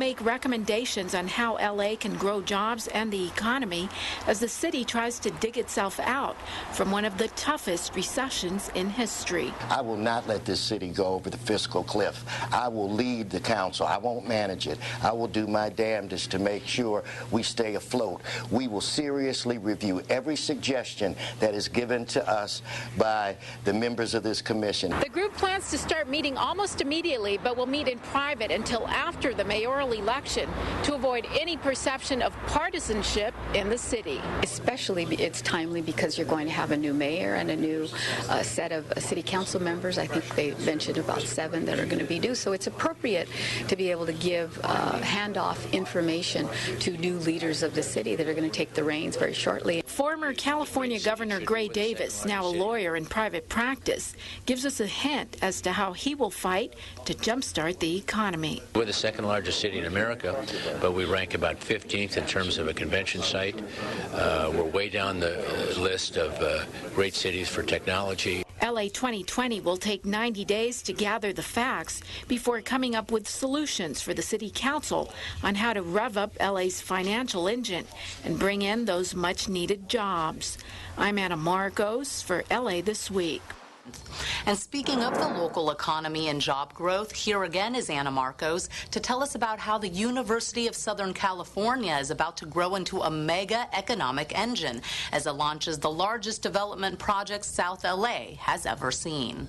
make recommendations on how LA can grow jobs and the economy as the city tries to dig itself out from one of the toughest recessions in history. I will not let this city go over the fiscal cliff. I will lead the council. I won't manage it. I will do my damnedest to make sure we stay afloat. We will seriously review every suggestion that is given to us by the members of this commission. The group plans to start meeting almost immediately, but will meet in private until after the mayoral election to avoid any perception of partisanship in the city. Especially it's timely because you're going to have a new mayor and a new set of city council members. I think they mentioned about 7 that are going to be due. So it's appropriate to be able to give handoff information to new leaders of the city that are going to take the reins very shortly. Former California Governor Gray Davis, now a lawyer in private practice, gives us a hint as to how he will fight to jumpstart the economy. We're the second largest city in America, but we rank about 15th in terms of a convention site. We're way down the list of great cities for technology. LA 2020 will take 90 days to gather the facts before coming up with solutions for the City Council on how to rev up LA's financial engine and bring in those much-needed jobs. I'm Anna Marcos for LA This Week. And speaking of the local economy and job growth, here again is Anna Marcos to tell us about how the University of Southern California is about to grow into a mega economic engine as it launches the largest development project South LA has ever seen.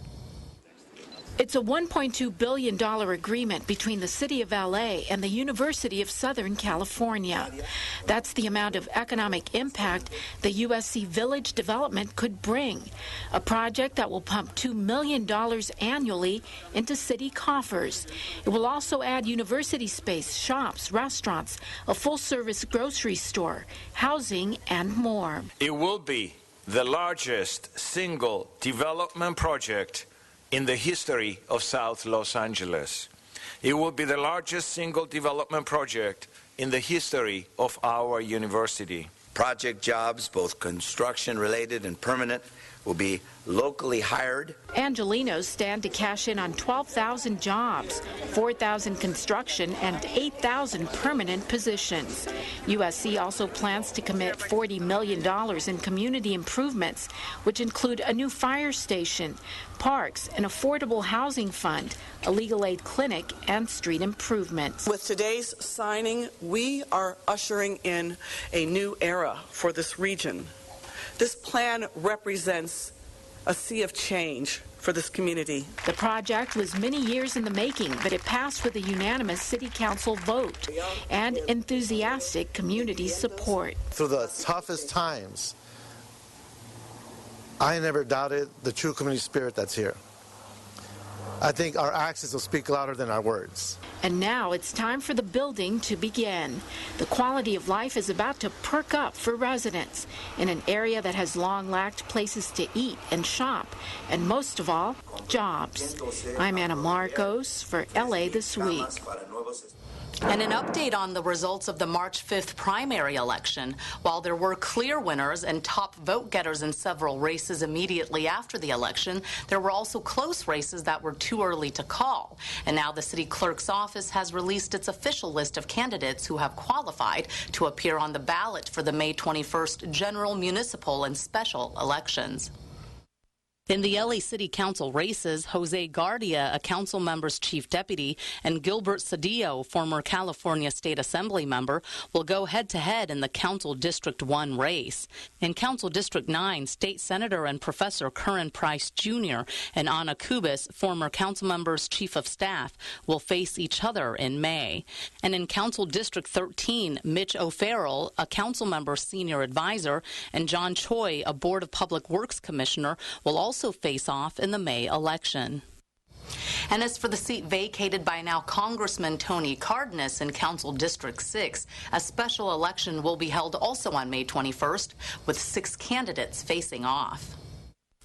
It's a $1.2 billion agreement between the City of LA and the University of Southern California. That's the amount of economic impact the USC Village development could bring, a project that will pump $2 million annually into city coffers. It will also add university space, shops, restaurants, a full-service grocery store, housing, and more. It will be the largest single development project in the history of South Los Angeles. It will be the largest single development project in the history of our university. Project jobs, both construction-related and permanent, will be locally hired. Angelenos stand to cash in on 12,000 jobs, 4,000 construction, and 8,000 permanent positions. USC also plans to commit $40 million in community improvements, which include a new fire station, parks, an affordable housing fund, a legal aid clinic, and street improvements. With today's signing, we are ushering in a new era for this region. This plan represents a sea of change for this community. The project was many years in the making, but it passed with a unanimous City Council vote and enthusiastic community support. Through the toughest times, I never doubted the true community spirit that's here. I think our actions will speak louder than our words. And now it's time for the building to begin. The quality of life is about to perk up for residents in an area that has long lacked places to eat and shop, and most of all, jobs. I'm Anna Marcos for LA This Week. And an update on the results of the March 5th primary election. While there were clear winners and top vote-getters in several races immediately after the election, there were also close races that were too early to call. And now the city clerk's office has released its official list of candidates who have qualified to appear on the ballot for the May 21st general, municipal, and special elections. In the LA City Council races, Jose Guardia, a council member's chief deputy, and Gilbert Cedillo, former California State Assembly member, will go head-to-head in the Council District 1 race. In Council District 9, State Senator and Professor Curran Price Jr. and Ana Kubis, former council member's chief of staff, will face each other in May. And in Council District 13, Mitch O'Farrell, a council member's senior advisor, and John Choi, a Board of Public Works commissioner, will also face off in the May election. And as for the seat vacated by now Congressman Tony Cardenas in Council District 6, a special election will be held also on May 21st, with 6 candidates facing off.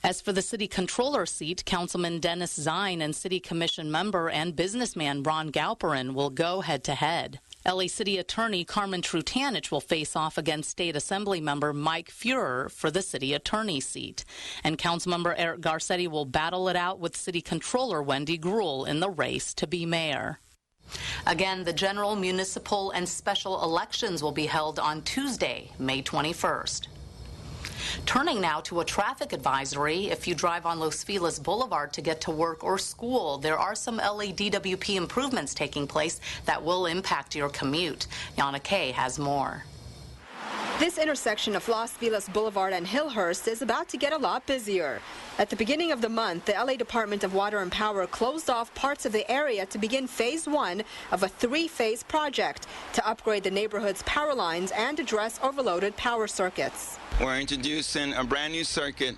As for the city controller seat, Councilman Dennis Zine and City Commission member and businessman Ron Galperin will go head-to-head. LA City Attorney Carmen Trutanich will face off against State Assembly member Mike Fuhrer for the city attorney seat. And Councilmember Eric Garcetti will battle it out with City Controller Wendy Gruhl in the race to be mayor. Again, the general, municipal, and special elections will be held on Tuesday, May 21st. Turning now to a traffic advisory. If you drive on Los Feliz Boulevard to get to work or school, there are some LADWP improvements taking place that will impact your commute. Yana Kay has more. This intersection of Los Feliz Boulevard and Hillhurst is about to get a lot busier. At the beginning of the month, the LA Department of Water and Power closed off parts of the area to begin phase 1 of a 3-phase project to upgrade the neighborhood's power lines and address overloaded power circuits. We're introducing a brand new circuit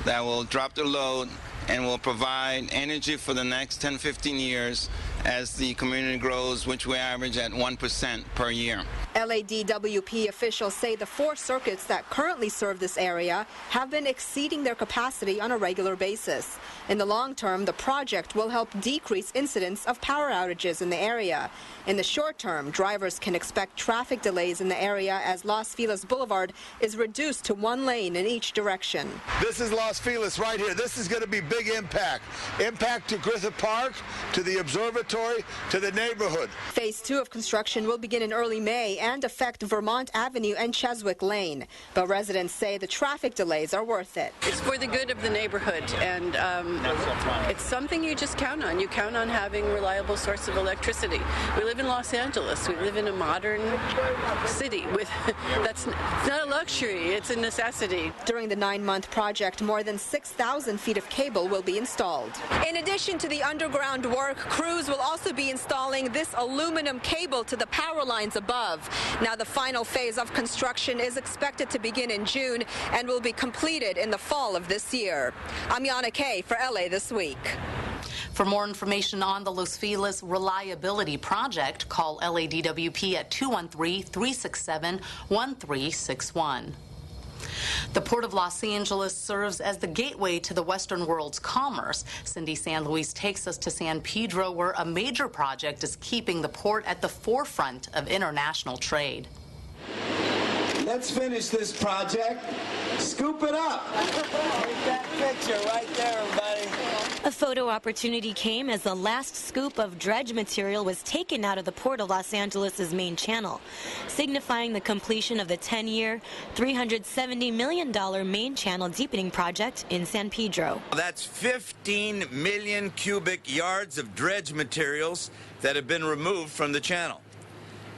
that will drop the load and will provide energy for the next 10-15 years as the community grows, which we average at 1% per year. LADWP officials say the 4 circuits that currently serve this area have been exceeding their capacity on a regular basis. In the long term, the project will help decrease incidents of power outages in the area. In the short term, drivers can expect traffic delays in the area as Los Feliz Boulevard is reduced to 1 lane in each direction. This is Los Feliz right here. This is going to be big impact. Impact to Griffith Park, to the observatory, to the neighborhood. Phase 2 of construction will begin in early May and affect Vermont Avenue and Cheswick Lane. But residents say the traffic delays are worth it. It's for the good of the neighborhood, and it's something you just count on. You count on having a reliable source of electricity. We live in Los Angeles. We live in a modern city. That's not a luxury, it's a necessity. During the 9-month project, more than 6,000 feet of cable will be installed. In addition to the underground work, crews will also be installing this aluminum cable to the power lines above. Now, the final phase of construction is expected to begin in June and will be completed in the fall of this year. I'm Yana Kay for LA This Week. For more information on the Los Feliz Reliability Project, call LADWP at 213-367-1361. The Port of Los Angeles serves as the gateway to the Western world's commerce. Cindy San Luis takes us to San Pedro, where a major project is keeping the port at the forefront of international trade. Let's finish this project. Scoop it up. Take that picture right there, everybody. A photo opportunity came as the last scoop of dredge material was taken out of the Port of Los Angeles' main channel, signifying the completion of the 10-year, $370 million main channel deepening project in San Pedro. That's 15 million cubic yards of dredge materials that have been removed from the channel.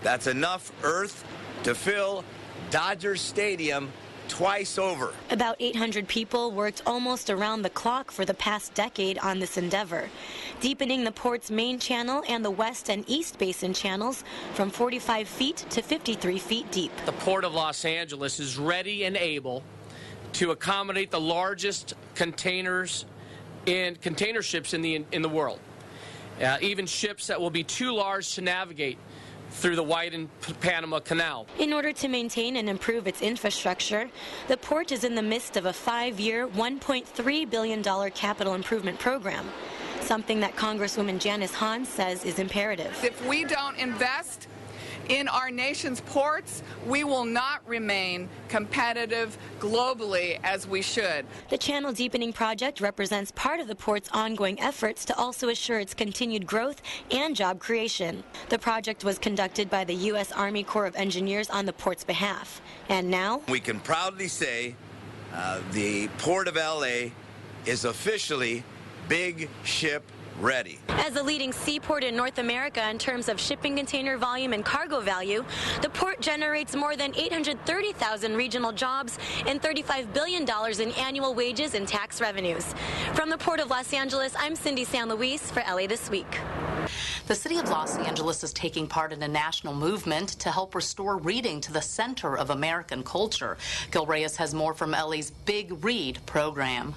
That's enough earth to fill Dodger Stadium twice over. About 800 people worked almost around the clock for the past decade on this endeavor, deepening the port's main channel and the west and east basin channels from 45 feet to 53 feet deep. The Port of Los Angeles is ready and able to accommodate the largest containers and container ships in the world, even ships that will be too large to navigate through the widened Panama Canal. In order to maintain and improve its infrastructure, the port is in the midst of a 5-year, $1.3 billion capital improvement program, something that Congresswoman Janice Hahn says is imperative. If we don't invest in our nation's ports, we will not remain competitive globally as we should. The channel deepening project represents part of the port's ongoing efforts to also assure its continued growth and job creation. The project was conducted by the U.S. Army Corps of Engineers on the port's behalf. And now we can proudly say the Port of LA is officially big ship ready. As the leading seaport in North America in terms of shipping container volume and cargo value, the port generates more than 830,000 regional jobs and $35 billion in annual wages and tax revenues. From the Port of Los Angeles, I'm Cindy San Luis for LA This Week. The city of Los Angeles is taking part in a national movement to help restore reading to the center of American culture. Gil Reyes has more from LA's Big Read program.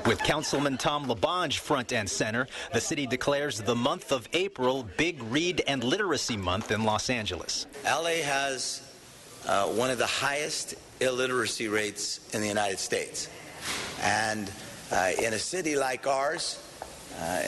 With Councilman Tom LaBonge front and center, the city declares the month of April Big Read and Literacy Month in Los Angeles. LA has one of the highest illiteracy rates in the United States. And in a city like ours,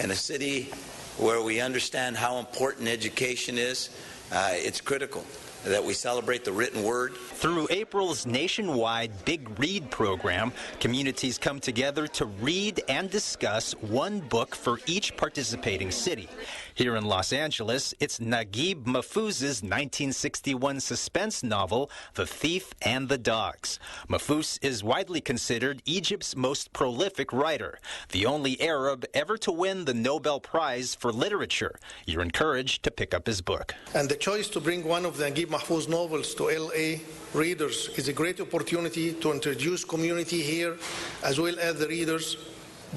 in a city where we understand how important education is It's critical that we celebrate the written word. Through April's nationwide Big Read program, communities come together to read and discuss one book for each participating city. Here in Los Angeles, it's Naguib Mahfouz's 1961 suspense novel, The Thief and the Dogs. Mahfouz is widely considered Egypt's most prolific writer, the only Arab ever to win the Nobel Prize for Literature. You're encouraged to pick up his book. And the choice to bring one of the Naguib Mahfouz novels to L.A. readers is a great opportunity to introduce community here, as well as the readers,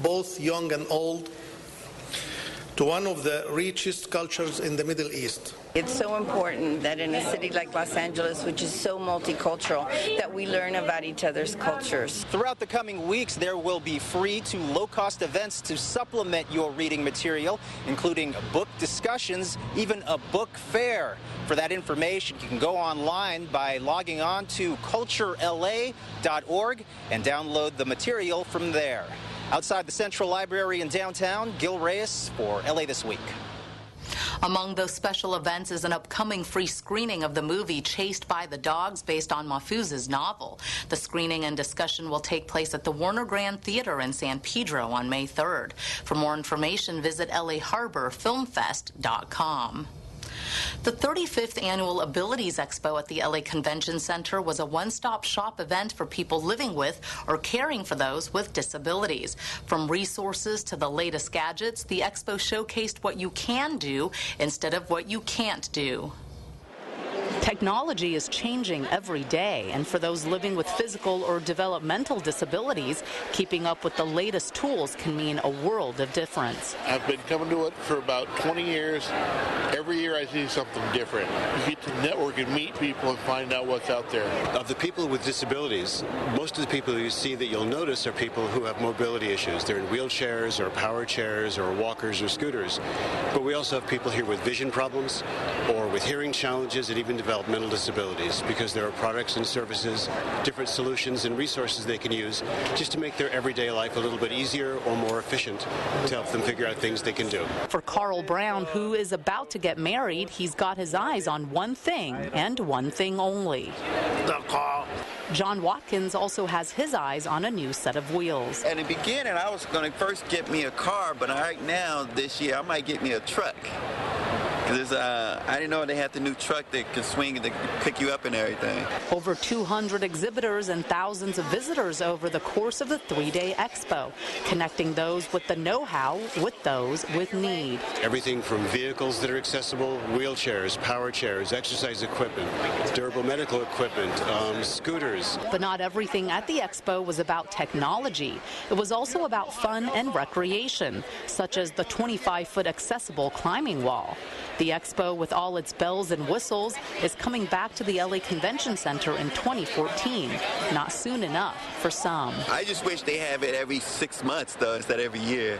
both young and old, to one of the richest cultures in the Middle East. It's so important that in a city like Los Angeles, which is so multicultural, that we learn about each other's cultures. Throughout the coming weeks, there will be free to low-cost events to supplement your reading material, including book discussions, even a book fair. For that information, you can go online by logging on to culturela.org and download the material from there. Outside the Central Library in downtown, Gil Reyes for LA This Week. Among those special events is an upcoming free screening of the movie Chased by the Dogs, based on Mahfouz's novel. The screening and discussion will take place at the Warner Grand Theater in San Pedro on May 3rd. For more information, visit laharborfilmfest.com. The 35th Annual Abilities Expo at the LA Convention Center was a one-stop shop event for people living with or caring for those with disabilities. From resources to the latest gadgets, the expo showcased what you can do instead of what you can't do. Technology is changing every day, and for those living with physical or developmental disabilities, keeping up with the latest tools can mean a world of difference. I've been coming to it for about 20 years. Every year I see something different. You get to network and meet people and find out what's out there. Of the people with disabilities, most of the people you see that you'll notice are people who have mobility issues. They're in wheelchairs or power chairs or walkers or scooters. But we also have people here with vision problems or with hearing challenges and even developmental disabilities, because there are products and services, different solutions and resources they can use just to make their everyday life a little bit easier or more efficient, to help them figure out things they can do. For Carl Brown, who is about to get married, he's got his eyes on one thing and one thing only. The car. John Watkins also has his eyes on a new set of wheels. In the beginning, I was going to first get me a car, but right now, this year, I might get me a truck. I didn't know they had the new truck that could swing and pick you up and everything. Over 200 exhibitors and thousands of visitors over the course of the three-day expo, connecting those with the know-how with those with need. Everything from vehicles that are accessible, wheelchairs, power chairs, exercise equipment, durable medical equipment, scooters. But not everything at the expo was about technology. It was also about fun and recreation, such as the 25-foot accessible climbing wall. The expo, with all its bells and whistles, is coming back to the LA Convention Center in 2014. Not soon enough for some. I just wish they have it every 6 months, though, instead of every year.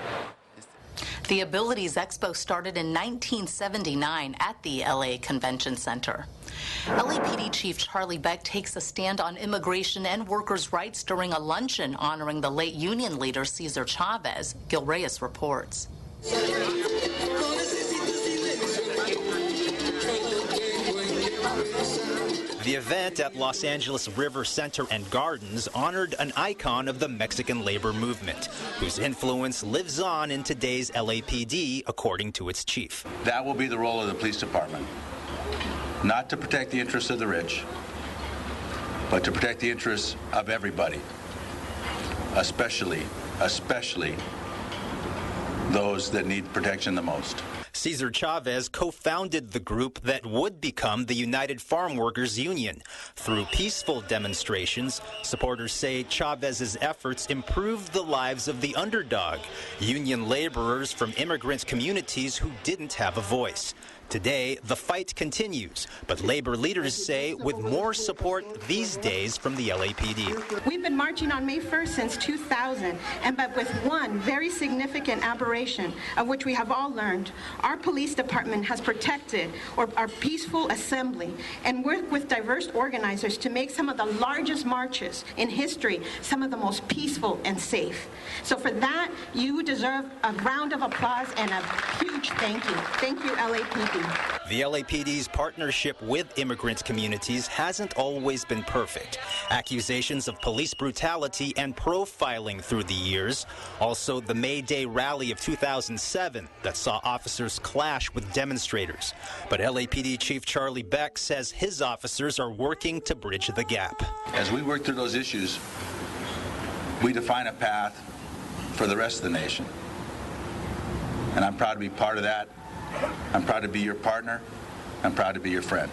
The Abilities Expo started in 1979 at the LA Convention Center. LAPD Chief Charlie Beck takes a stand on immigration and workers' rights during a luncheon honoring the late union leader Cesar Chavez. Gil Reyes reports. The event at Los Angeles River Center and Gardens honored an icon of the Mexican labor movement, whose influence lives on in today's LAPD, according to its chief. That will be the role of the police department, not to protect the interests of the rich, but to protect the interests of everybody, especially those that need protection the most. Cesar Chavez co-founded the group that would become the United Farm Workers Union. Through peaceful demonstrations, supporters say Chavez's efforts improved the lives of the underdog, union laborers from immigrant communities who didn't have a voice. Today, the fight continues, but labor leaders say with more support these days from the LAPD. We've been marching on May 1st since 2000, but with one very significant aberration of which we have all learned. Our police department has protected our peaceful assembly and worked with diverse organizers to make some of the largest marches in history, some of the most peaceful and safe. So for that, you deserve a round of applause and a huge thank you. Thank you, LAPD. The LAPD's partnership with immigrant communities hasn't always been perfect. Accusations of police brutality and profiling through the years. Also, the May Day rally of 2007 that saw officers clash with demonstrators. But LAPD Chief Charlie Beck says his officers are working to bridge the gap. As we work through those issues, we define a path for the rest of the nation. And I'm proud to be part of that. I'm proud to be your partner. I'm proud to be your friend.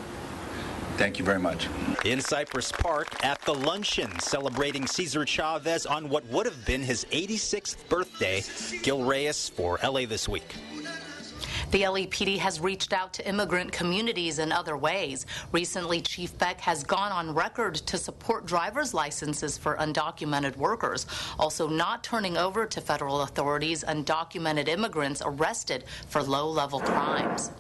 Thank you very much. In Cypress Park at the luncheon celebrating Cesar Chavez on what would have been his 86th birthday, Gil Reyes for LA This Week. The LAPD has reached out to immigrant communities in other ways. Recently, Chief Beck has gone on record to support driver's licenses for undocumented workers, also not turning over to federal authorities undocumented immigrants arrested for low-level crimes.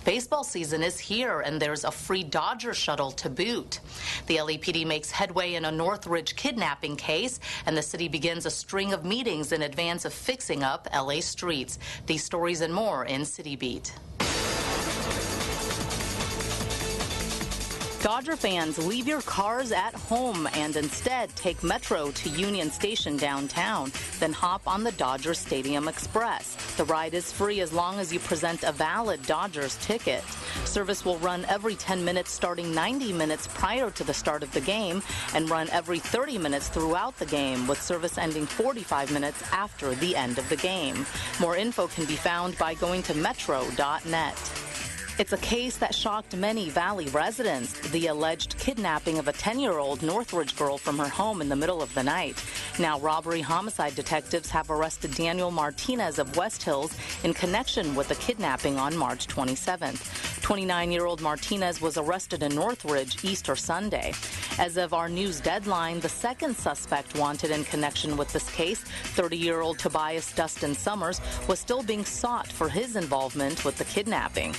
Baseball season is here, and there's a free Dodger shuttle to boot. The LAPD makes headway in a Northridge kidnapping case, and the city begins a string of meetings in advance of fixing up LA streets. These stories and more in City Beat. Dodger fans, leave your cars at home and instead take Metro to Union Station downtown, then hop on the Dodger Stadium Express. The ride is free as long as you present a valid Dodgers ticket. Service will run every 10 minutes starting 90 minutes prior to the start of the game and run every 30 minutes throughout the game, with service ending 45 minutes after the end of the game. More info can be found by going to metro.net. It's a case that shocked many Valley residents, the alleged kidnapping of a 10-year-old Northridge girl from her home in the middle of the night. Now, robbery homicide detectives have arrested Daniel Martinez of West Hills in connection with the kidnapping on March 27th. 29-year-old Martinez was arrested in Northridge Easter Sunday. As of our news deadline, the second suspect wanted in connection with this case, 30-year-old Tobias Dustin Summers, was still being sought for his involvement with the kidnapping.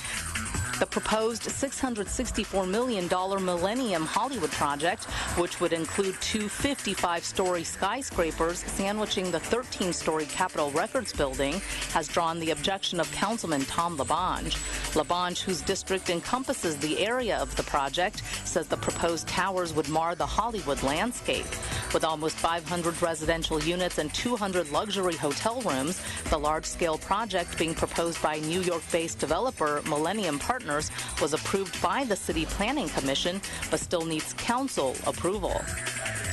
The proposed $664 million Millennium Hollywood project, which would include two 55-story skyscrapers sandwiching the 13-story Capitol Records building, has drawn the objection of Councilman Tom LaBonge. LaBonge, whose district encompasses the area of the project, says the proposed towers would mar the Hollywood landscape. With almost 500 residential units and 200 luxury hotel rooms, the large-scale project being proposed by New York-based developer Millennium Partners was approved by the City Planning Commission, but still needs council approval.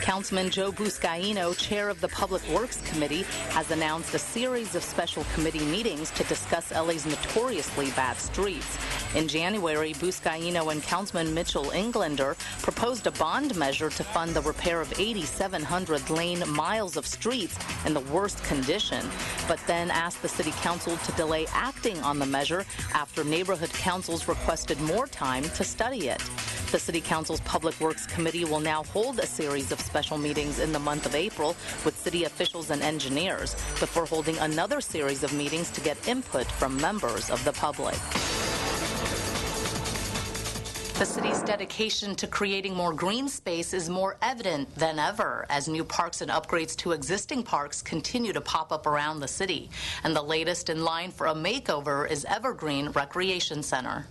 Councilman Joe Buscaino, chair of the Public Works Committee, has announced a series of special committee meetings to discuss LA's notoriously bad streets. In January, Buscaino and Councilman Mitchell Englander proposed a bond measure to fund the repair of 8,700 lane miles of streets in the worst condition, but then asked the City Council to delay acting on the measure after neighborhood councils requested more time to study it. The City Council's Public Works Committee will now hold a series of special meetings in the month of April with city officials and engineers before holding another series of meetings to get input from members of the public. The city's dedication to creating more green space is more evident than ever as new parks and upgrades to existing parks continue to pop up around the city. And the latest in line for a makeover is Evergreen Recreation Center.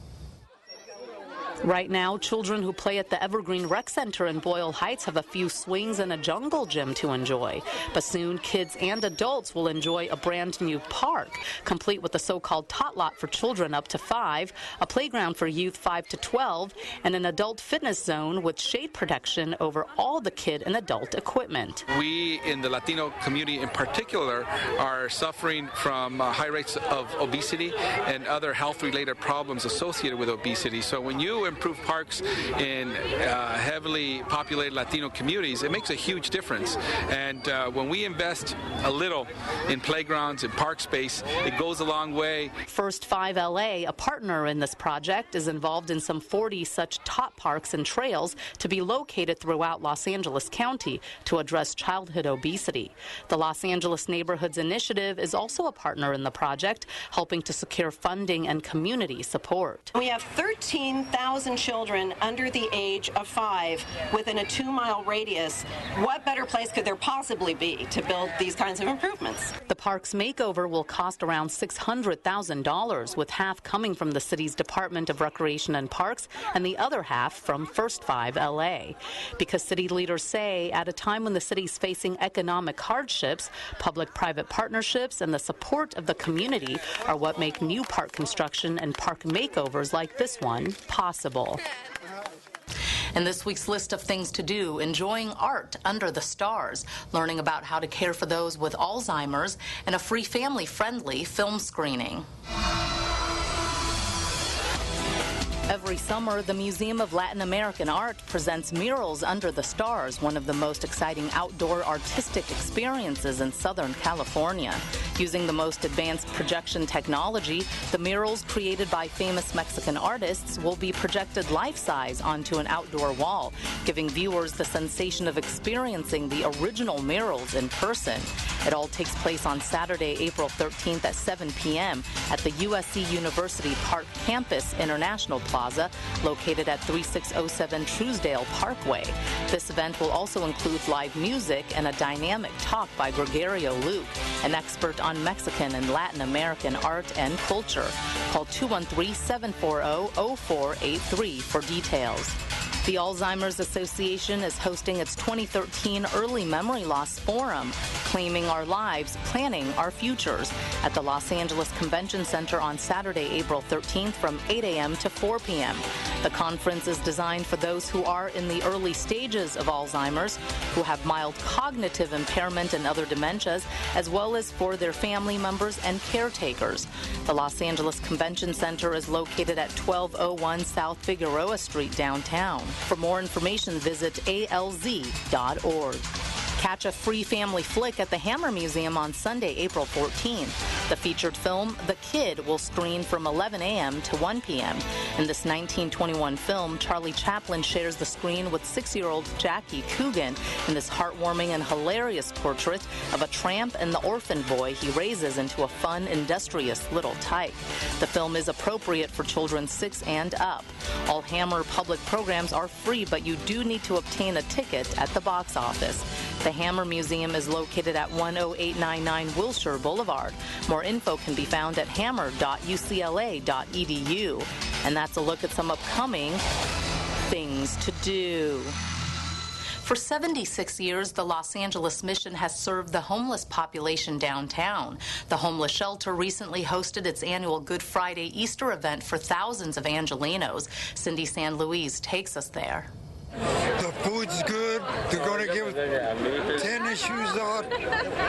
Right now, children who play at the Evergreen Rec Center in Boyle Heights have a few swings and a jungle gym to enjoy. But soon, kids and adults will enjoy a brand new park, complete with a so-called tot lot for children up to 5, a playground for youth 5 to 12, and an adult fitness zone with shade protection over all the kid and adult equipment. We in the Latino community in particular are suffering from high rates of obesity and other health-related problems associated with obesity. So when you improve parks in heavily populated Latino communities, it makes a huge difference. And when we invest a little in playgrounds and park space, it goes a long way. First 5 LA, a partner in this project, is involved in some 40 such top parks and trails to be located throughout Los Angeles County to address childhood obesity. The Los Angeles Neighborhoods Initiative is also a partner in the project, helping to secure funding and community support. We have 13,000 2,000 children under the age of 5 within a 2-mile radius. What better place could there possibly be to build these kinds of improvements? The park's makeover will cost around $600,000, with half coming from the city's Department of Recreation and Parks and the other half from First 5 LA. Because city leaders say at a time when the city's facing economic hardships, public-private partnerships and the support of the community are what make new park construction and park makeovers like this one possible. In this week's list of things to do, enjoying art under the stars, learning about how to care for those with Alzheimer's, and a free family-friendly film screening. Every summer, the Museum of Latin American Art presents Murals Under the Stars, one of the most exciting outdoor artistic experiences in Southern California. Using the most advanced projection technology, the murals created by famous Mexican artists will be projected life-size onto an outdoor wall, giving viewers the sensation of experiencing the original murals in person. It all takes place on Saturday, April 13th at 7 p.m. at the USC University Park Campus International Plaza, located at 3607 Truesdale Parkway. This event will also include live music and a dynamic talk by Gregorio Luke, an expert on Mexican and Latin American art and culture. Call 213-740-0483 for details. The Alzheimer's Association is hosting its 2013 Early Memory Loss Forum, Claiming Our Lives, Planning Our Futures, at the Los Angeles Convention Center on Saturday, April 13th from 8 a.m. to 4 p.m. The conference is designed for those who are in the early stages of Alzheimer's, who have mild cognitive impairment and other dementias, as well as for their family members and caretakers. The Los Angeles Convention Center is located at 1201 South Figueroa Street downtown. For more information, visit alz.org. Catch a free family flick at the Hammer Museum on Sunday, April 14th. The featured film, The Kid, will screen from 11 a.m. to 1 p.m. In this 1921 film, Charlie Chaplin shares the screen with 6-year-old Jackie Coogan in this heartwarming and hilarious portrait of a tramp and the orphan boy he raises into a fun, industrious little tyke. The film is appropriate for children 6 and up. All Hammer public programs are free, but you do need to obtain a ticket at the box office. The Hammer Museum is located at 10899 Wilshire Boulevard. More info can be found at hammer.ucla.edu. And that's a look at some upcoming things to do. For 76 years, the Los Angeles Mission has served the homeless population downtown. The homeless shelter recently hosted its annual Good Friday Easter event for thousands of Angelenos. Cindy San Luis takes us there. The food's good. They're going to give tennis shoes out.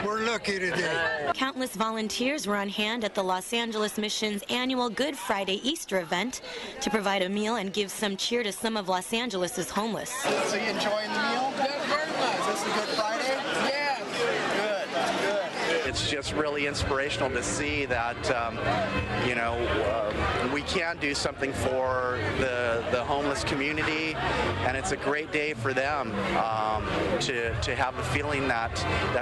We're lucky today. Countless volunteers were on hand at the Los Angeles Mission's annual Good Friday Easter event to provide a meal and give some cheer to some of Los Angeles' homeless. So you enjoying the meal? Yeah, very much. Is this a Good Friday? Yeah. Good. It's just really inspirational to see that, we can do something for the homeless community, and it's a great day for them to have a feeling that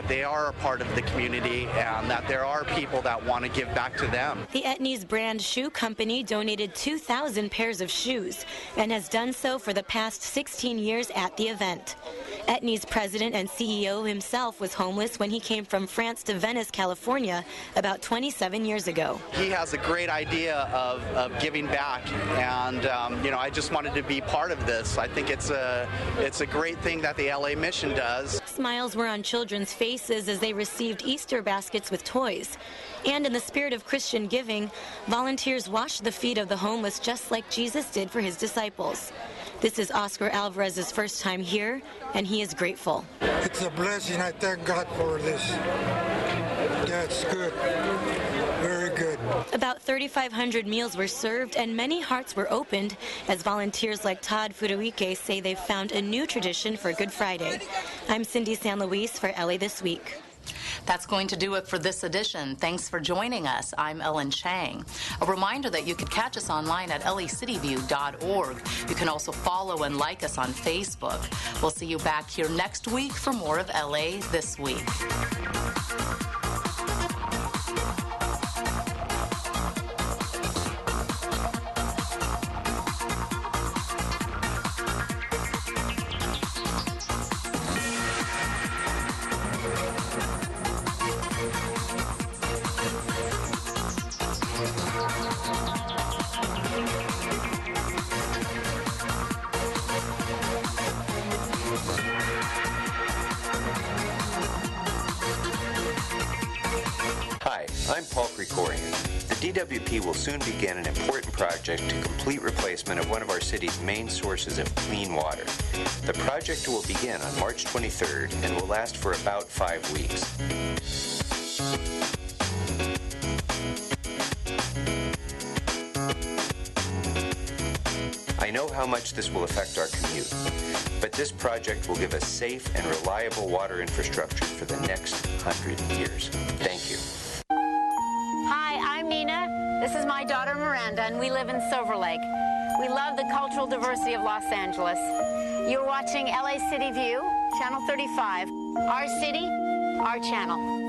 they are a part of the community and that there are people that want to give back to them. The Etnies brand shoe company donated 2,000 pairs of shoes and has done so for the past 16 years at the event. Etnies president and CEO himself was homeless when he came from France to Venice, California, about 27 years ago. He has a great idea of giving back, and I just wanted to be part of this. I think it's a great thing that the LA Mission does. Smiles were on children's faces as they received Easter baskets with toys. And in the spirit of Christian giving, volunteers washed the feet of the homeless just like Jesus did for his disciples. This is Oscar Alvarez's first time here, and he is grateful. It's a blessing. I thank God for this. That's good. Very good. About 3,500 meals were served and many hearts were opened as volunteers like Todd Furuike say they've found a new tradition for Good Friday. I'm Cindy San Luis for LA This Week. That's going to do it for this edition. Thanks for joining us. I'm Ellen Chang. A reminder that you can catch us online at lacitywiew.org. You can also follow and like us on Facebook. We'll see you back here next week for more of LA This Week. I'm Paul Krikorian. The DWP will soon begin an important project to complete replacement of one of our city's main sources of clean water. The project will begin on March 23rd and will last for about 5 weeks. I know how much this will affect our commute, but this project will give us safe and reliable water infrastructure for the next 100 years. Thank you. Hi, I'm Nina. This is my daughter Miranda, and we live in Silver Lake. We love the cultural diversity of Los Angeles. You're watching LA City View, Channel 35. Our city, our channel.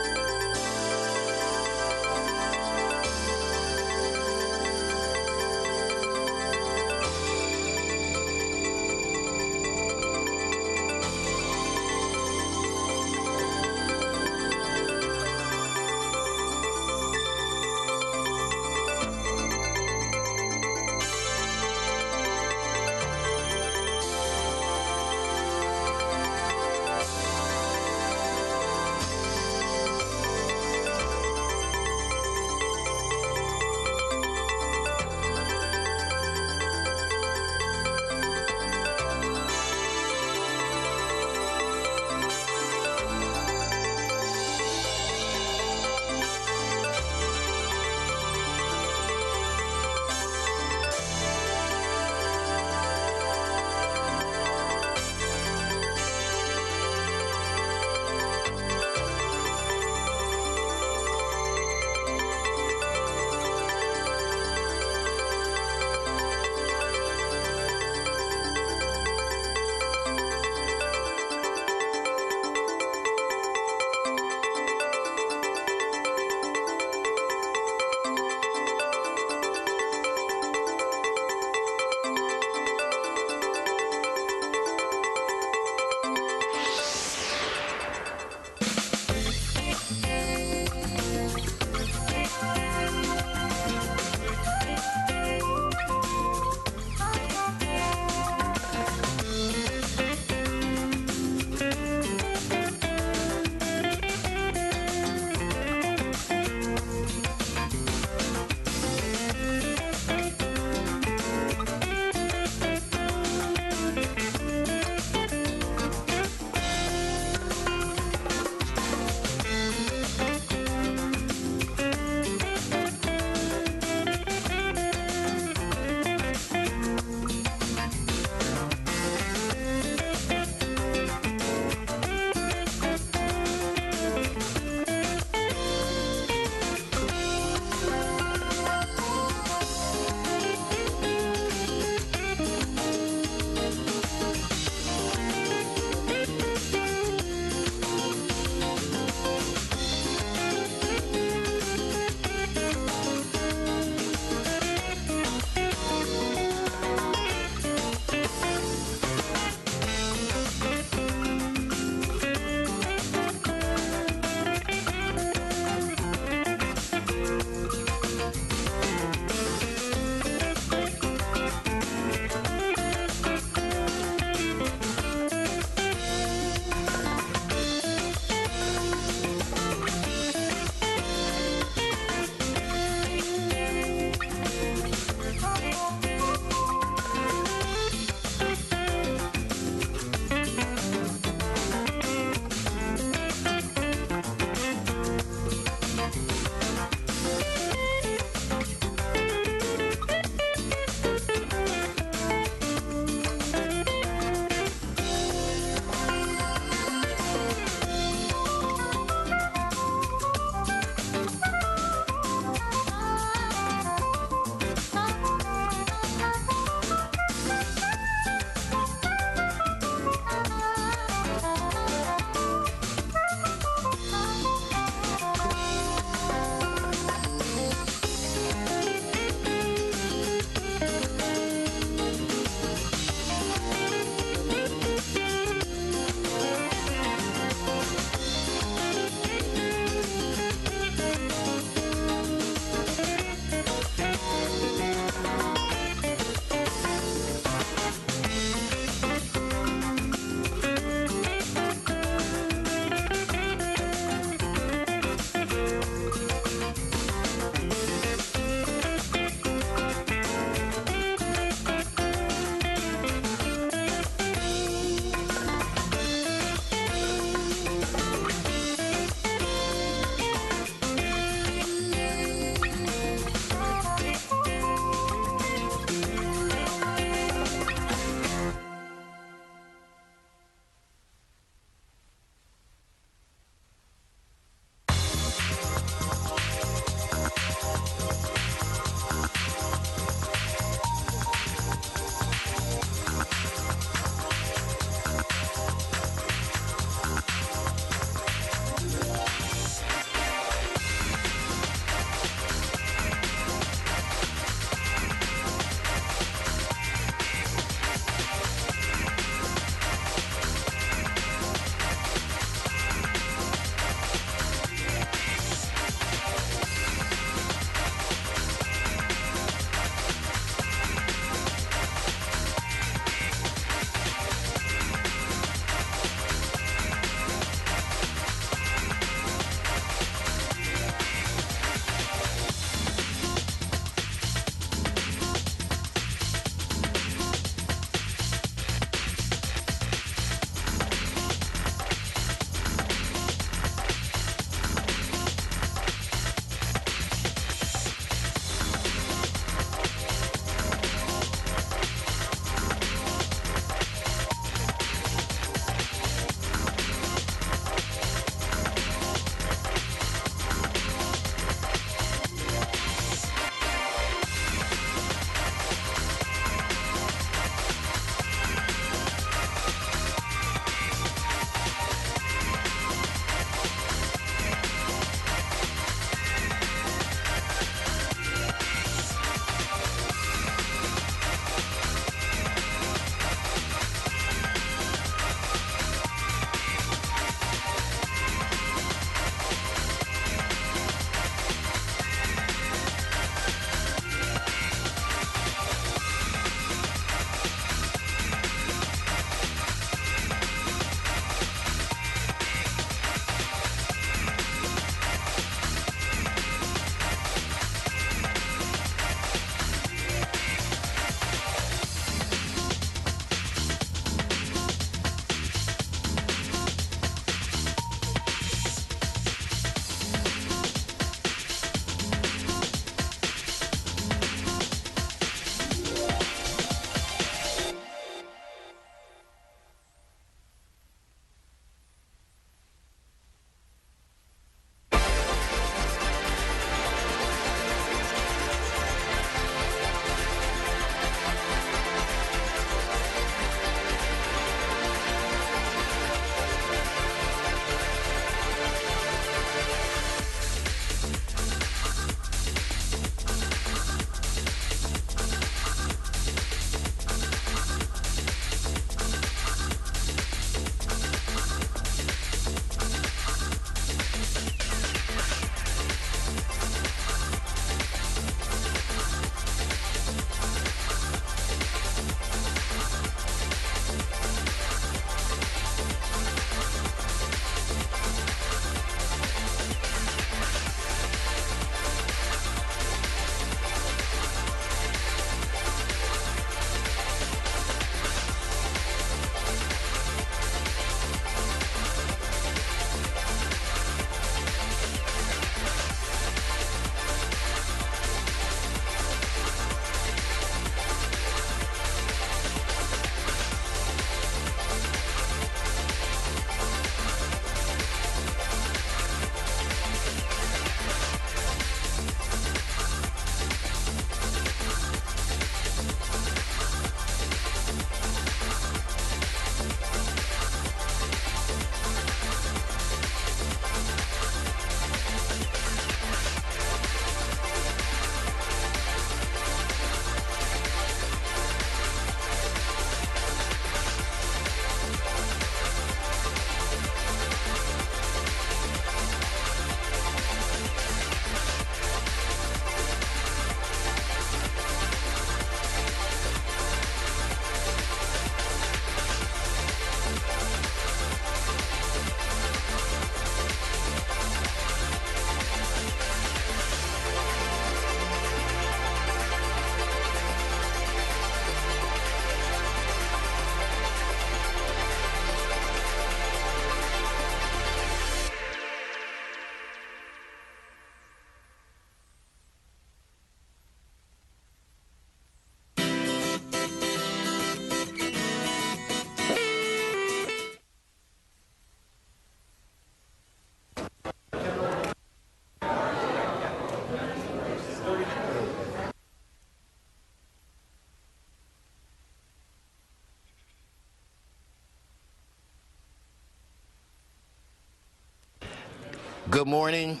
Good morning.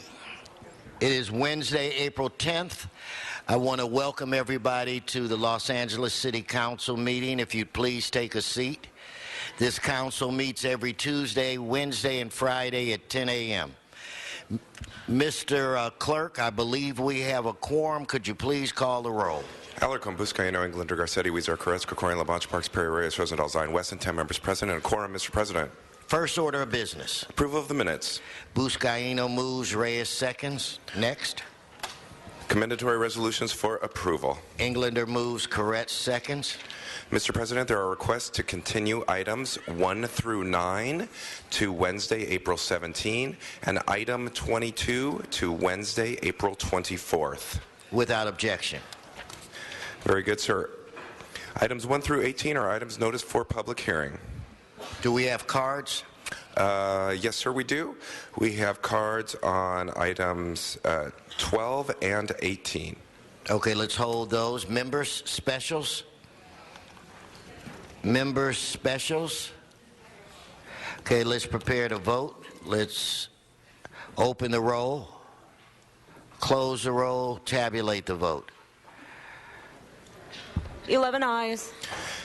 It is Wednesday, April 10th. I want to welcome everybody to the Los Angeles City Council meeting. If you'd please take a seat. This council meets every Tuesday, Wednesday, and Friday at 10 a.m. Mr. Clerk, I believe we have a quorum. Could you please call the roll? Alarcon, Buscaino, Englander, Garcetti, Weezer, Corretz, Krikorian, LaBanche, Parks, Perry, Reyes, Rosendahl, Zine, Weston, 10 members present, and a quorum, Mr. President. First order of business. Approval of the minutes. Buscaino moves, Reyes seconds. Next. Commendatory resolutions for approval. Englander moves, Corretz seconds. Mr. President, there are requests to continue items 1 through 9 to Wednesday, April 17, and item 22 to Wednesday, April 24th. Without objection. Very good, sir. Items 1 through 18 are items noticed for public hearing. Do we have cards? Yes, sir, we do. We have cards on items 12 and 18. Okay, let's hold those. Members' specials? Members' specials? Okay, let's prepare to vote. Let's open the roll, close the roll, tabulate the vote. 11 ayes.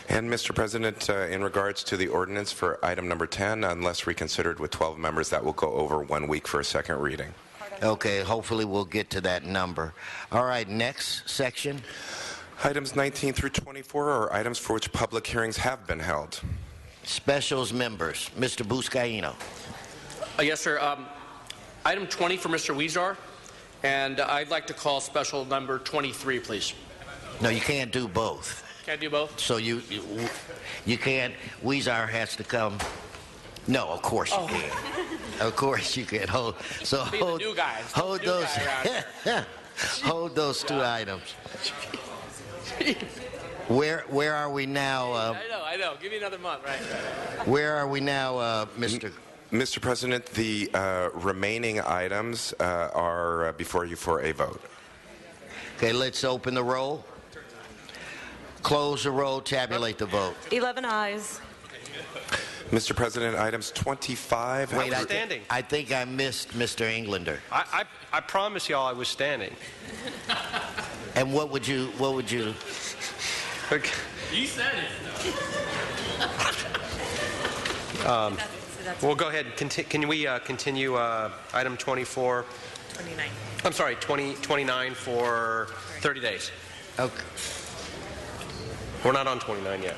And, Mr. President, in regards to the ordinance for item number 10, unless reconsidered with 12 members, that will go over 1 week for a second reading. Okay, hopefully we'll get to that number. All right, next section. Items 19 through 24 are items for which public hearings have been held. Specials members. Mr. Buscaino. Yes, sir. Item 20 for Mr. Weezer, and I'd like to call special number 23, please. No, you can't do both. Can't do both? So you can't. Weezer has to come. No, of course you can. Of course you can. Hold those. Hold those two items. Where are we now? I know. Give me another month, right? Where are we now, Mr. Mr. President, the remaining items are before you for a vote. Okay, let's open the roll. Close the roll, tabulate the vote. 11 ayes. Mr. President, items 25. Wait, I think I missed Mr. Englander. I promise y'all I was standing. And what would you? Okay. You said it. We'll go ahead. Can we continue item 24? 29. I'm sorry, 29 for 30 days. Okay. We're not on 29 yet.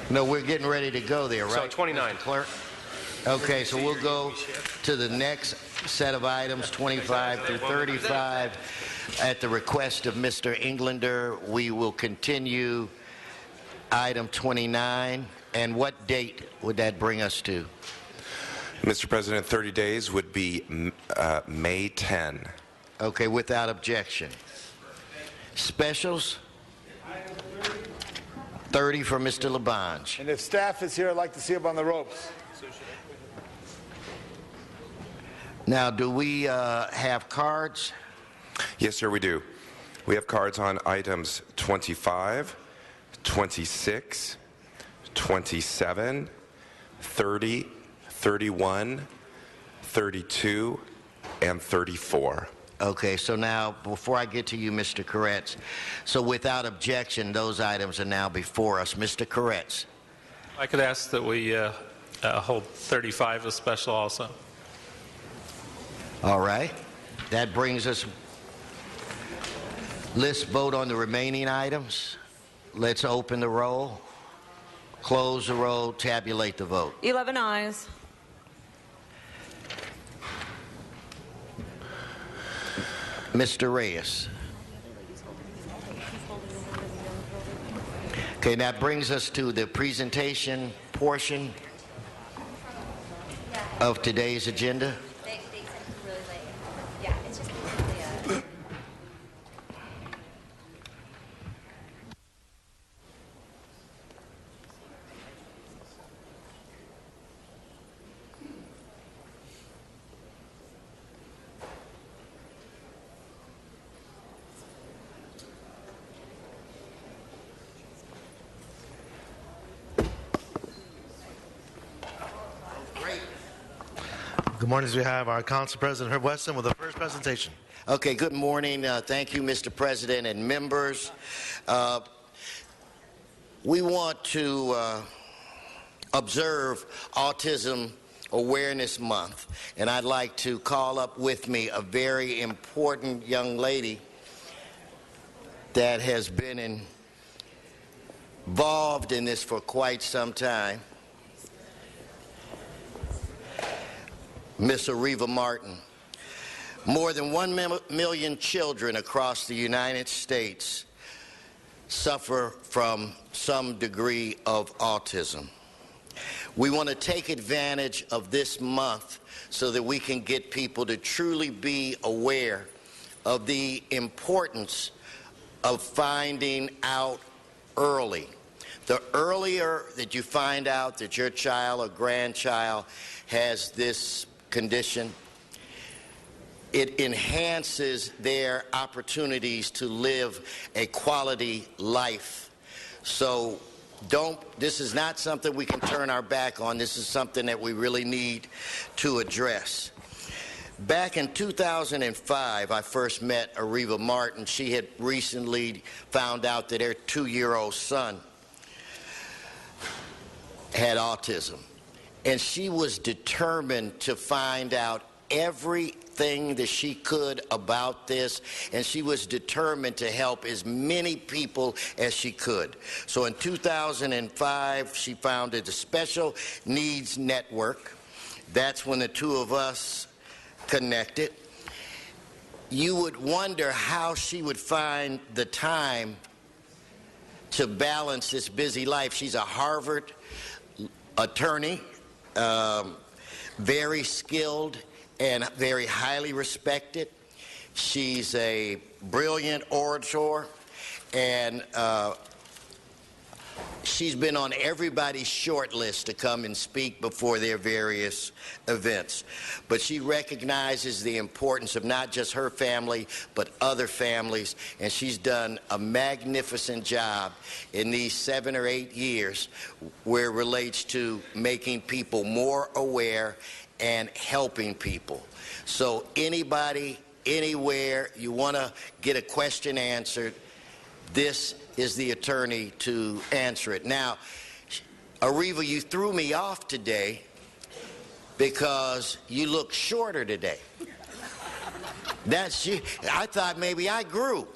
No, we're getting ready to go there, right? So 29. Mr. Clerk. Okay, so we'll go to the next set of items, 25 through 35. At the request of Mr. Englander, we will continue item 29. And what date would that bring us to? Mr. President, 30 days would be May 10. Okay, without objection. Specials? 30 for Mr. LaBanche. And if staff is here, I'd like to see him on the ropes. Now, do we have cards? Yes, sir, we do. We have cards on items 25, 26, 27, 30, 31, 32, and 34. Okay, so now, before I get to you, Mr. Corretz, so without objection, those items are now before us. Mr. Corretz. I could ask that we hold 35 as special also. All right. That brings us, let's vote on the remaining items. Let's open the roll, close the roll, tabulate the vote. 11 ayes. Mr. Reyes. Okay, that brings us to the presentation portion of today's agenda. Good morning. We have our Council President Herb Weston with the first presentation. Okay, good morning. Thank you, Mr. President and members. We want to observe Autism Awareness Month, and I'd like to call up with me a very important young lady that has been involved in this for quite some time, Miss Areva Martin. More than 1 million children across the United States suffer from some degree of autism. We want to take advantage of this month so that we can get people to truly be aware of the importance of finding out early. The earlier that you find out that your child or grandchild has this condition, it enhances their opportunities to live a quality life. So this is not something we can turn our back on. This is something that we really need to address. Back in 2005, I first met Areva Martin. She had recently found out that her 2-year-old son had autism. And she was determined to find out everything that she could about this, and she was determined to help as many people as she could. So in 2005, she founded the Special Needs Network. That's when the two of us connected. You would wonder how she would find the time to balance this busy life. She's a Harvard attorney, very skilled and very highly respected. She's a brilliant orator, and she's been on everybody's short list to come and speak before their various events. But she recognizes the importance of not just her family, but other families, and she's done a magnificent job in these 7 or 8 years where it relates to making people more aware and helping people. So anybody, anywhere, you want to get a question answered, this is the attorney to answer it. Now, Areva, you threw me off today because you look shorter today. I thought maybe I grew.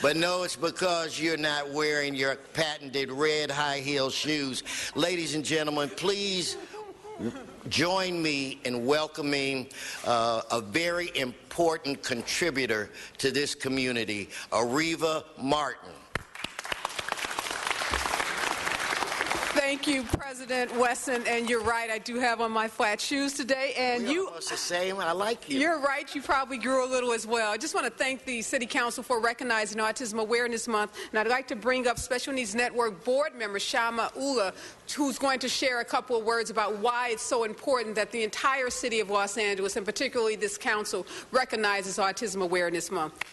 But no, it's because you're not wearing your patented red high-heel shoes. Ladies and gentlemen, please join me in welcoming a very important contributor to this community, Areva Martin. Thank you, President Weston, and you're right, I do have on my flat shoes today, and We're almost the same. I like you. You're right, you probably grew a little as well. I just want to thank the City Council for recognizing Autism Awareness Month, and I'd like to bring up Special Needs Network board member Shama Ullah, who's going to share a couple of words about why it's so important that the entire city of Los Angeles, and particularly this council, recognizes Autism Awareness Month.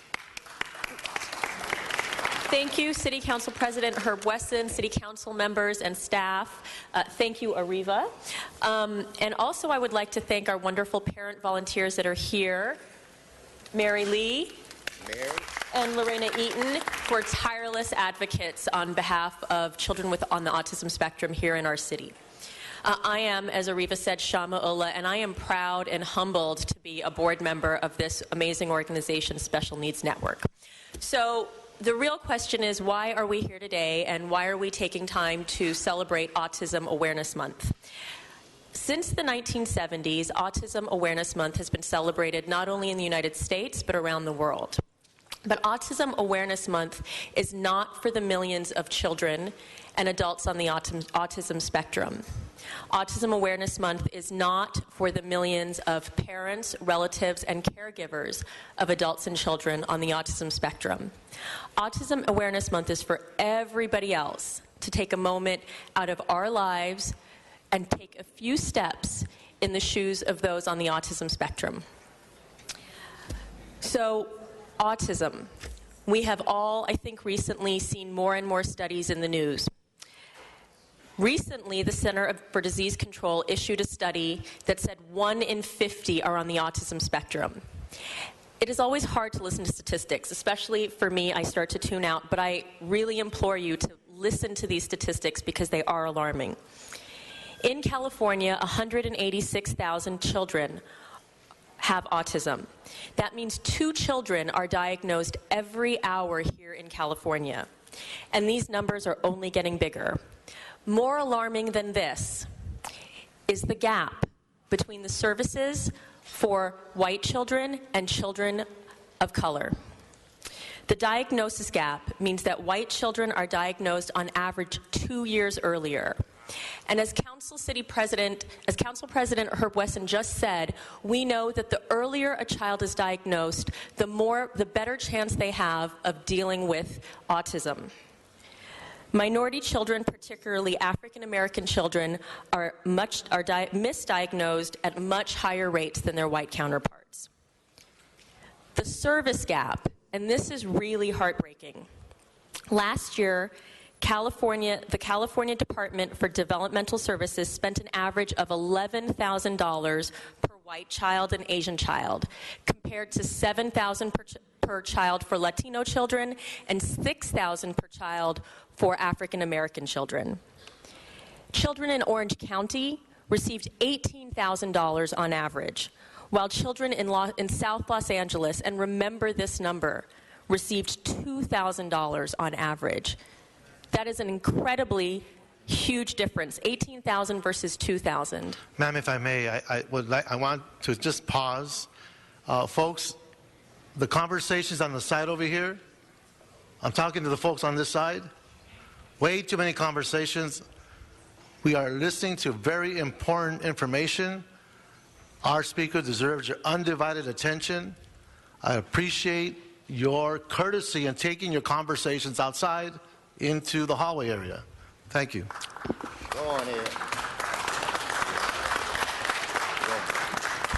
Thank you, City Council President Herb Weston, City Council members and staff. Thank you, Areva. And also I would like to thank our wonderful parent volunteers that are here, Mary Lee and Lorena Eaton, who are tireless advocates on behalf of children on the autism spectrum here in our city. I am, as Areva said, Shama Ullah, and I am proud and humbled to be a board member of this amazing organization, Special Needs Network. So the real question is, why are we here today, and why are we taking time to celebrate Autism Awareness Month? Since the 1970s, Autism Awareness Month has been celebrated not only in the United States, but around the world. But Autism Awareness Month is not for the millions of children and adults on the autism spectrum. Autism Awareness Month is not for the millions of parents, relatives, and caregivers of adults and children on the autism spectrum. Autism Awareness Month is for everybody else to take a moment out of our lives and take a few steps in the shoes of those on the autism spectrum. So, autism. We have all, I think, recently seen more and more studies in the news. Recently, the Center for Disease Control issued a study that said 1 in 50 are on the autism spectrum. It is always hard to listen to statistics, especially for me. I start to tune out, but I really implore you to listen to these statistics because they are alarming. In California, 186,000 children have autism. That means 2 children are diagnosed every hour here in California. And these numbers are only getting bigger. More alarming than this is the gap between the services for white children and children of color. The diagnosis gap means that white children are diagnosed on average 2 years earlier. And as Council President Herb Wesson just said, we know that the earlier a child is diagnosed, the better chance they have of dealing with autism. Minority children, particularly African American children, are misdiagnosed at much higher rates than their white counterparts. The service gap, and this is really heartbreaking. Last year, the California Department for Developmental Services spent an average of $11,000 per white child and Asian child, compared to $7,000 per child for Latino children and $6,000 per child for African American children. Children in Orange County received $18,000 on average, while children in South Los Angeles, and remember this number, received $2,000 on average. That is an incredibly huge difference, $18,000 versus $2,000. Ma'am, if I may, I want to just pause. Folks, the conversations on the side over here, I'm talking to the folks on this side, way too many conversations. We are listening to very important information. Our speaker deserves your undivided attention. I appreciate your courtesy in taking your conversations outside into the hallway area. Thank you. Go on, Ed.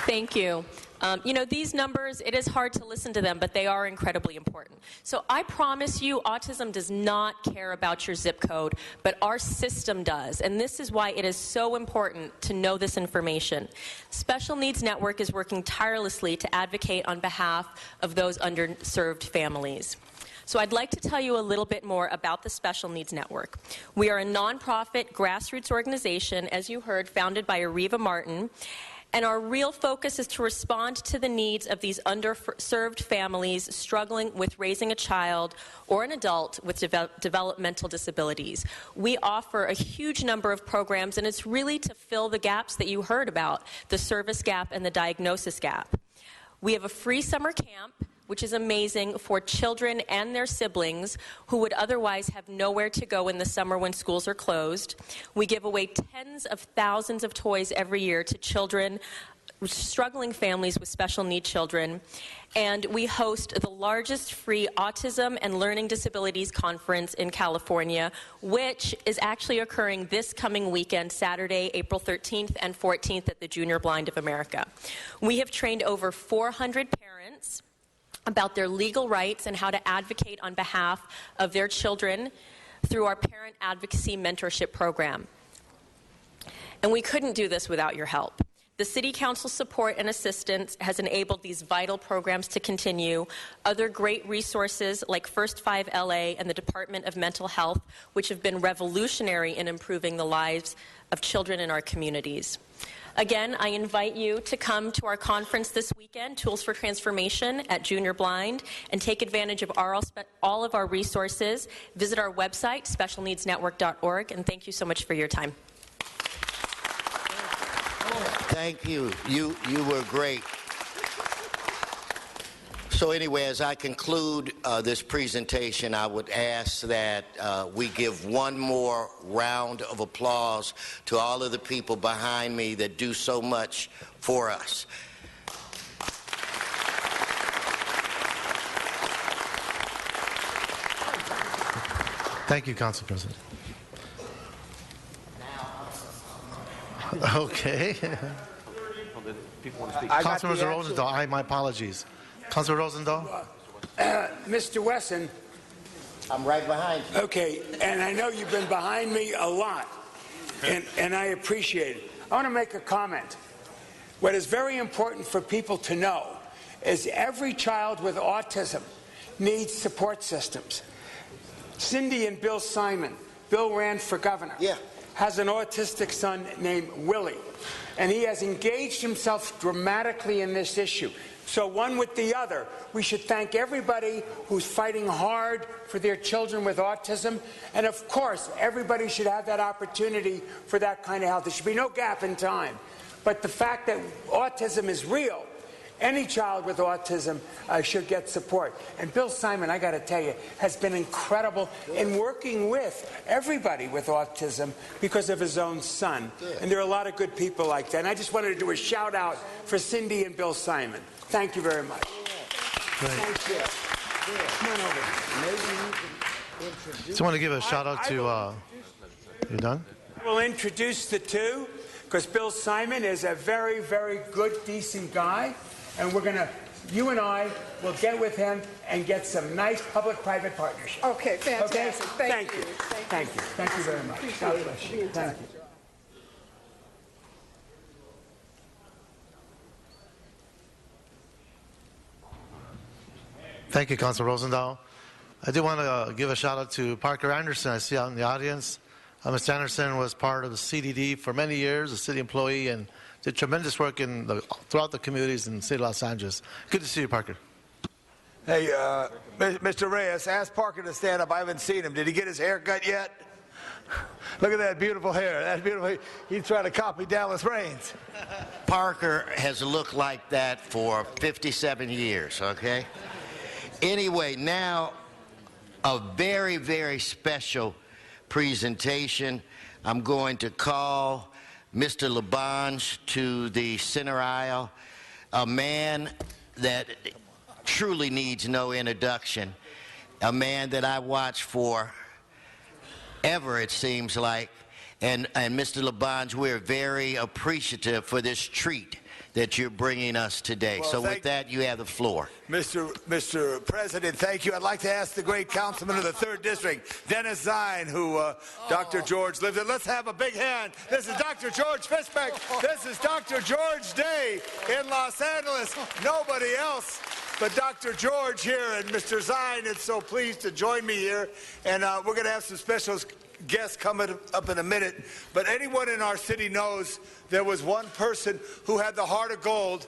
Thank you. These numbers, it is hard to listen to them, but they are incredibly important. So I promise you, autism does not care about your zip code, but our system does. And this is why it is so important to know this information. Special Needs Network is working tirelessly to advocate on behalf of those underserved families. So I'd like to tell you a little bit more about the Special Needs Network. We are a nonprofit grassroots organization, as you heard, founded by Areva Martin. And our real focus is to respond to the needs of these underserved families struggling with raising a child or an adult with developmental disabilities. We offer a huge number of programs, and it's really to fill the gaps that you heard about, the service gap and the diagnosis gap. We have a free summer camp, which is amazing for children and their siblings who would otherwise have nowhere to go in the summer when schools are closed. We give away tens of thousands of toys every year to children, struggling families with special needs children. And we host the largest free autism and learning disabilities conference in California, which is actually occurring this coming weekend, Saturday, April 13th and 14th at the Junior Blind of America. We have trained over 400 parents about their legal rights and how to advocate on behalf of their children through our Parent Advocacy Mentorship Program. And we couldn't do this without your help. The City Council support and assistance has enabled these vital programs to continue. Other great resources like First 5 LA and the Department of Mental Health, which have been revolutionary in improving the lives of children in our communities. Again, I invite you to come to our conference this weekend, Tools for Transformation at Junior Blind, and take advantage of all of our resources. Visit our website, specialneedsnetwork.org, and thank you so much for your time. Thank you. You were great. So anyway, as I conclude this presentation, I would ask that we give one more round of applause to all of the people behind me that do so much for us. Thank you, Council President. Okay. Councilor Rosendahl, my apologies. Councilor Rosendahl? Mr. Wesson. I'm right behind you. Okay, and I know you've been behind me a lot. and I appreciate it. I want to make a comment. What is very important for people to know is every child with autism needs support systems. Cindy and Bill Simon, Bill ran for governor, has an autistic son named Willie, and he has engaged himself dramatically in this issue. So one with the other, we should thank everybody who's fighting hard for their children with autism. And of course, everybody should have that opportunity for that kind of help. There should be no gap in time. But the fact that autism is real, any child with autism should get support. And Bill Simon, I got to tell you, has been incredible in working with everybody with autism because of his own son. And there are a lot of good people like that. And I just wanted to do a shout out for Cindy and Bill Simon. Thank you very much. Thank you. Come on over. Just want to give a shout out to. You done? We'll introduce the two because Bill Simon is a very, very good, decent guy. And we're going to, you and I will get with him and get some nice public-private partnership. Okay, fantastic. Okay? Thank you. Thank you. Thank you very much. God bless you. Thank you. Thank you, Council Rosendahl. I do want to give a shout out to Parker Anderson. I see out in the audience. Mr. Anderson was part of the CDD for many years, a city employee, and did tremendous work throughout the communities in the city of Los Angeles. Good to see you, Parker. Hey, Mr. Reyes, ask Parker to stand up. I haven't seen him. Did he get his hair cut yet? Look at that beautiful hair. That's beautiful. He's trying to copy Dallas Reigns. Parker has looked like that for 57 years, okay? Anyway, now a very, very special presentation. I'm going to call Mr. Labange to the center aisle, a man that truly needs no introduction, a man that I watched for ever, it seems like. And Mr. Labange, we're very appreciative for this treat that you're bringing us today. Well, so with that, you have the floor. Mr. President, thank you. I'd like to ask the great councilman of the 3rd District, Dennis Zine, who Dr. George lived in. Let's have a big hand. This is Dr. George Fishbeck. This is Dr. George Day in Los Angeles. Nobody else but Dr. George here. And Mr. Zine is so pleased to join me here. And we're going to have some special guests coming up in a minute. But anyone in our city knows there was one person who had the heart of gold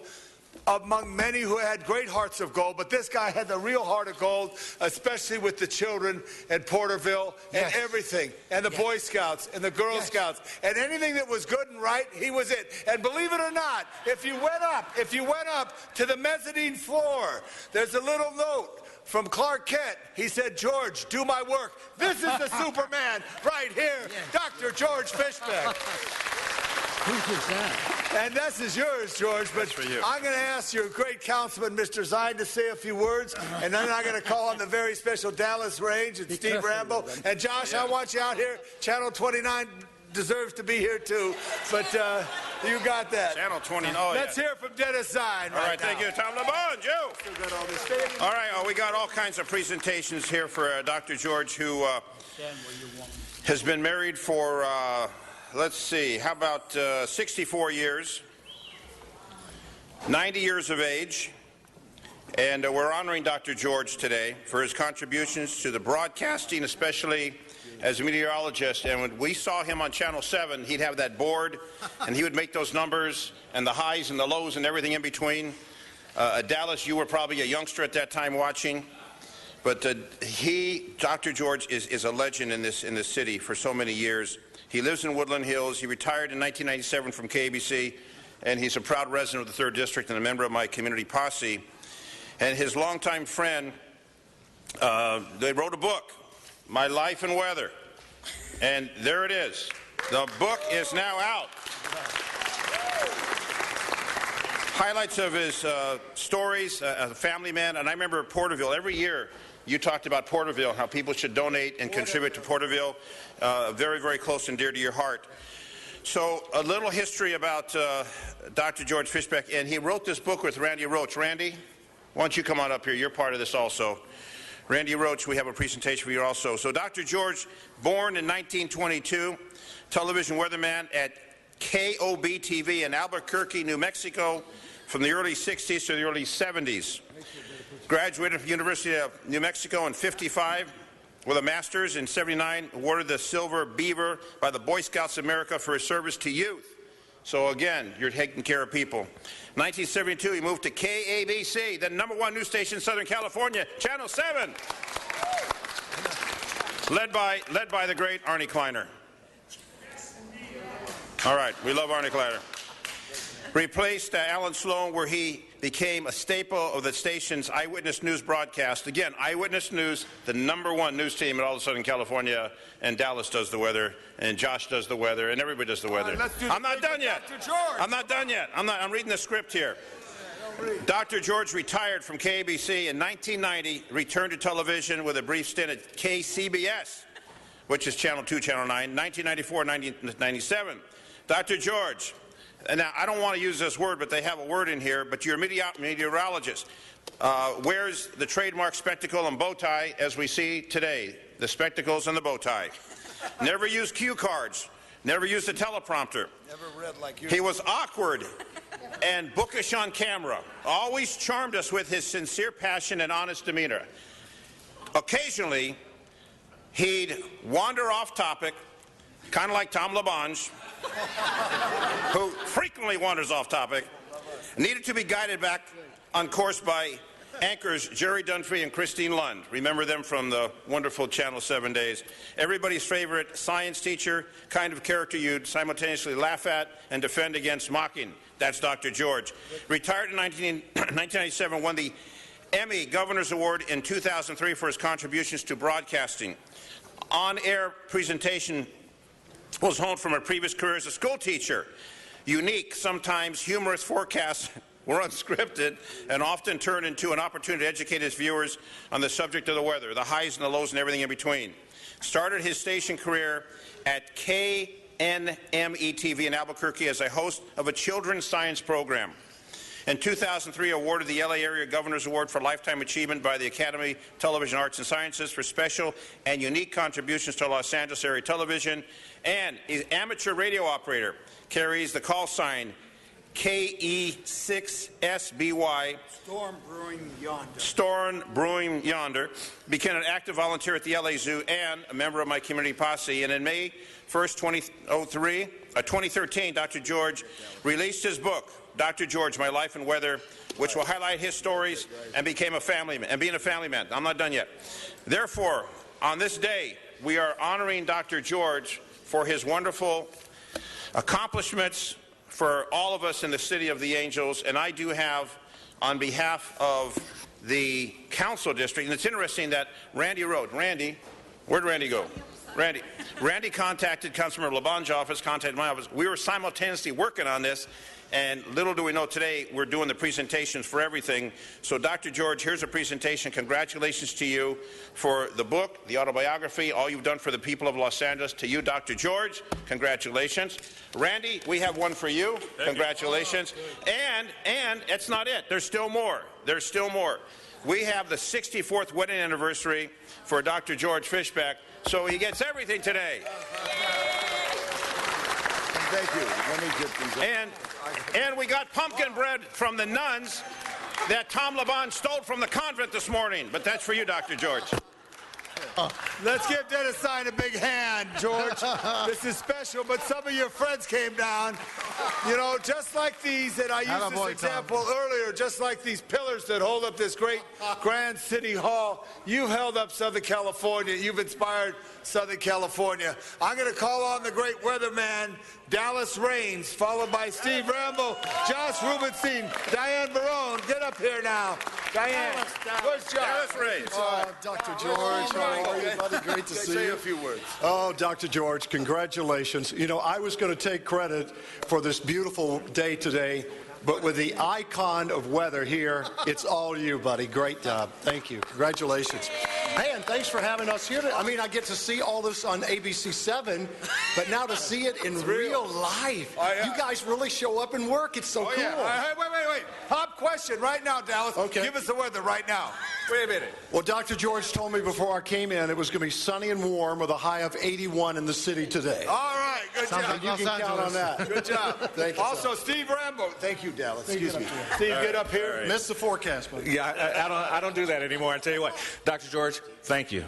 among many who had great hearts of gold, but this guy had the real heart of gold, especially with the children and Porterville and everything, and the Boy Scouts and the Girl Scouts, and anything that was good and right, he was it. And believe it or not, if you went up to the mezzanine floor, there's a little note from Clark Kent. He said, "George, do my work." This is the Superman right here, Dr. George Fishbeck. Who's that? And this is yours, George, but for you. I'm going to ask your great councilman, Mr. Zine, to say a few words, and then I'm going to call on the very special Dallas Range and Steve Rambo. And Josh, I want you out here. Channel 29 deserves to be here too, but you got that. Channel 29. Oh, Let's hear from Dennis Zine. All right, thank you, Tom Labange. All right, we got all kinds of presentations here for Dr. George, who has been married for, let's see, how about 64 years, 90 years of age, and we're honoring Dr. George today for his contributions to the broadcasting, especially as a meteorologist. And when we saw him on Channel 7, he'd have that board, and he would make those numbers and the highs and the lows and everything in between. Dallas, you were probably a youngster at that time watching, but Dr. George is a legend in this city for so many years. He lives in Woodland Hills. He retired in 1997 from KBC, and he's a proud resident of the 3rd District and a member of my community posse. And his longtime friend, they wrote a book, My Life and Weather, and there it is. The book is now out. Highlights of his stories, a family man, and I remember Porterville. Every year you talked about Porterville, how people should donate and contribute to Porterville, very, very close and dear to your heart. So a little history about Dr. George Fishbeck, and he wrote this book with Randy Roach. Randy, why don't you come on up here? You're part of this also. Randy Roach, we have a presentation for you also. So Dr. George, born in 1922, television weatherman at KOB TV in Albuquerque, New Mexico from the early 60s to the early 70s. Graduated from the University of New Mexico in 55 with a master's. In 79, awarded the Silver Beaver by the Boy Scouts of America for his service to youth. So again, you're taking care of people. 1972, he moved to KABC, the #1 news station in Southern California, Channel 7, led by the great Arnie Kleiner. All right, we love Arnie Kleiner. Replaced Alan Sloan, where he became a staple of the station's Eyewitness News broadcast. Again, Eyewitness News, the #1 news team in all of Southern California, and Dallas does the weather, and Josh does the weather, and everybody does the weather. I'm not done yet. I'm not done yet. I'm reading the script here. Dr. George retired from KABC in 1990, returned to television with a brief stint at KCBS, which is Channel 2, Channel 9, 1994, 1997. Dr. George, and now I don't want to use this word, but they have a word in here, but you're a meteorologist, wears the trademark spectacle and bow tie as we see today, the spectacles and the bow tie. Never used cue cards, never used a teleprompter. Never read like you. He was awkward and bookish on camera, always charmed us with his sincere passion and honest demeanor. Occasionally, he'd wander off topic, kind of like Tom LaBonge, who frequently wanders off topic, needed to be guided back on course by anchors Jerry Dunphy and Christine Lund. Remember them from the wonderful Channel 7 days. Everybody's favorite science teacher, kind of character you'd simultaneously laugh at and defend against mocking. That's Dr. George. Retired in 1997, won the Emmy Governor's Award in 2003 for his contributions to broadcasting. On-air presentation was honed from a previous career as a school teacher. Unique, sometimes humorous forecasts were unscripted and often turned into an opportunity to educate his viewers on the subject of the weather, the highs and the lows and everything in between. Started his station career at KNME-TV in Albuquerque as a host of a children's science program. In 2003, awarded the LA Area Governor's Award for Lifetime Achievement by the Academy of Television Arts and Sciences for special and unique contributions to Los Angeles area television, and is amateur radio operator, carries the call sign KE6SBY. Storm Brewing Yonder. Storm Brewing Yonder. Became an active volunteer at the LA Zoo and a member of my community posse. And in May 1st, 2013, Dr. George released his book, Dr. George, My Life and Weather, which will highlight his stories and being a family man. I'm not done yet. Therefore, on this day, we are honoring Dr. George for his wonderful accomplishments for all of us in the City of the Angels. And I do have, on behalf of the council district, and it's interesting that Randy wrote. Randy, where'd Randy go? Randy contacted Councilmember LaBonge's office, contacted my office. We were simultaneously working on this, and little do we know today, we're doing the presentations for everything. So Dr. George, here's a presentation. Congratulations to you for the book, the autobiography, all you've done for the people of Los Angeles. To you, Dr. George, congratulations. Randy, we have one for you. Congratulations. And it's not it. There's still more. There's still more. We have the 64th wedding anniversary for Dr. George Fishbeck, so he gets everything today. Thank you. Let me get these. And we got pumpkin bread from the nuns that Tom LaBonge stole from the convent this morning. But that's for you, Dr. George. Let's give Dennis Zine a big hand, George. This is special, but some of your friends came down. You know, just like these, and I used this example earlier, just like these pillars that hold up this great grand city hall, you've held up Southern California. You've inspired Southern California. I'm going to call on the great weatherman, Dallas Raines, followed by Steve Rambo, Josh Rubenstein, Diane Barone. Get up here now. Diane, where's Josh? Dallas Raines. Dr. George, how are you, buddy? Great to see you. Say a few words. Oh, Dr. George, congratulations. You know, I was going to take credit for this beautiful day today, but with the icon of weather here, it's all you, buddy. Great job. Thank you. Congratulations. Hey, and thanks for having us here. I mean, I get to see all this on ABC7, but now to see it in real life. You guys really show up and work. It's so cool. Yeah. Wait. Pop question right now, Dallas. Okay. Give us the weather right now. Wait a minute. Well, Dr. George told me before I came in it was going to be sunny and warm with a high of 81 in the city today. All right. Good job. You can count on that. Good job. Thank you, Also, Steve Rambo. Thank you, Dallas. Excuse me. Steve, get up here. Miss the forecast, buddy. Yeah, I don't do that anymore. I tell you what, Dr. George, thank you.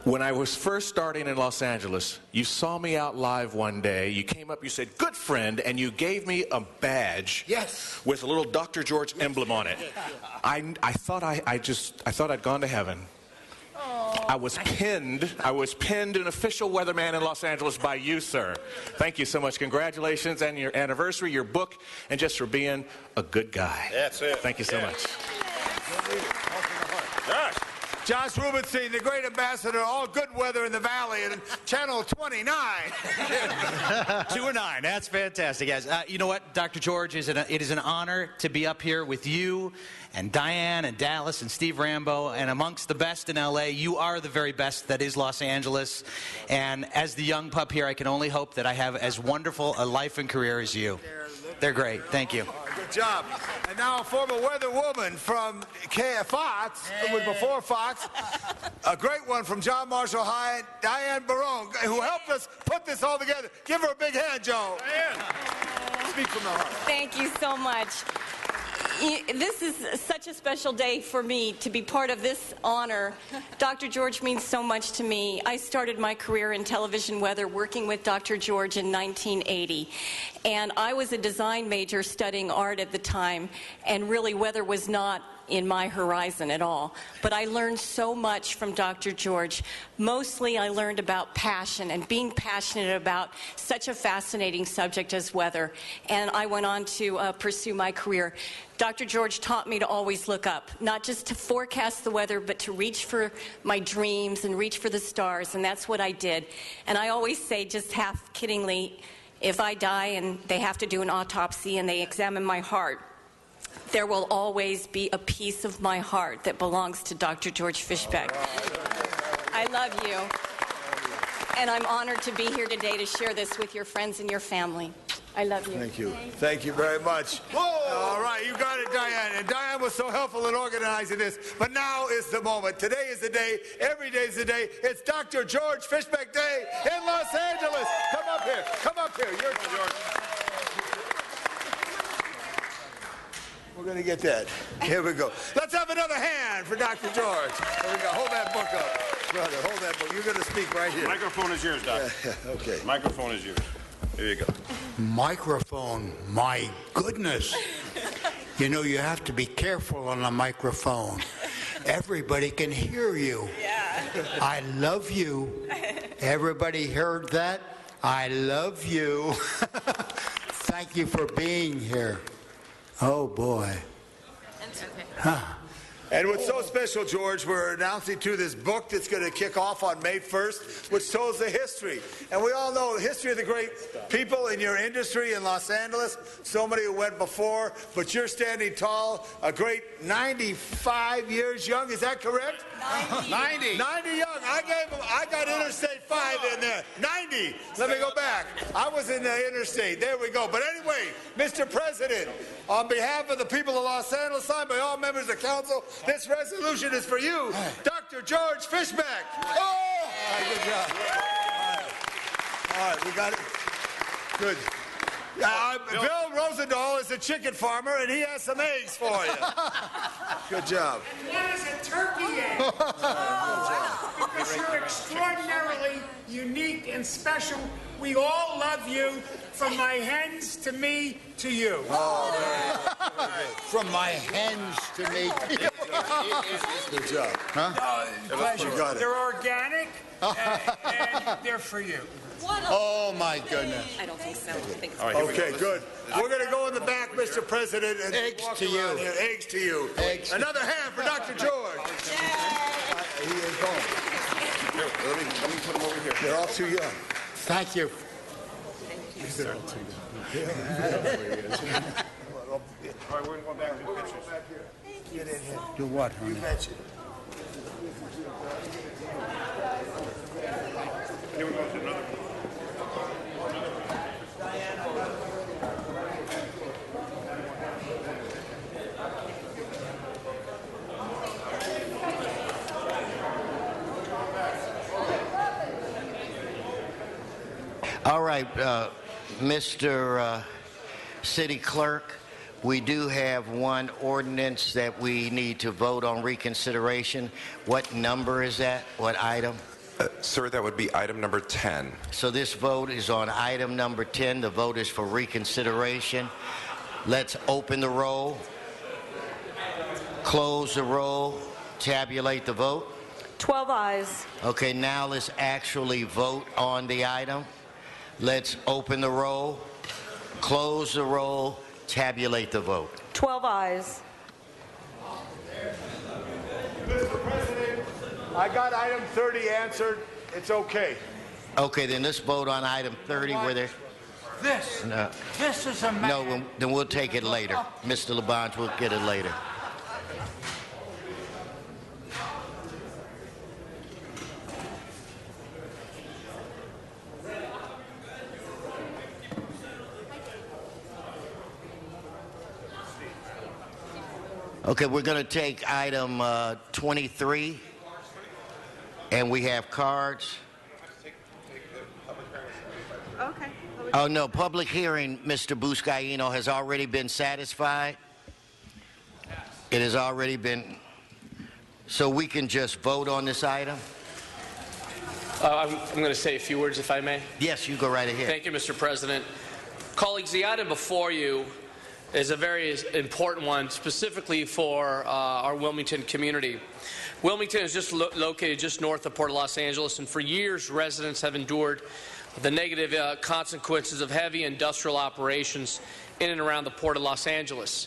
When I was first starting in Los Angeles, you saw me out live one day. You came up, you said, "Good friend," and you gave me a badge. Yes. With a little Dr. George emblem on it. I thought I thought I'd gone to heaven. I was pinned an official weatherman in Los Angeles by you, sir. Thank you so much. Congratulations on your anniversary, your book, and just for being a good guy. That's it. Thank you so much. Josh Rubenstein, the great ambassador, all good weather in the valley, and Channel 29. 2 or 9, that's fantastic, guys. You know what, Dr. George, it is an honor to be up here with you and Diane and Dallas and Steve Rambo, and amongst the best in LA. You are the very best that is Los Angeles, and as the young pup here, I can only hope that I have as wonderful a life and career as you. They're great. Thank you. Good job. And now a former weather woman from Fox, before Fox, a great one from John Marshall High, Diane Barone, who helped us put this all together. Give her a big hand, Joan. Diane, speak from the heart. Thank you so much. This is such a special day for me to be part of this honor. Dr. George means so much to me. I started my career in television weather working with Dr. George in 1980. And I was a design major studying art at the time, and really weather was not in my horizon at all. But I learned so much from Dr. George. Mostly I learned about passion and being passionate about such a fascinating subject as weather. And I went on to pursue my career. Dr. George taught me to always look up, not just to forecast the weather, but to reach for my dreams and reach for the stars, and that's what I did. And I always say, just half kiddingly, if I die and they have to do an autopsy and they examine my heart, there will always be a piece of my heart that belongs to Dr. George Fischbeck. I love you, and I'm honored to be here today to share this with your friends and your family. I love you. Thank you. Thank you very much. Whoa. All right, you got it, Diane. And Diane was so helpful in organizing this. But now is the moment. Today is the day. Every day is the day. It's Dr. George Fischbeck Day in Los Angeles. Come up here. Come up here. You're George. We're going to get that. Here we go. Let's have another hand for Dr. George. There we go. Hold that book up. Brother, hold that book. You're going to speak right here. Microphone is yours, Doc. Okay. Microphone is yours. There you go. Microphone, my goodness. You know, you have to be careful on a microphone. Everybody can hear you. Yeah. I love you. Everybody heard that? I love you. Thank you for being here. Oh, boy. Huh. And what's so special, George, we're announcing to this book that's going to kick off on May 1st, which tells the history. And we all know the history of the great people in your industry in Los Angeles, so many who went before, but you're standing tall, a great 95 years young, is that correct? 90 young. I got Interstate 5 in there. 90. Let me go back. I was in the interstate. There we go. But anyway, Mr. President, on behalf of the people of Los Angeles, signed by all members of council, this resolution is for you, Dr. George Fischbeck. Oh! All right, good job. All right, we got it. Good. Bill Rosendahl is a chicken farmer, and he has some eggs for you. Good job. And that is a turkey egg. Because you're extraordinarily unique and special. We all love you, from my hens to me to you. From my hens to me. Good job. Huh? Pleasure. You got it. They're organic, and they're for you. Oh, my goodness. I don't think so. Okay, good. We're going to go in the back, Mr. President, and eggs walk to you. around here. Eggs to you. Eggs. Another hand for Dr. George. He is home. Here, let me put him over here. They're all too young. Thank you. They're all too young. All right, we're going to go back to the pictures. Get in here. Do what, honey? You betcha. Here we go to another. All right, Mr. City Clerk, we do have one ordinance that we need to vote on reconsideration. What number is that? What item? Sir, that would be item number 10. So this vote is on item number 10. The vote is for reconsideration. Let's open the roll, close the roll, tabulate the vote. 12 ayes. Okay, now let's actually vote on the item. Let's open the roll, close the roll, tabulate the vote. 12 ayes. Mr. President, I got item 30 answered. It's okay. Okay, then let's vote on item 30 where there... This is a man. No, then we'll take it later. Mr. Labange, we'll get it later. Okay, we're going to take item 23, and we have cards. Okay. Oh, no, public hearing, Mr. Buscaino, has already been satisfied. It has already been, so we can just vote on this item? I'm going to say a few words, if I may. Yes, you go right ahead. Thank you, Mr. President. Colleagues, the item before you is a very important one, specifically for our Wilmington community. Wilmington is just located just north of Port of Los Angeles, and for years residents have endured the negative consequences of heavy industrial operations in and around the Port of Los Angeles.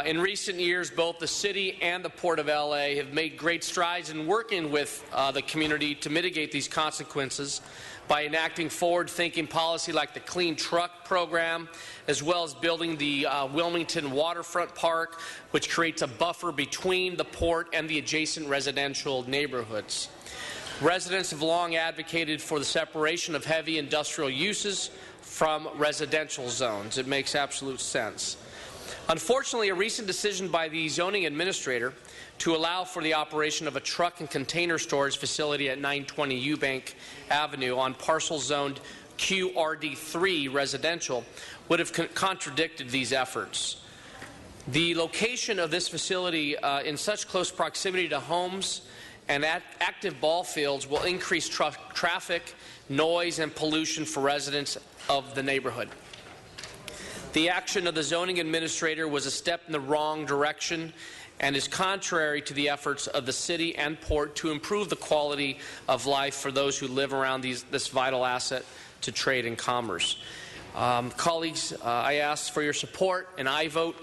In recent years, both the city and the Port of LA have made great strides in working with the community to mitigate these consequences by enacting forward-thinking policy like the Clean Truck program, as well as building the Wilmington Waterfront Park, which creates a buffer between the port and the adjacent residential neighborhoods. Residents have long advocated for the separation of heavy industrial uses from residential zones. It makes absolute sense. Unfortunately, a recent decision by the zoning administrator to allow for the operation of a truck and container storage facility at 920 Eubank Avenue on parcel zoned QRD3 residential would have contradicted these efforts. The location of this facility in such close proximity to homes and active ball fields will increase traffic, noise, and pollution for residents of the neighborhood. The action of the zoning administrator was a step in the wrong direction and is contrary to the efforts of the city and port to improve the quality of life for those who live around this vital asset to trade and commerce. Colleagues, I ask for your support, and I vote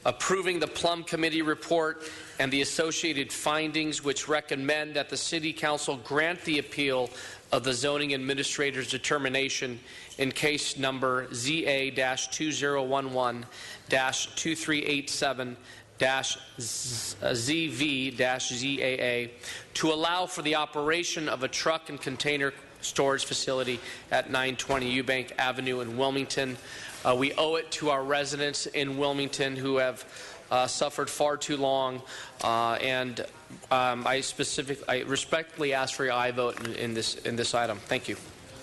approving the Plum Committee report and the associated findings, which recommend that the City Council grant the appeal of the zoning administrator's determination in case number ZA-2011-2387-ZV-ZAA to allow for the operation of a truck and container storage facility at 920 Eubank Avenue in Wilmington. We owe it to our residents in Wilmington who have suffered far too long, and I respectfully ask for your aye vote in this item. Thank you.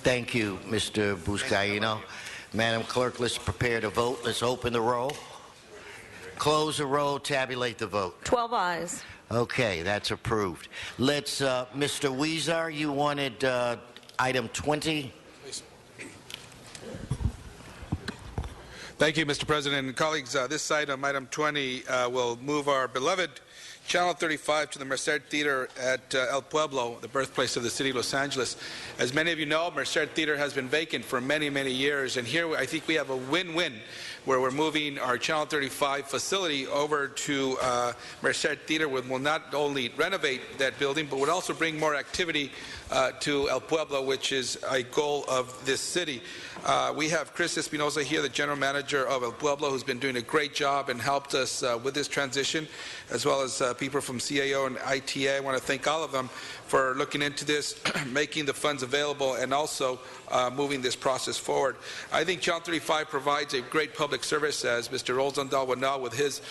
Thank you, Mr. Buscaino. Madam Clerk, let's prepare to vote. Let's open the roll, close the roll, tabulate the vote. 12 ayes. Okay, that's approved. Let's, Mr. Weezer, you wanted item 20. Thank you, Mr. President. And colleagues, this item, item 20, will move our beloved Channel 35 to the Merced Theater at El Pueblo, the birthplace of the city of Los Angeles. As many of you know, Merced Theater has been vacant for many, many years, and here I think we have a win-win where we're moving our Channel 35 facility over to Merced Theater, which will not only renovate that building, but would also bring more activity to El Pueblo, which is a goal of this city. We have Chris Espinoza here, the general manager of El Pueblo, who's been doing a great job and helped us with this transition, as well as people from CAO and ITA. I want to thank all of them for looking into this, making the funds available, and also moving this process forward. I think Channel 35 provides a great public service, as Mr. Rosendahl would know with his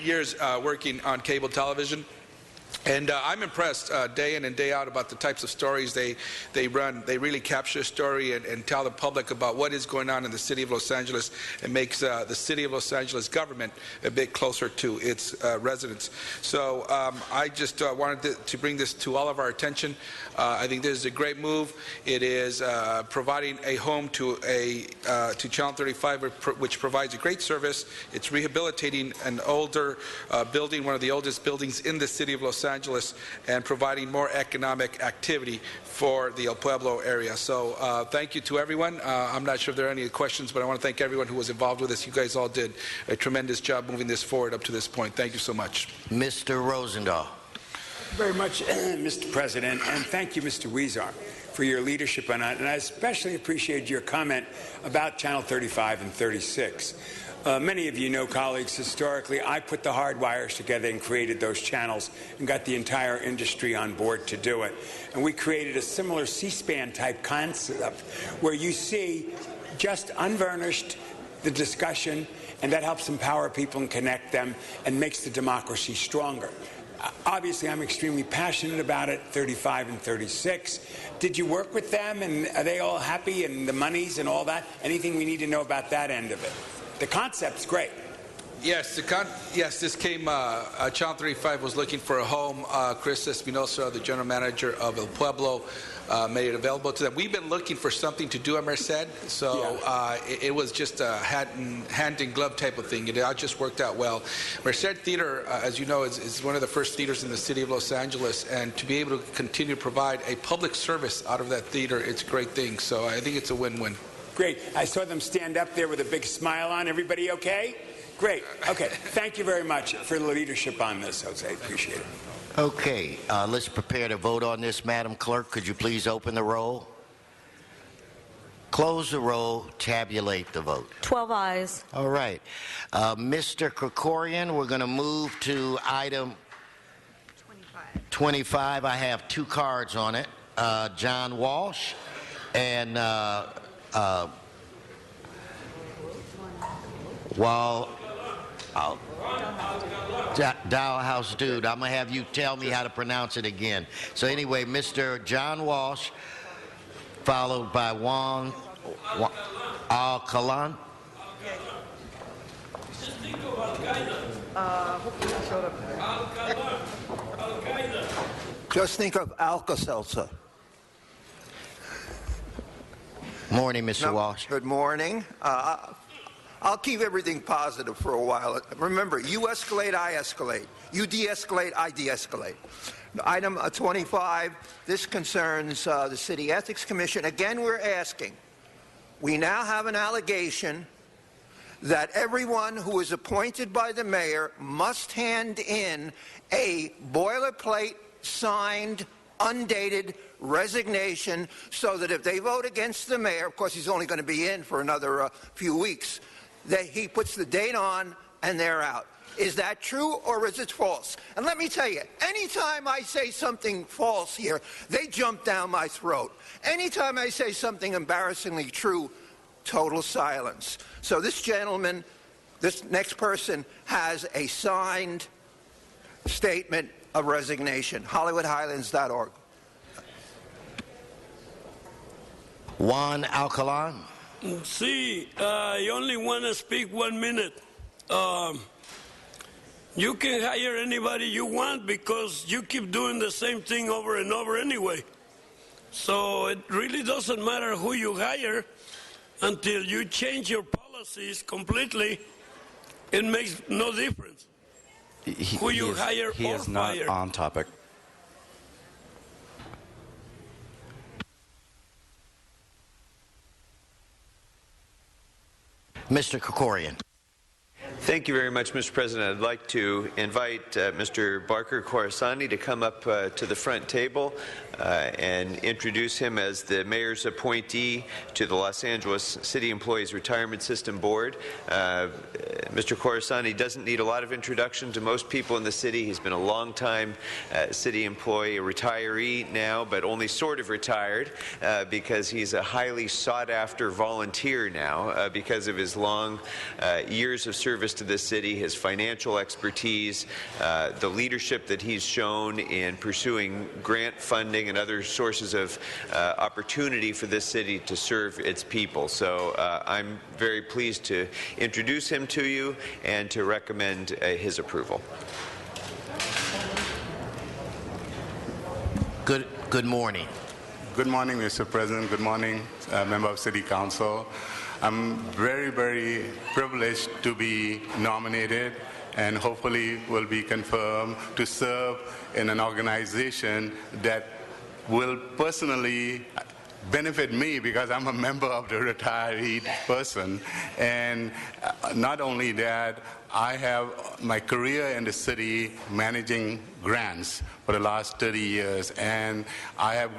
years working on cable television. And I'm impressed day in and day out about the types of stories they run. They really capture a story and tell the public about what is going on in the city of Los Angeles and makes the city of Los Angeles government a bit closer to its residents. So I just wanted to bring this to all of our attention. I think this is a great move. It is providing a home to Channel 35, which provides a great service. It's rehabilitating an older building, one of the oldest buildings in the city of Los Angeles, and providing more economic activity for the El Pueblo area. So thank you to everyone. I'm not sure if there are any questions, but I want to thank everyone who was involved with this. You guys all did a tremendous job moving this forward up to this point. Thank you so much. Mr. Rosendahl. Very much, Mr. President, and thank you, Mr. Weezer, for your leadership on that. And I especially appreciate your comment about Channel 35 and 36. Many of you know, colleagues, historically, I put the hard wires together and created those channels and got the entire industry on board to do it. And we created a similar C-SPAN type concept where you see just unvarnished the discussion, and that helps empower people and connect them and makes the democracy stronger. Obviously, I'm extremely passionate about it, 35 and 36. Did you work with them, and are they all happy, and the monies and all that? Anything we need to know about that end of it? The concept's great. Yes, this came, Channel 35 was looking for a home. Chris Espinosa, the general manager of El Pueblo, made it available to them. We've been looking for something to do at Merced, so it was just a hand-in-glove type of thing. It all just worked out well. Merced Theater, as you know, is one of the first theaters in the city of Los Angeles, and to be able to continue to provide a public service out of that theater, it's a great thing. So I think it's a win-win. Great. I saw them stand up there with a big smile on. Everybody okay? Great. Okay. Thank you very much for the leadership on this, Jose. Appreciate it. Okay. Let's prepare to vote on this, Madam Clerk. Could you please open the roll? Close the roll. Tabulate the vote. 12 ayes. All right. Mr. Krikorian, we're going to move to item 25. I have two cards on it. John Walsh and Dalhouse Dude, I'm going to have you tell me how to pronounce it again. So anyway, Mr. John Walsh, followed by Juan Alcalan. Just think of Alka-Seltzer. Morning, Mr. Walsh. Good morning. I'll keep everything positive for a while. Remember, you escalate, I escalate. You de-escalate, I de-escalate. Item 25, this concerns the City Ethics Commission. Again, we're asking. We now have an allegation that everyone who is appointed by the mayor must hand in a boilerplate signed, undated resignation so that if they vote against the mayor, of course he's only going to be in for another few weeks, that he puts the date on and they're out. Is that true or is it false? And let me tell you, anytime I say something false here, they jump down my throat. Anytime I say something embarrassingly true, total silence. So this gentleman, this next person, has a signed statement of resignation. HollywoodHighlands.org. Juan Alcalan. See, I only want to speak 1 minute. You can hire anybody you want because you keep doing the same thing over and over anyway. So it really doesn't matter who you hire until you change your policies completely. It makes no difference. Who you hire or fire. He is not on topic. Mr. Krikorian. Thank you very much, Mr. President. I'd like to invite Mr. Barker Khorasani to come up to the front table and introduce him as the mayor's appointee to the Los Angeles City Employees Retirement System Board. Mr. Khorasani doesn't need a lot of introduction to most people in the city. He's been a long-time city employee, a retiree now, but only sort of retired because he's a highly sought-after volunteer now because of his long years of service to this city, his financial expertise, the leadership that he's shown in pursuing grant funding and other sources of opportunity for this city to serve its people. So I'm very pleased to introduce him to you and to recommend his approval. Good morning. Good morning, Mr. President. Good morning, member of City Council. I'm very, very privileged to be nominated and hopefully will be confirmed to serve in an organization that will personally benefit me because I'm a member of the retiree person. And not only that, I have my career in the city managing grants for the last 30 years, and I have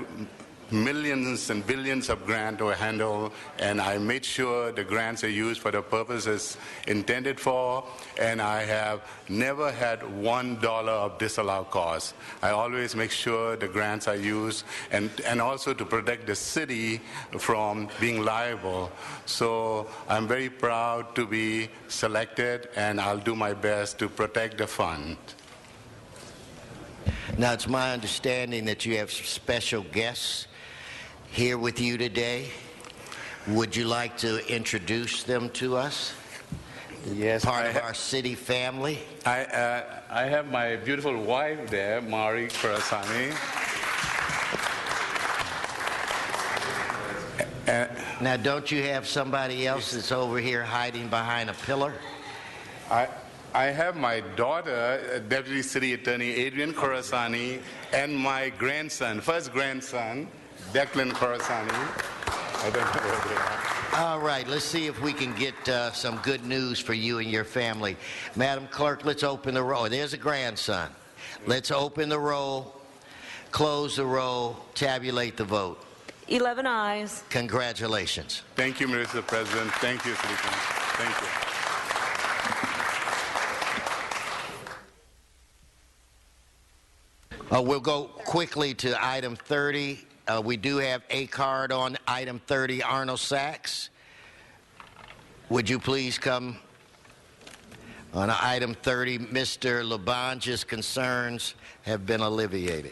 millions and billions of grants to handle, and I made sure the grants are used for the purposes intended for, and I have never had $1 of disallowed costs. I always make sure the grants are used and also to protect the city from being liable. So I'm very proud to be selected, and I'll do my best to protect the fund. Now, it's my understanding that you have special guests here with you today. Would you like to introduce them to us? Yes. Part of our city family. I have my beautiful wife there, Mari Khorasani. Now, don't you have somebody else that's over here hiding behind a pillar? I have my daughter, Deputy City Attorney Adrian Khorasani, and my grandson, first grandson, Declan Khorasani. I don't know where they are. All right, let's see if we can get some good news for you and your family. Madam Clerk, let's open the roll. There's a grandson. Let's open the roll, close the roll, tabulate the vote. 11 ayes. Congratulations. Thank you, Mr. President. Thank you, City Council. Thank you. We'll go quickly to item 30. We do have a card on item 30, Arnold Sachs. Would you please come on item 30? Mr. Labange's concerns have been alleviated.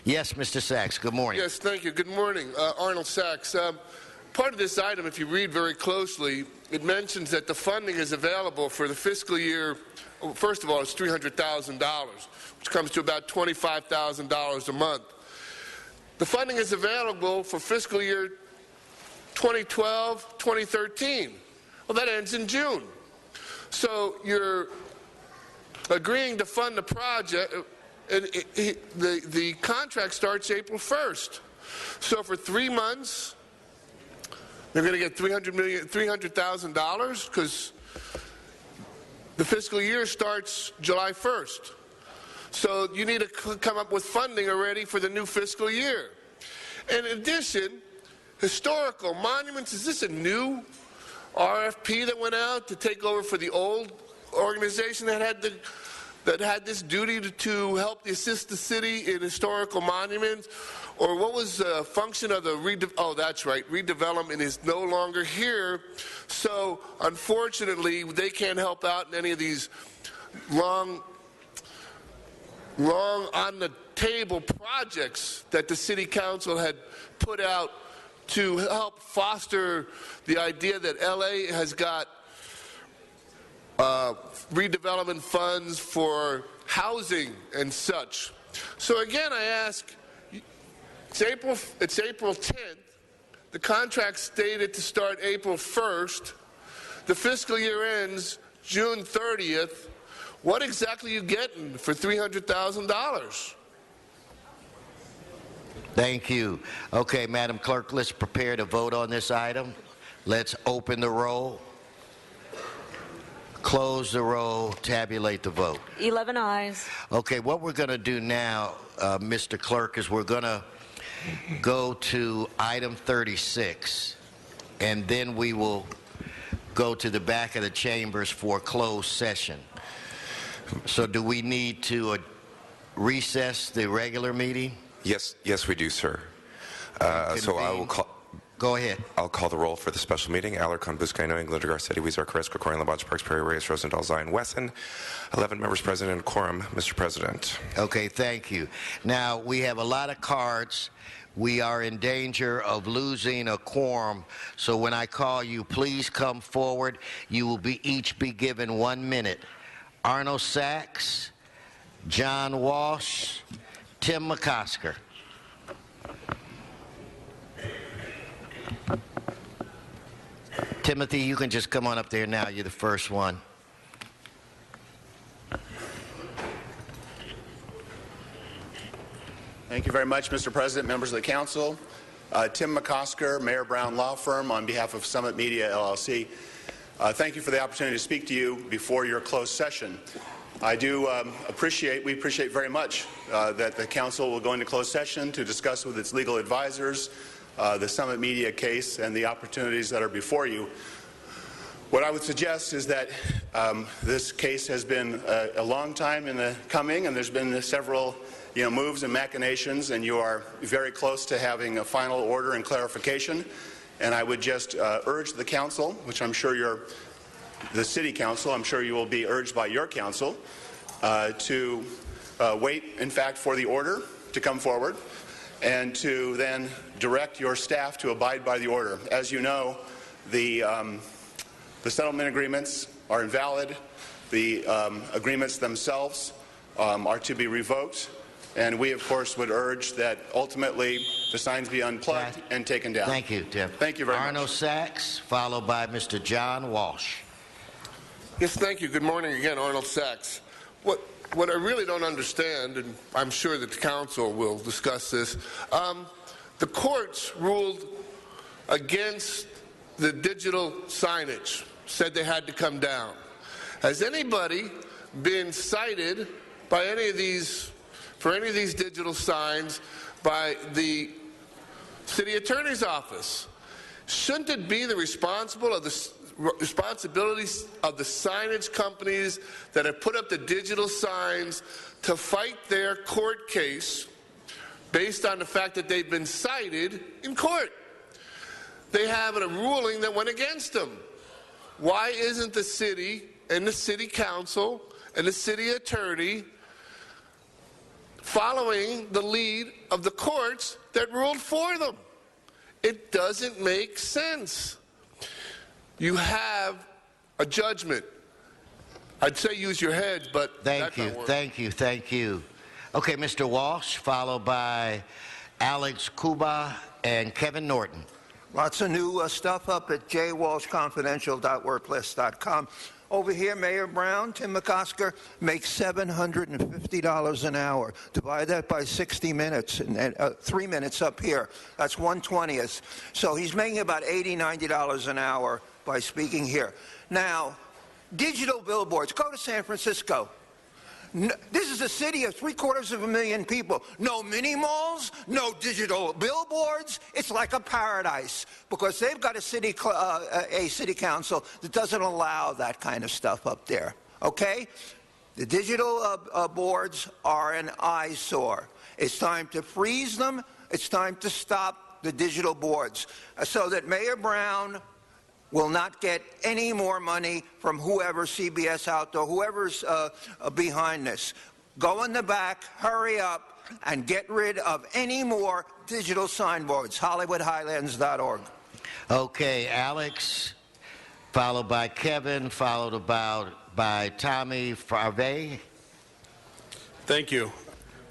Yes, Mr. Sachs, good morning. Yes, thank you. Good morning. Arnold Sachs. Part of this item, if you read very closely, it mentions that the funding is available for the fiscal year. First of all, it's $300,000, which comes to about $25,000 a month. The funding is available for fiscal year 2012, 2013. Well, that ends in June. So you're agreeing to fund the project, and the contract starts April 1st. So for 3 months, they're going to get $300,000 because the fiscal year starts July 1st. So you need to come up with funding already for the new fiscal year. And in addition, historical monuments, is this a new RFP that went out to take over for the old organization that had this duty to help assist the city in historical monuments? Or what was the function of the redevelopment is no longer here. So unfortunately, they can't help out in any of these long on the table projects that the City Council had put out to help foster the idea that LA has got redevelopment funds for housing and such. So again, I ask, it's April 10th. The contract stated to start April 1st. The fiscal year ends June 30th. What exactly are you getting for $300,000? Thank you. Okay, Madam Clerk, let's prepare to vote on this item. Let's open the roll, close the roll, tabulate the vote. 11 ayes. Okay, what we're going to do now, Mr. Clerk, is we're going to go to item 36, and then we will go to the back of the chambers for a closed session. So do we need to recess the regular meeting? Yes, we do, sir. So I will call. Go ahead. I'll call the roll for the special meeting. Alarcon, Buscaino, Englander, Garcetti, Weezer, Carrasco, Corrigan, Labange, Parks, Perry, Reyes, Rosendahl, Zion, Wesson. 11 members present and quorum, Mr. President. Okay, thank you. Now, we have a lot of cards. We are in danger of losing a quorum, so when I call you, please come forward. You will each be given 1 minute. Arnold Sachs, John Walsh, Tim McCosker. Timothy, you can just come on up there now. You're the first one. Thank you very much, Mr. President, members of the council. Tim McCosker, Mayor Brown Law Firm, on behalf of Summit Media, LLC. Thank you for the opportunity to speak to you before your closed session. I do we appreciate very much that the council will go into closed session to discuss with its legal advisors the Summit Media case and the opportunities that are before you. What I would suggest is that this case has been a long time in the coming, and there's been several moves and machinations, and you are very close to having a final order and clarification. And I would just urge the council, which I'm sure the city council, I'm sure you will be urged by your council, to wait, in fact, for the order to come forward, and to then direct your staff to abide by the order. As you know, the settlement agreements are invalid. The agreements themselves are to be revoked. And we, of course, would urge that ultimately the signs be unplugged and taken down. Thank you, Tim. Thank you very much. Arnold Sachs, followed by Mr. John Walsh. Yes, thank you. Good morning again, Arnold Sachs. What I really don't understand, and I'm sure that the council will discuss this, the courts ruled against the digital signage, said they had to come down. Has anybody been cited by for any of these digital signs by the city attorney's office? Shouldn't it be the responsibilities of the signage companies that have put up the digital signs to fight their court case based on the fact that they've been cited in court? They have a ruling that went against them. Why isn't the city and the city council and the city attorney following the lead of the courts that ruled for them? It doesn't make sense. You have a judgment. I'd say use your heads, but thank you. Okay, Mr. Walsh, followed by Alex Kuba and Kevin Norton. Lots of new stuff up at jwalshconfidential.wordpress.com. Over here, Mayor Brown, Tim McCosker, makes $750 an hour. Divide that by 60 minutes, and 3 minutes up here. That's 1/20th. So he's making about $80, $90 an hour by speaking here. Now, digital billboards. Go to San Francisco. This is a city of 750,000 people. No mini malls, no digital billboards. It's like a paradise because they've got a city council that doesn't allow that kind of stuff up there. Okay? The digital boards are an eyesore. It's time to freeze them. It's time to stop the digital boards so that Mayor Brown will not get any more money from whoever, CBS Outdoor, whoever's behind this. Go in the back, hurry up, and get rid of any more digital signboards. HollywoodHighlands.org. Okay, Alex, followed by Kevin, followed by Tommy Farvey. Thank you.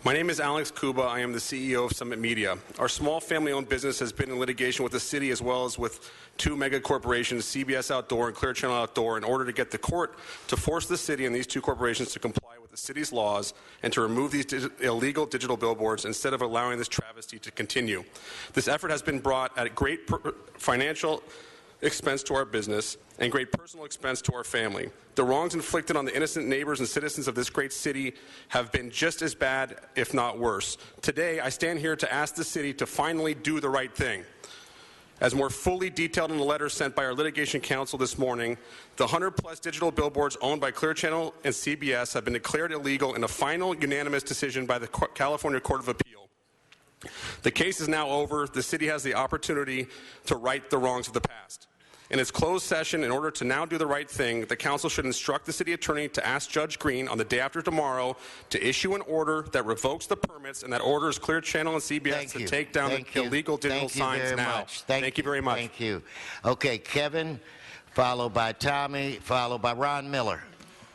My name is Alex Kuba. I am the CEO of Summit Media. Our small family-owned business has been in litigation with the city as well as with two mega corporations, CBS Outdoor and Clear Channel Outdoor, in order to get the court to force the city and these two corporations to comply with the city's laws and to remove these illegal digital billboards instead of allowing this travesty to continue. This effort has been brought at great financial expense to our business and great personal expense to our family. The wrongs inflicted on the innocent neighbors and citizens of this great city have been just as bad, if not worse. Today, I stand here to ask the city to finally do the right thing. As more fully detailed in the letter sent by our litigation counsel this morning, the 100-plus digital billboards owned by Clear Channel and CBS have been declared illegal in a final unanimous decision by the California Court of Appeal. The case is now over. The city has the opportunity to right the wrongs of the past. In its closed session, in order to now do the right thing, the council should instruct the city attorney to ask Judge Green on the day after tomorrow to issue an order that revokes the permits, and that order is Clear Channel and CBS to take down the illegal digital signs now. Thank you very much. Thank you. Okay, Kevin, followed by Tommy, followed by Ron Miller.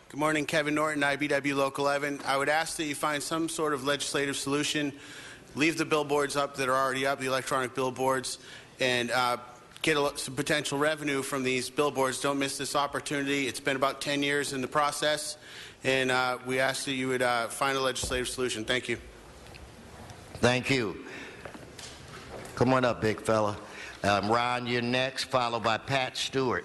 Good morning, Kevin Norton, IBW Local 11. I would ask that you find some sort of legislative solution. Leave the billboards up that are already up, the electronic billboards, and get some potential revenue from these billboards. Don't miss this opportunity. It's been about 10 years in the process, and we ask that you would find a legislative solution. Thank you. Thank you. Come on up, big fella. Ron, you're next, followed by Pat Stewart.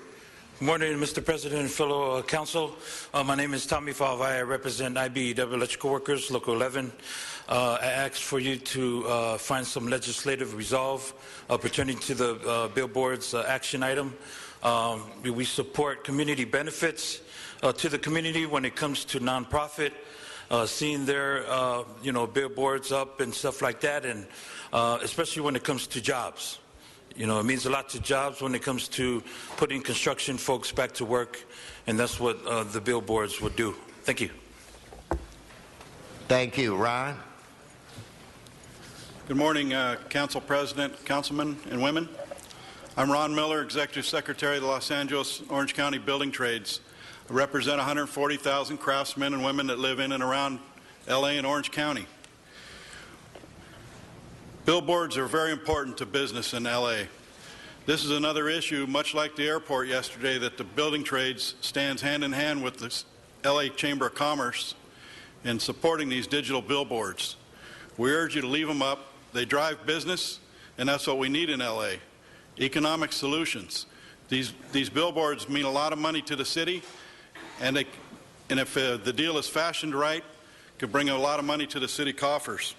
Good morning, Mr. President and fellow council. My name is Tommy Falvai. I represent IBEW Electrical Workers, Local 11. I ask for you to find some legislative resolve pertaining to the billboards action item. We support community benefits to the community when it comes to nonprofit, seeing their billboards up and stuff like that, and especially when it comes to jobs. You know, it means a lot to jobs when it comes to putting construction folks back to work, and that's what the billboards would do. Thank you. Thank you. Ron? Good morning, Council President, Councilmen, and women. I'm Ron Miller, Executive Secretary of the Los Angeles Orange County Building Trades. I represent 140,000 craftsmen and women that live in and around LA and Orange County. Billboards are very important to business in LA. This is another issue, much like the airport yesterday, that the building trades stands hand in hand with the LA Chamber of Commerce in supporting these digital billboards. We urge you to leave them up. They drive business, and that's what we need in LA. Economic solutions. These billboards mean a lot of money to the city, and if the deal is fashioned right, could bring a lot of money to the city coffers.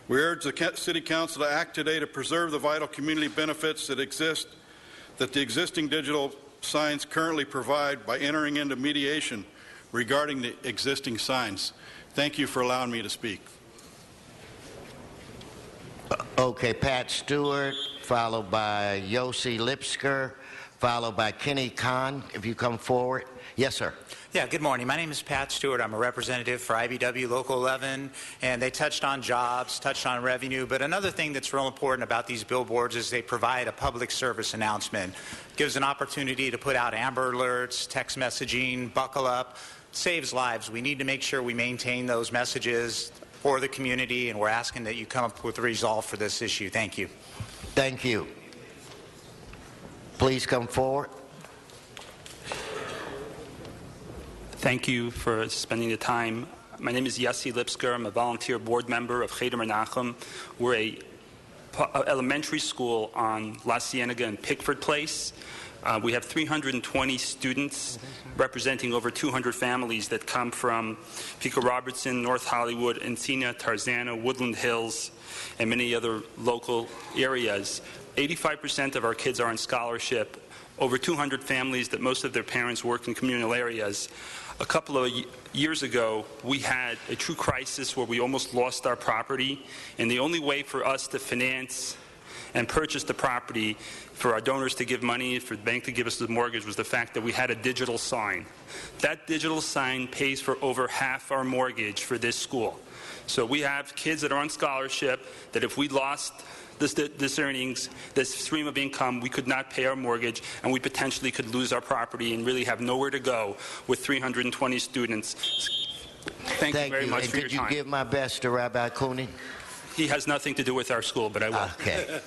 We urge the City Council to act today to preserve the vital community benefits that the existing digital signs currently provide by entering into mediation regarding the existing signs. Thank you for allowing me to speak. Okay, Pat Stewart, followed by Yossi Lipsker, followed by Kenny Khan, if you come forward. Yes, sir. Yeah, good morning. My name is Pat Stewart. I'm a representative for IBEW Local 11, and they touched on jobs, touched on revenue, but another thing that's real important about these billboards is they provide a public service announcement. Gives an opportunity to put out Amber Alerts, text messaging, buckle up, saves lives. We need to make sure we maintain those messages for the community, and we're asking that you come up with a resolve for this issue. Thank you. Thank you. Please come forward. Thank you for spending the time. My name is Yossi Lipsker. I'm a volunteer board member of Cheder Menachem. We're a elementary school on La Cienega and Pickford Place. We have 320 students representing over 200 families that come from Pico Robertson, North Hollywood, Encina, Tarzana, Woodland Hills, and many other local areas. 85% of our kids are on scholarship. Over 200 families that most of their parents work in communal areas. A couple of years ago, we had a true crisis where we almost lost our property, and the only way for us to finance and purchase the property, for our donors to give money, for the bank to give us the mortgage, was the fact that we had a digital sign. That digital sign pays for over half our mortgage for this school. So we have kids that are on scholarship that if we lost this earnings, this stream of income, we could not pay our mortgage, and we potentially could lose our property and really have nowhere to go with 320 students. Thank you very much for your time. Could you give my best to Rabbi Cooney? He has nothing to do with our school, but I will. Okay.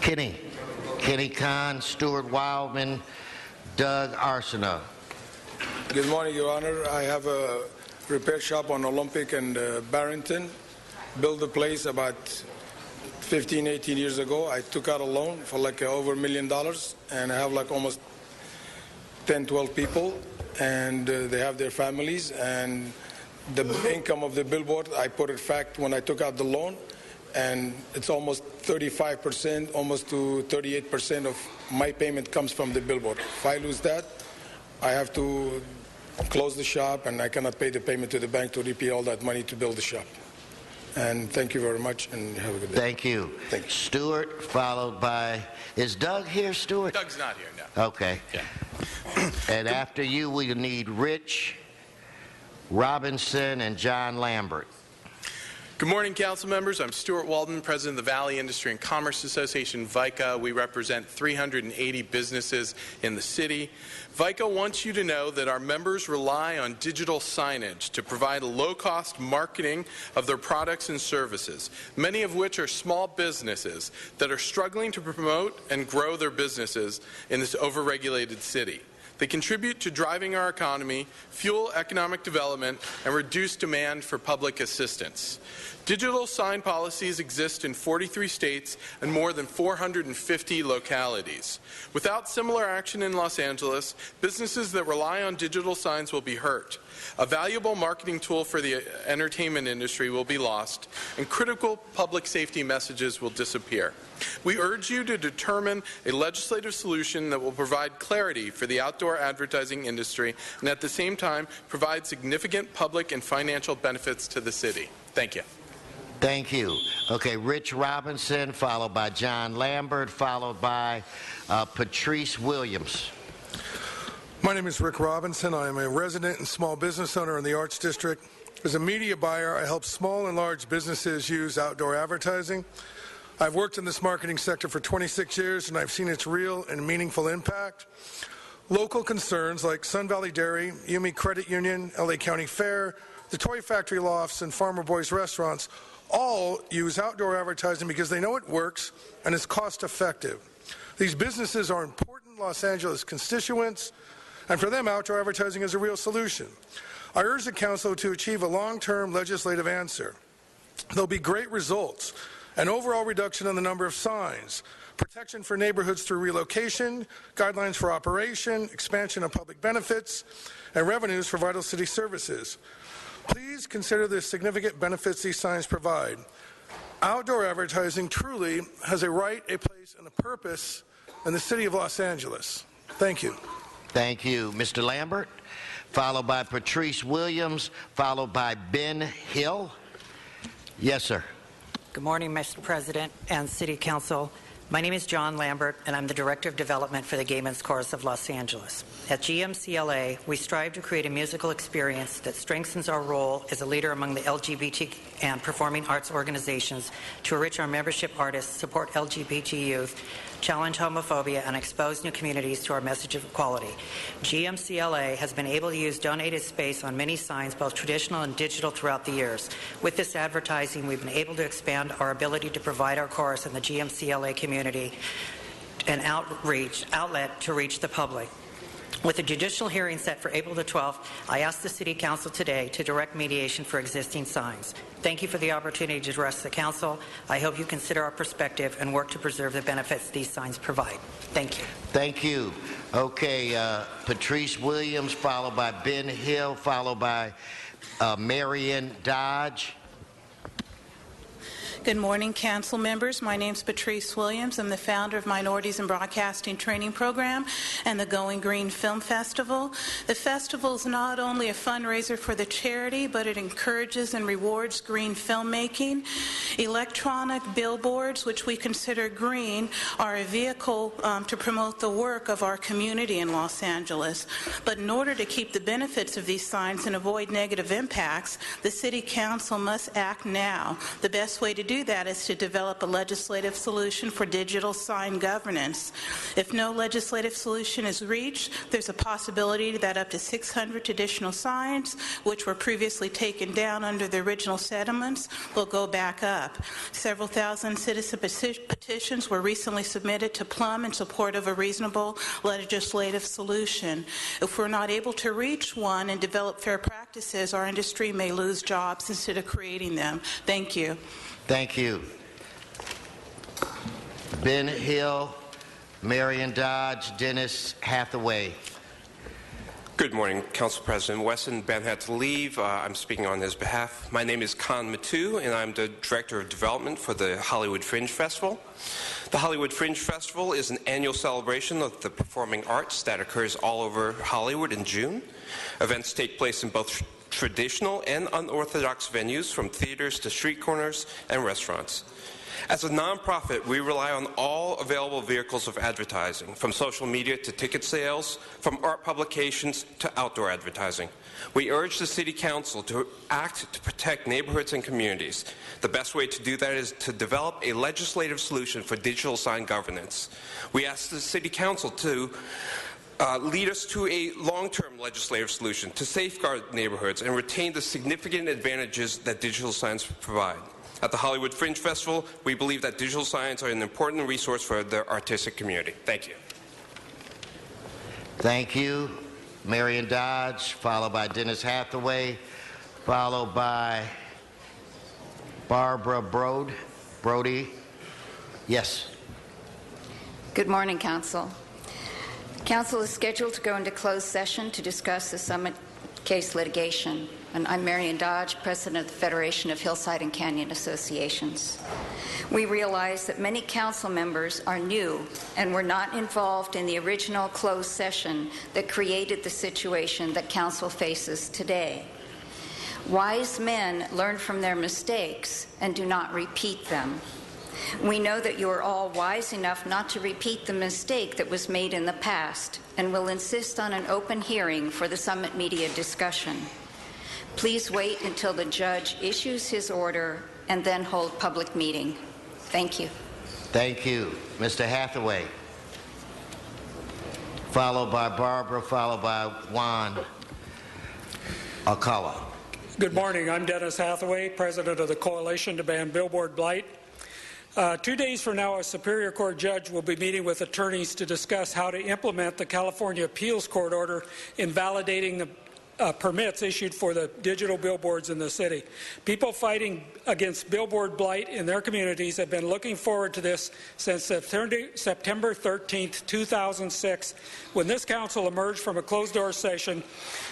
Kenny Khan, Stuart Wildman, Doug Arsenault. Good morning, Your Honor. I have a repair shop on Olympic and Barrington. Built the place about 15, 18 years ago. I took out a loan for like over $1 million, and I have like almost 10, 12 people, and they have their families, and the income of the billboard, I put it fact when I took out the loan, and it's almost 35%, almost to 38% of my payment comes from the billboard. If I lose that, I have to close the shop, and I cannot pay the payment to the bank to repay all that money to build the shop. And thank you very much, and have a good day. Thank you. Stewart, followed by, is Doug here, Stewart? Doug's not here, no. Okay. Yeah. And after you, we need Rich Robinson and John Lambert. Good morning, council members. I'm Stuart Waldman, president of the Valley Industry and Commerce Association, VICA. We represent 380 businesses in the city. VICA wants you to know that our members rely on digital signage to provide a low-cost marketing of their products and services, many of which are small businesses that are struggling to promote and grow their businesses in this overregulated city. They contribute to driving our economy, fuel economic development, and reduce demand for public assistance. Digital sign policies exist in 43 states and more than 450 localities. Without similar action in Los Angeles, businesses that rely on digital signs will be hurt. A valuable marketing tool for the entertainment industry will be lost, and critical public safety messages will disappear. We urge you to determine a legislative solution that will provide clarity for the outdoor advertising industry and at the same time provide significant public and financial benefits to the city. Thank you. Thank you. Okay, Rich Robinson, followed by John Lambert, followed by Patrice Williams. My name is Rick Robinson. I am a resident and small business owner in the Arts District. As a media buyer, I help small and large businesses use outdoor advertising. I've worked in this marketing sector for 26 years, and I've seen its real and meaningful impact. Local concerns like Sun Valley Dairy, Yumi Credit Union, LA County Fair, the Toy Factory Lofts, and Farmer Boys restaurants all use outdoor advertising because they know it works and is cost effective. These businesses are important Los Angeles constituents, and for them, outdoor advertising is a real solution. I urge the Council to achieve a long-term legislative answer. There'll be great results: an overall reduction in the number of signs, protection for neighborhoods through relocation, guidelines for operation, expansion of public benefits, and revenues for vital city services. Please consider the significant benefits these signs provide. Outdoor advertising truly has a right, a place, and a purpose in the city of Los Angeles. Thank you. Thank you. Mr. Lambert, followed by Patrice Williams, followed by Ben Hill. Yes, sir. Good morning, Mr. President and City Council. My name is John Lambert, and I'm the Director of Development for the Gay Men's Chorus of Los Angeles. At GMCLA, we strive to create a musical experience that strengthens our role as a leader among the LGBT and performing arts organizations to enrich our membership artists, support LGBT youth, challenge homophobia, and expose new communities to our message of equality. GMCLA has been able to use donated space on many signs, both traditional and digital, throughout the years. With this advertising, we've been able to expand our ability to provide our chorus and the GMCLA community an outlet to reach the public. With a judicial hearing set for April the 12th, I ask the City Council today to direct mediation for existing signs. Thank you for the opportunity to address the Council. I hope you consider our perspective and work to preserve the benefits these signs provide. Thank you. Thank you. Okay, Patrice Williams, followed by Ben Hill, followed by Marion Dodge. Good morning, Council members. My name is Patrice Williams. I'm the founder of Minorities in Broadcasting Training Program and the Going Green Film Festival. The festival is not only a fundraiser for the charity, but it encourages and rewards green filmmaking. Electronic billboards, which we consider green, are a vehicle to promote the work of our community in Los Angeles. But in order to keep the benefits of these signs and avoid negative impacts, the City Council must act now. The best way to do that is to develop a legislative solution for digital sign governance. If no legislative solution is reached, there's a possibility that up to 600 additional signs, which were previously taken down under the original settlements, will go back up. Several thousand citizen petitions were recently submitted to Plum in support of a reasonable legislative solution. If we're not able to reach one and develop fair practices, our industry may lose jobs instead of creating them. Thank you. Thank you. Ben Hill, Marion Dodge, Dennis Hathaway. Good morning, Council President Wesson. Ben had to leave. I'm speaking on his behalf. My name is Khan Matu, and I'm the Director of Development for the Hollywood Fringe Festival. The Hollywood Fringe Festival is an annual celebration of the performing arts that occurs all over Hollywood in June. Events take place in both traditional and unorthodox venues, from theaters to street corners and restaurants. As a nonprofit, we rely on all available vehicles of advertising, from social media to ticket sales, from art publications to outdoor advertising. We urge the City Council to act to protect neighborhoods and communities. The best way to do that is to develop a legislative solution for digital sign governance. We ask the City Council to lead us to a long-term legislative solution to safeguard neighborhoods and retain the significant advantages that digital signs provide. At the Hollywood Fringe Festival, we believe that digital signs are an important resource for the artistic community. Thank you. Thank you. Marion Dodge, followed by Dennis Hathaway, followed by Barbara Brody. Yes. Good morning, Council. Council is scheduled to go into closed session to discuss the Summit case litigation. And I'm Marion Dodge, President of the Federation of Hillside and Canyon Associations. We realize that many council members are new and were not involved in the original closed session that created the situation that council faces today. Wise men learn from their mistakes and do not repeat them. We know that you are all wise enough not to repeat the mistake that was made in the past and will insist on an open hearing for the Summit Media discussion. Please wait until the judge issues his order and then hold public meeting. Thank you. Thank you. Mr. Hathaway, followed by Barbara, followed by Juan Alcala. Good morning. I'm Dennis Hathaway, President of the Coalition to Ban Billboard Blight. 2 days from now, a Superior Court judge will be meeting with attorneys to discuss how to implement the California Appeals Court order invalidating the permits issued for the digital billboards in the city. People fighting against billboard blight in their communities have been looking forward to this since September 13, 2006, when this council emerged from a closed-door session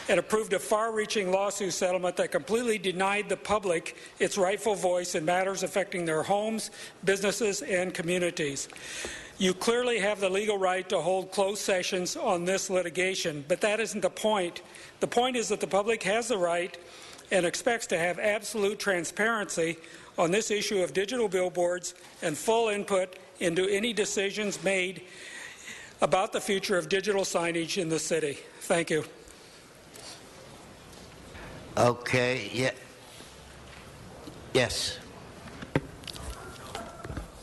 and approved a far-reaching lawsuit settlement that completely denied the public its rightful voice in matters affecting their homes, businesses, and communities. You clearly have the legal right to hold closed sessions on this litigation, but that isn't the point. The point is that the public has the right and expects to have absolute transparency on this issue of digital billboards and full input into any decisions made about the future of digital signage in the city. Thank you. Okay. Yeah. Yes.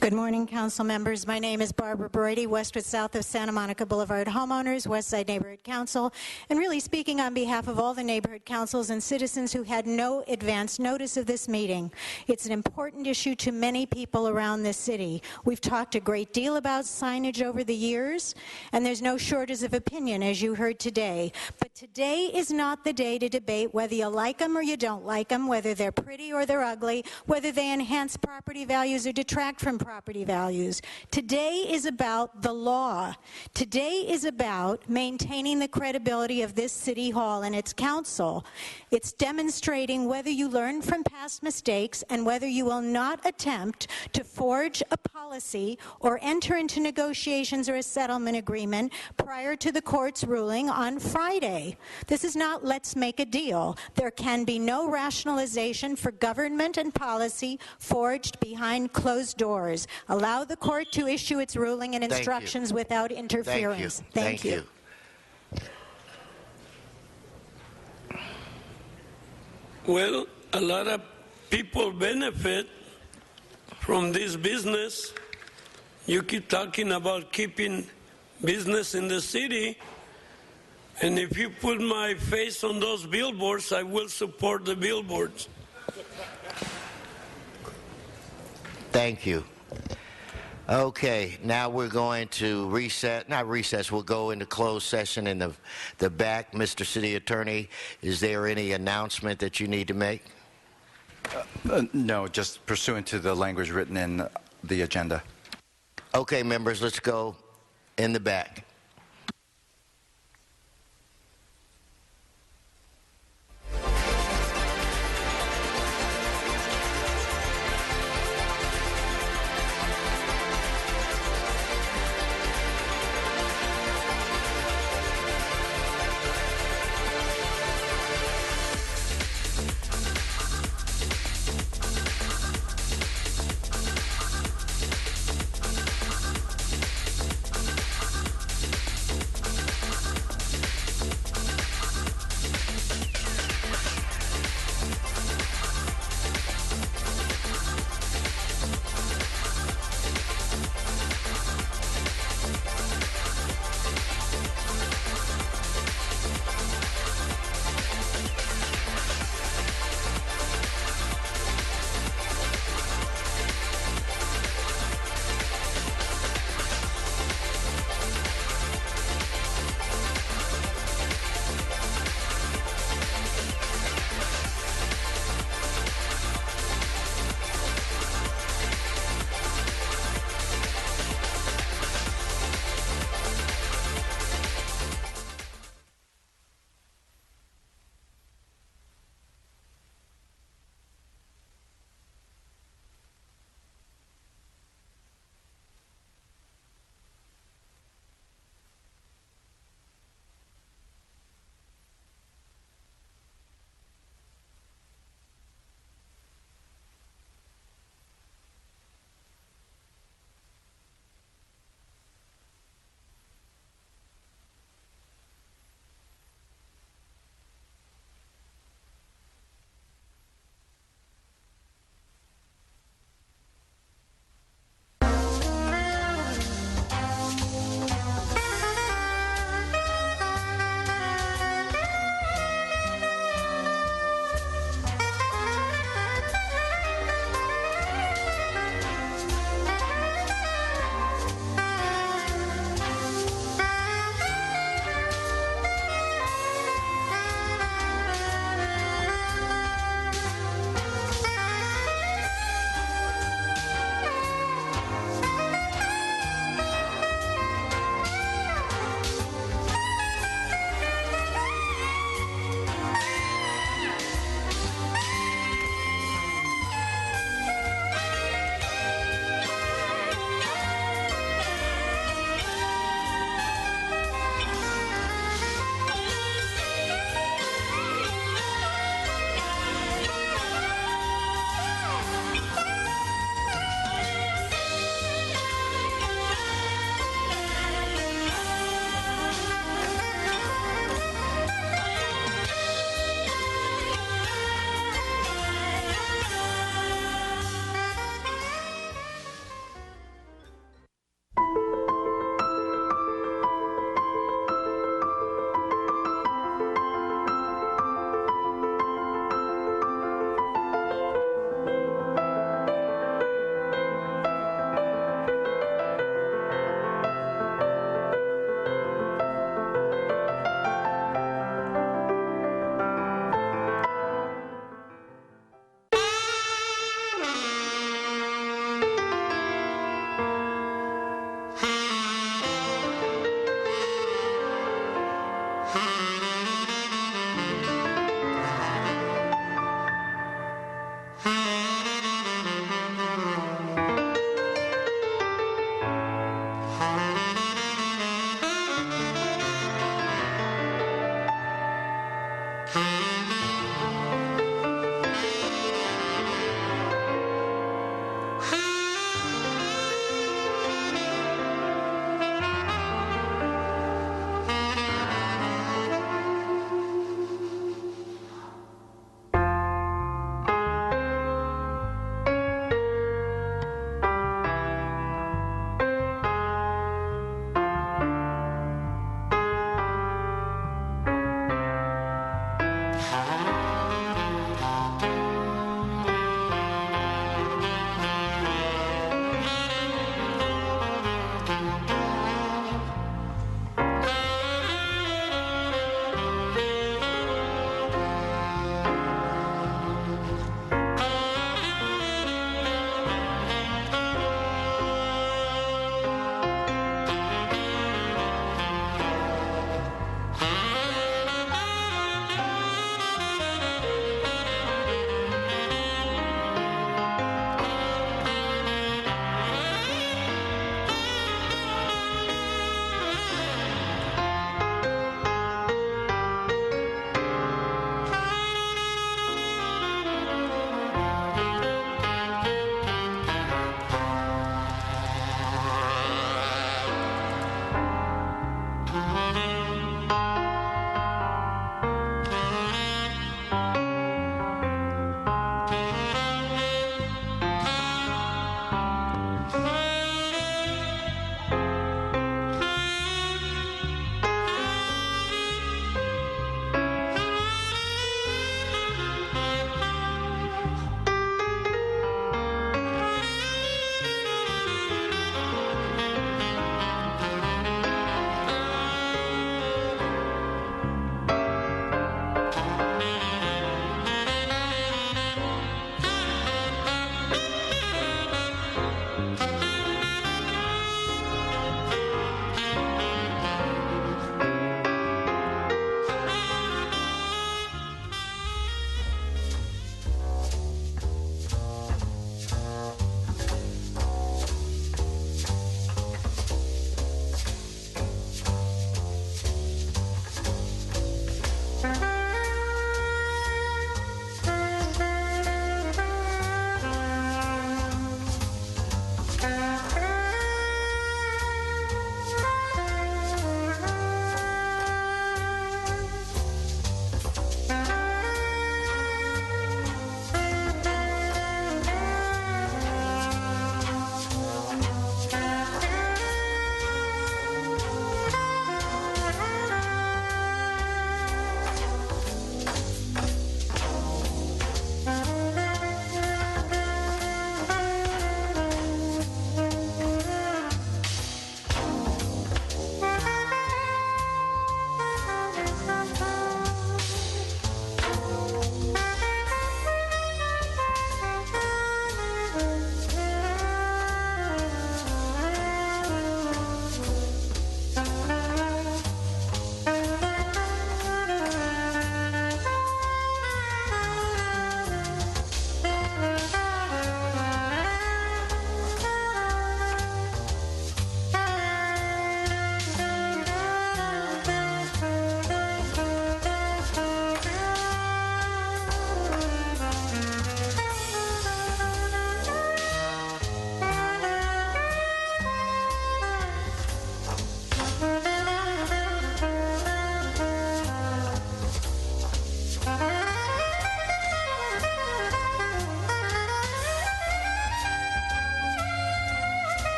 Good morning, council members. My name is Barbara Brody, westward south of Santa Monica Boulevard homeowners, Westside Neighborhood Council, and really speaking on behalf of all the neighborhood councils and citizens who had no advance notice of this meeting. It's an important issue to many people around this city. We've talked a great deal about signage over the years, and there's no shortage of opinion, as you heard today. But today is not the day to debate whether you like them or you don't like them, whether they're pretty or they're ugly, whether they enhance property values or detract from property values. Today is about the law. Today is about maintaining the credibility of this city hall and its council. It's demonstrating whether you learn from past mistakes and whether you will not attempt to forge a policy or enter into negotiations or a settlement agreement prior to the court's ruling on Friday. This is not let's make a deal. There can be no rationalization for government and policy forged behind closed doors. Allow the court to issue its ruling and instructions without interference. Thank you. Well, a lot of people benefit from this business. You keep talking about keeping business in the city, and if you put my face on those billboards, I will support the billboards. Thank you. Okay, now we're going to we'll go into closed session in the back. Mr. City Attorney, is there any announcement that you need to make? No, just pursuant to the language written in the agenda. Okay, members, let's go in the back.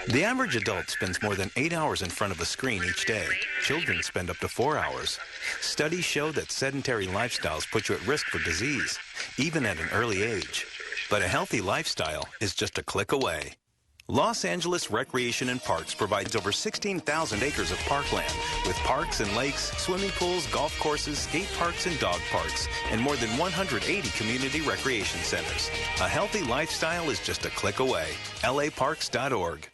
The average adult spends more than 8 hours in front of a screen each day. Children spend up to 4 hours. Studies show that sedentary lifestyles put you at risk for disease, even at an early age. But a healthy lifestyle is just a click away. Los Angeles Recreation and Parks provides over 16,000 acres of parkland with parks and lakes, swimming pools, golf courses, skate parks, and dog parks, and more than 180 community recreation centers. A healthy lifestyle is just a click away. laparks.org.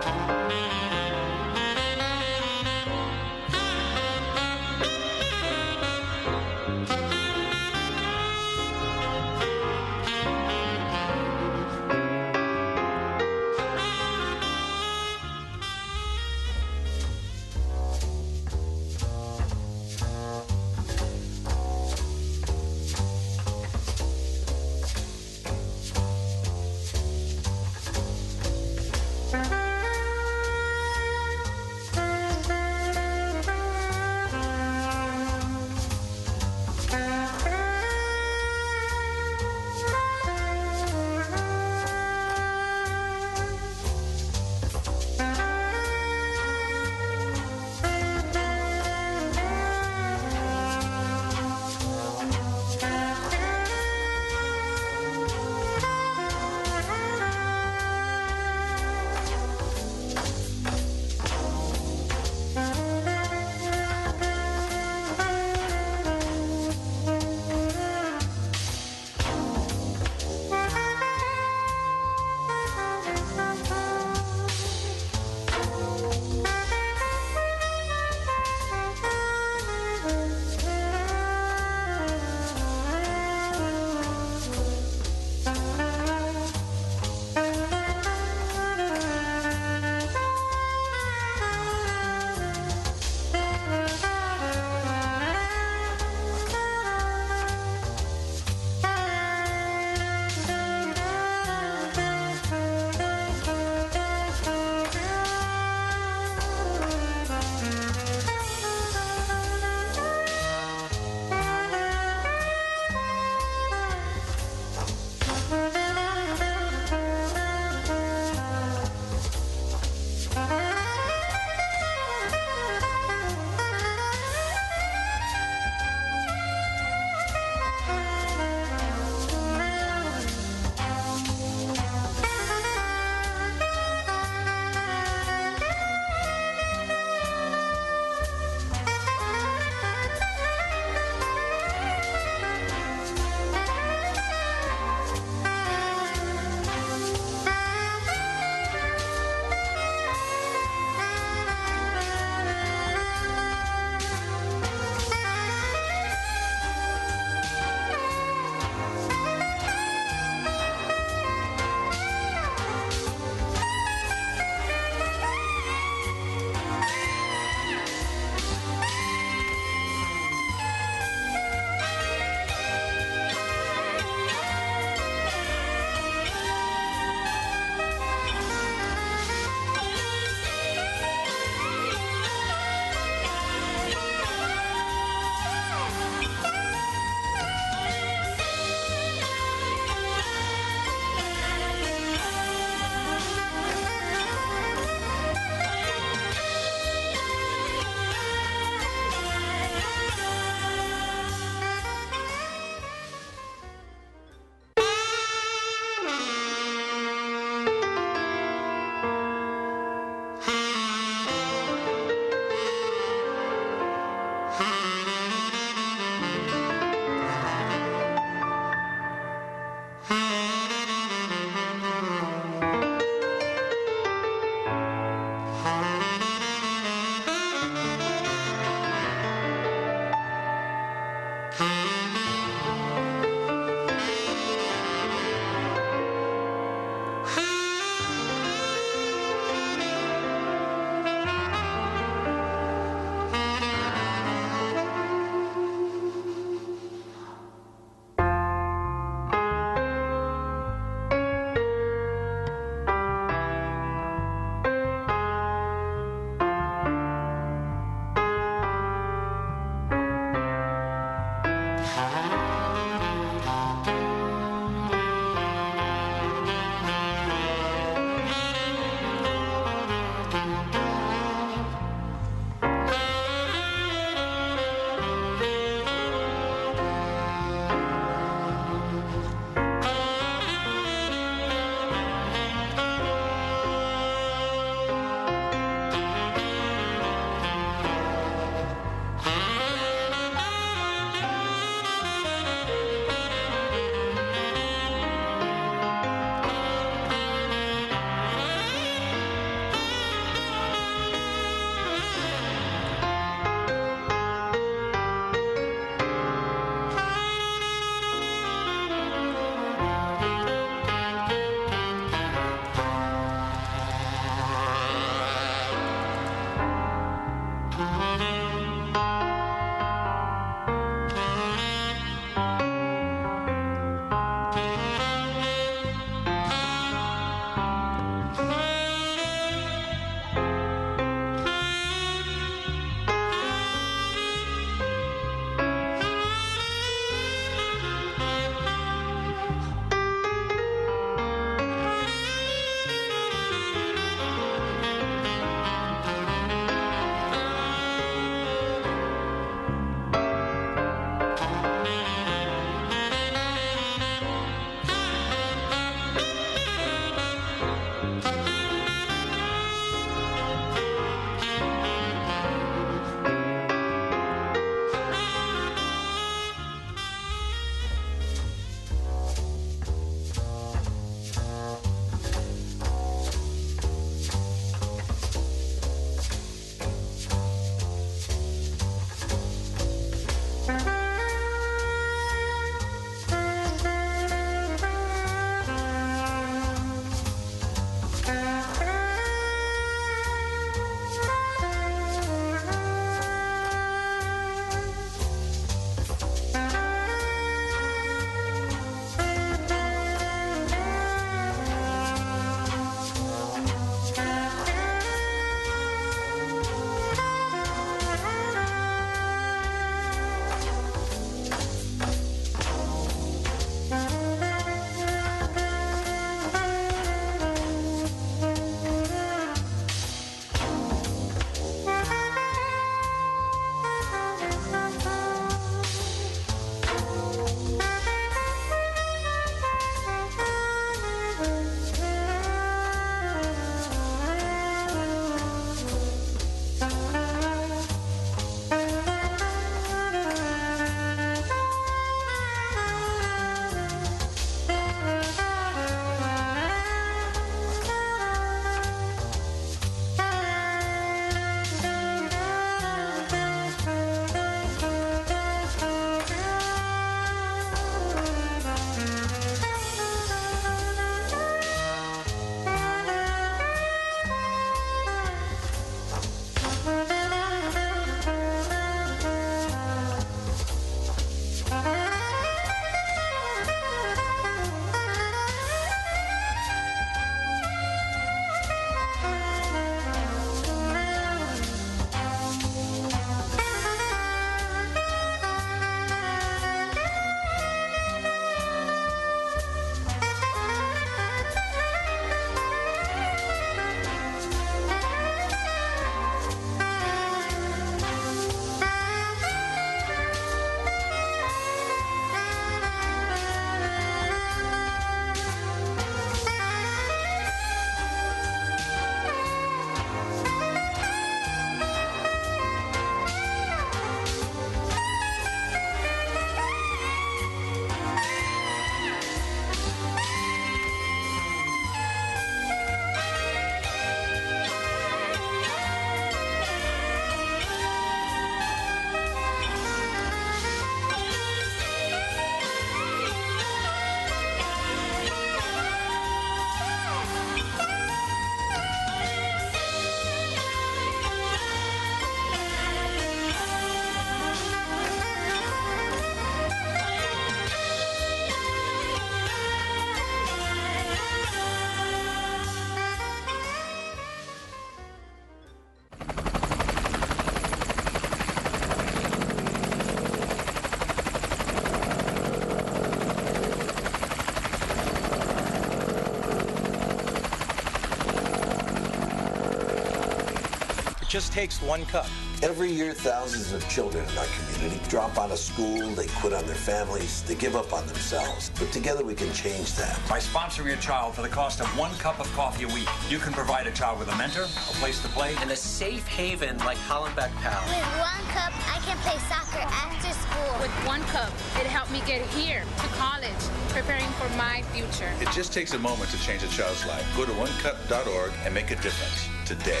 It just takes one cup. Every year, thousands of children in our community drop out of school, they quit on their families, they give up on themselves. But together we can change that. By sponsoring a child for the cost of 1 cup of coffee a week, you can provide a child with a mentor, a place to play, and a safe haven like Hollenbeck Pal. With 1 cup, I can play soccer after school. With 1 cup, it helped me get here to college, preparing for my future. It just takes a moment to change a child's life. Go to onecup.org and make a difference today.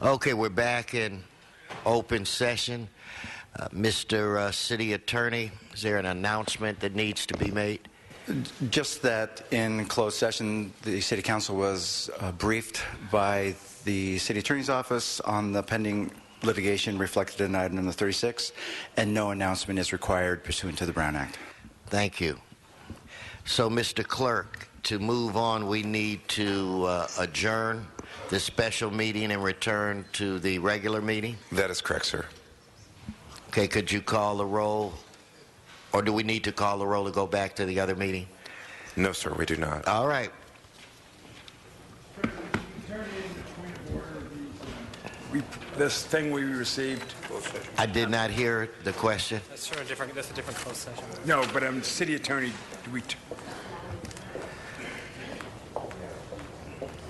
Okay, we're back in open session. Mr. City Attorney, is there an announcement that needs to be made? Just that in closed session, the City Council was briefed by the City Attorney's Office on the pending litigation reflected in item number 36, and no announcement is required pursuant to the Brown Act. Thank you. So, Mr. Clerk, to move on, we need to adjourn the special meeting and return to the regular meeting? That is correct, sir. Okay, could you call the roll? Or do we need to call the roll to go back to the other meeting? No, sir, we do not. All right. This thing we received. I did not hear the question. That's a different closed session. No, but City Attorney,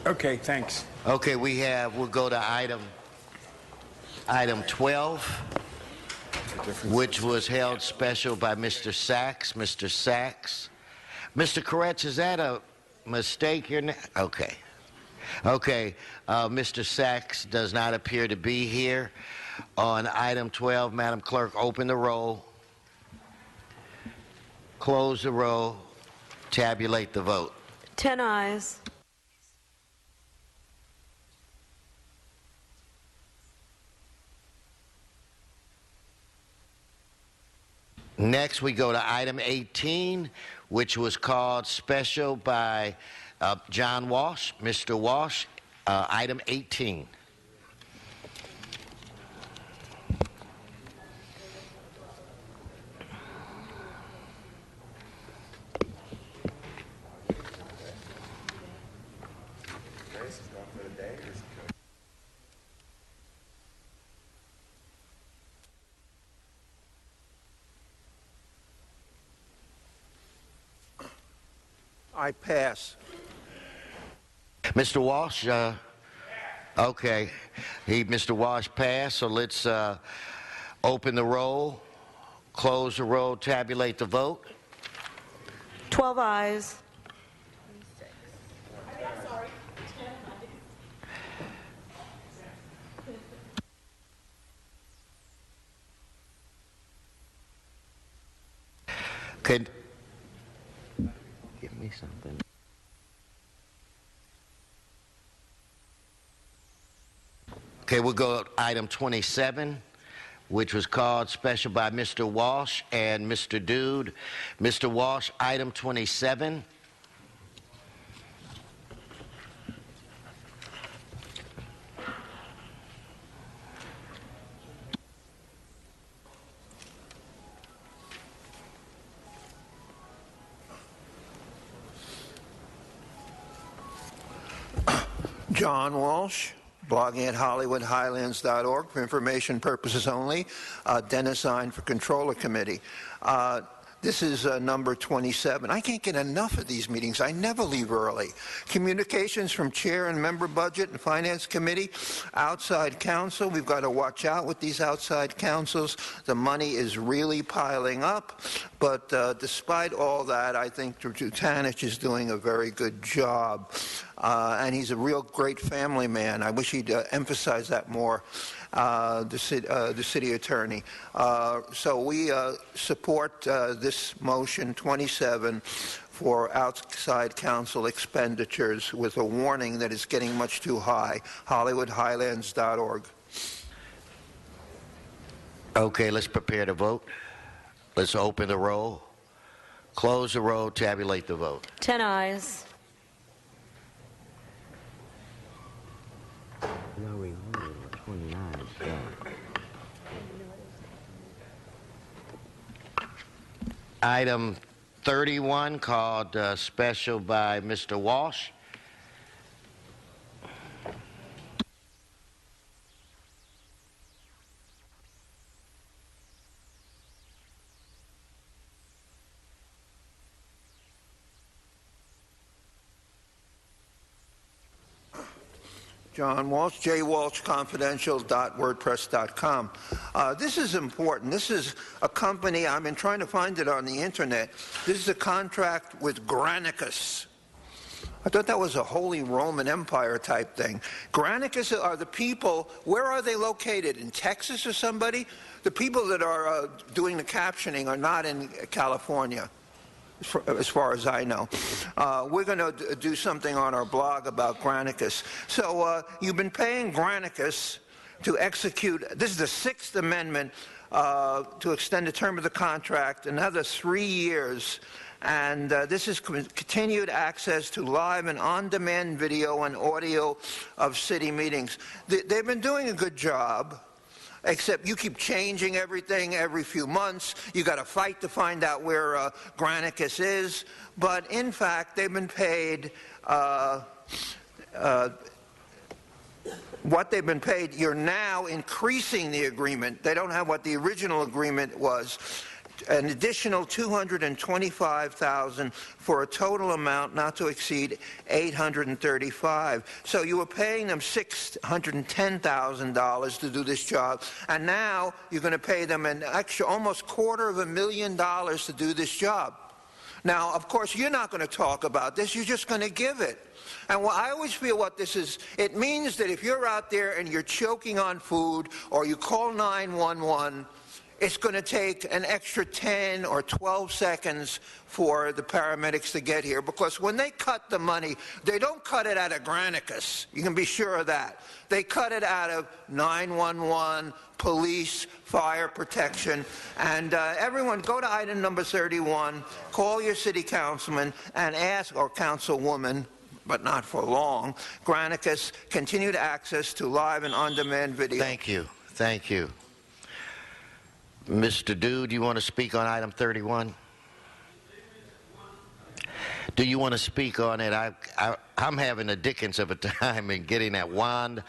Okay, thanks. Okay, we'll go to item 12, which was held special by Mr. Sachs. Mr. Sachs. Mr. Koretz, is that a mistake here? Okay. Okay, Mr. Sachs does not appear to be here. On item 12, Madam Clerk, open the roll, close the roll, tabulate the vote. 10 ayes. Next, we go to item 18, which was called special by John Walsh. Mr. Walsh, item 18. I pass. Mr. Walsh, okay. Mr. Walsh passed, so let's open the roll, close the roll, tabulate the vote. 12 ayes. Could give me something. Okay, we'll go to item 27, which was called special by Mr. Walsh and Mr. Dude. Mr. Walsh, item 27. John Walsh, blogging at HollywoodHighlands.org for information purposes only. Dennis signed for Controller Committee. This is number 27. I can't get enough of these meetings. I never leave early. Communications from Chair and Member Budget and Finance Committee. Outside counsel. We've got to watch out with these outside counsels. The money is really piling up. But despite all that, I think Jutanich is doing a very good job. And he's a real great family man. I wish he'd emphasize that more. The city attorney. So we support this motion 27 for outside counsel expenditures with a warning that it's getting much too high. HollywoodHighlands.org. Okay, let's prepare to vote. Let's open the roll, close the roll, tabulate the vote. 10 ayes. Item 31, called special by Mr. Walsh. John Walsh, jwalshconfidential.wordpress.com. This is important. This is a company, I've been trying to find it on the internet. This is a contract with Granicus. I thought that was a Holy Roman Empire type thing. Granicus are the people, where are they located? In Texas or somebody? The people that are doing the captioning are not in California, as far as I know. We're going to do something on our blog about Granicus. So you've been paying Granicus to execute, this is the 6th Amendment, to extend the term of the contract another 3 years. And this is continued access to live and on-demand video and audio of city meetings. They've been doing a good job. Except you keep changing everything every few months. You got to fight to find out where Granicus is. But in fact, they've been paid what they've been paid. You're now increasing the agreement. They don't have what the original agreement was. An additional $225,000 for a total amount not to exceed $835,000. So you were paying them $610,000 to do this job, and now you're going to pay them an extra almost $250,000 to do this job. Now, of course, you're not going to talk about this. You're just going to give it. And I always feel what this is, it means that if you're out there and you're choking on food or you call 911, it's going to take an extra 10 or 12 seconds for the paramedics to get here, because when they cut the money, they don't cut it out of Granicus. You can be sure of that. They cut it out of 911, police, fire protection. And everyone, go to item number 31, call your city councilman and ask, or councilwoman, but not for long, Granicus, continued access to live and on-demand video. Thank you. Thank you. Mr. Dude, you want to speak on item 31? Do you want to speak on it? I'm having a dickens of a time in getting that wand.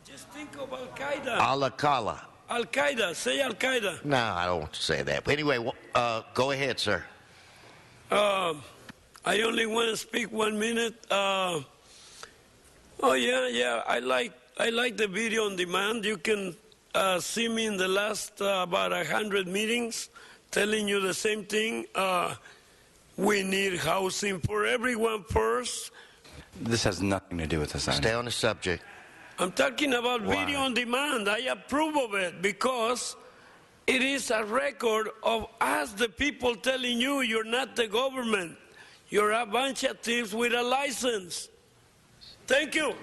Just think of Al-Qaeda. Al-Qaeda. Al-Qaeda. Say Al-Qaeda. No, I don't want to say that. But anyway, go ahead, sir. I only want to speak 1 minute. Oh, yeah. I like the video on demand. You can see me in the last about 100 meetings telling you the same thing. We need housing for everyone first. This has nothing to do with this. Stay on the subject. I'm talking about video on demand. I approve of it because it is a record of us, the people, telling you you're not the government. You're a bunch of thieves with a license. Thank you.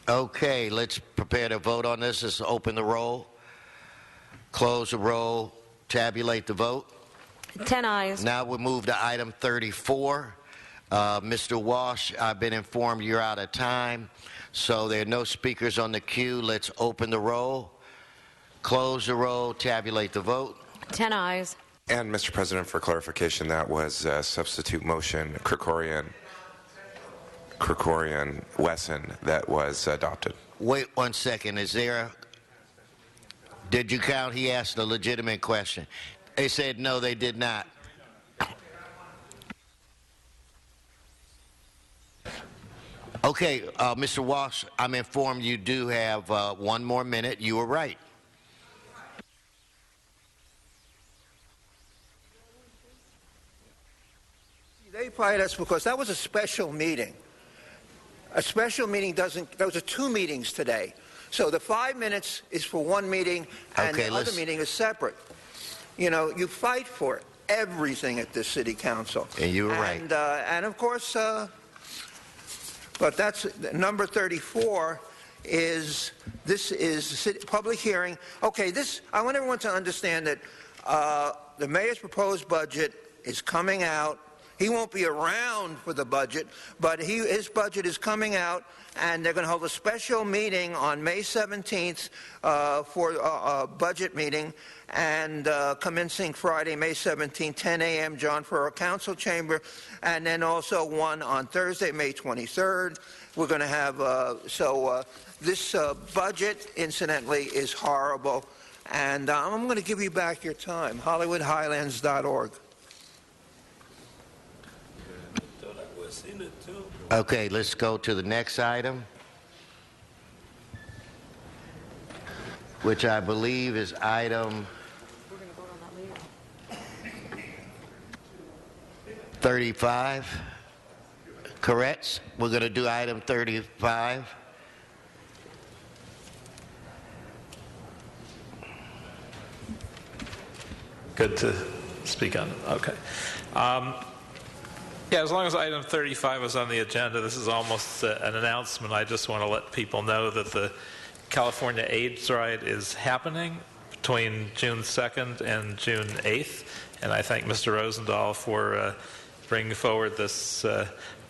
Okay, let's prepare to vote on this. Let's open the roll, Close the roll. Tabulate the vote. 10 ayes. Now we'll move to item 34. Mr. Walsh, I've been informed you're out of time, so there are no speakers on the queue. Let's open the roll. Close the roll. Tabulate the vote. 10 ayes. And, Mr. President, for clarification, that was substitute motion, Krikorian, Wesson, that was adopted. Wait 1 second. Is there a... Did you count? He asked a legitimate question. They said no, they did not. Okay, Mr. Walsh, I'm informed you do have 1 more minute. You were right. They fired us because that was a special meeting. A special meeting doesn't, those are 2 meetings today. So the 5 minutes is for 1 meeting and the other meeting is separate. You know, you fight for everything at the city council. And you were right. And of course, but that's number 34 is, this is public hearing. Okay, this, I want everyone to understand that the mayor's proposed budget is coming out. He won't be around for the budget, but his budget is coming out, and they're going to hold a special meeting on May 17th for a budget meeting, and commencing Friday, May 17th, 10 a.m., John Ferrer Council Chamber, and then also one on Thursday, May 23rd. We're going to have, this budget, incidentally, is horrible, and I'm going to give you back your time, HollywoodHighlands.org. Okay, let's go to the next item, which I believe is item 35. Correct? We're going to do item 35. Good to speak on. Okay. Yeah, as long as item 35 is on the agenda, this is almost an announcement. I just want to let people know that the California AIDS Ride is happening between June 2nd and June 8th, and I thank Mr. Rosendahl for bringing forward this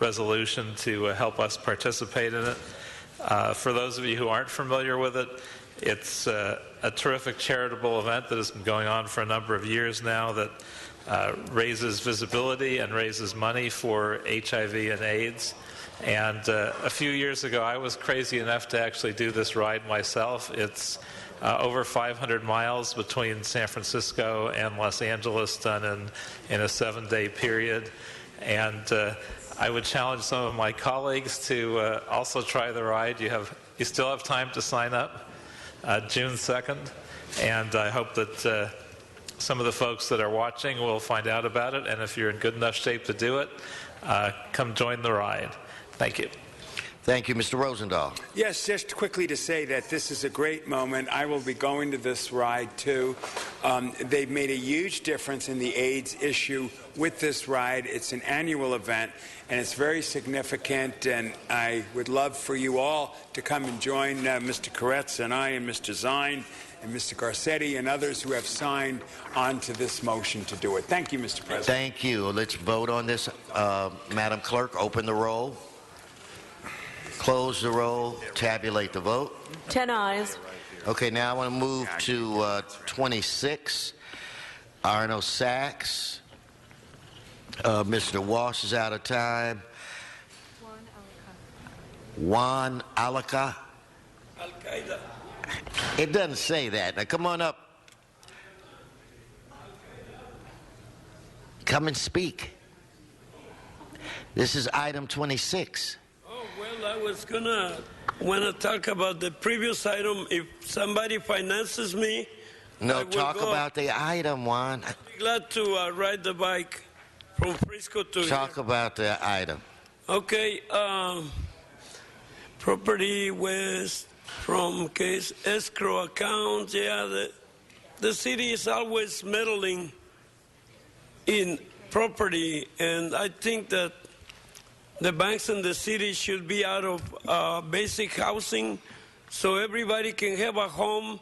resolution to help us participate in it. For those of you who aren't familiar with it, it's a terrific charitable event that has been going on for a number of years now that raises visibility and raises money for HIV and AIDS. And a few years ago, I was crazy enough to actually do this ride myself. It's over 500 miles between San Francisco and Los Angeles, done in a 7-day period. And I would challenge some of my colleagues to also try the ride. You still have time to sign up, June 2nd, and I hope that some of the folks that are watching will find out about it, and if you're in good enough shape to do it, come join the ride. Thank you. Thank you, Mr. Rosendahl. Yes, just quickly to say that this is a great moment. I will be going to this ride, too. They've made a huge difference in the AIDS issue with this ride. It's an annual event, and it's very significant, and I would love for you all to come and join Mr. Koretz and I and Mr. Zine and Mr. Garcetti and others who have signed on to this motion to do it. Thank you, Mr. President. Thank you. Let's vote on this. Madam Clerk, open the roll. Close the roll. Tabulate the vote. 10 ayes. Okay, now I want to move to 26. Arno Sachs. Mr. Walsh is out of time. Juan Alaka. Al-Qaeda. It doesn't say that. Now come on up. Come and speak. This is item 26. Oh, well, I was want to talk about the previous item. If somebody finances me, no, talk about the item, Juan. I'd be glad to ride the bike from Frisco to talk here. About the item. Okay. Property West from case escrow accounts. Yeah, the city is always meddling in property, and I think that the banks in the city should be out of basic housing so everybody can have a home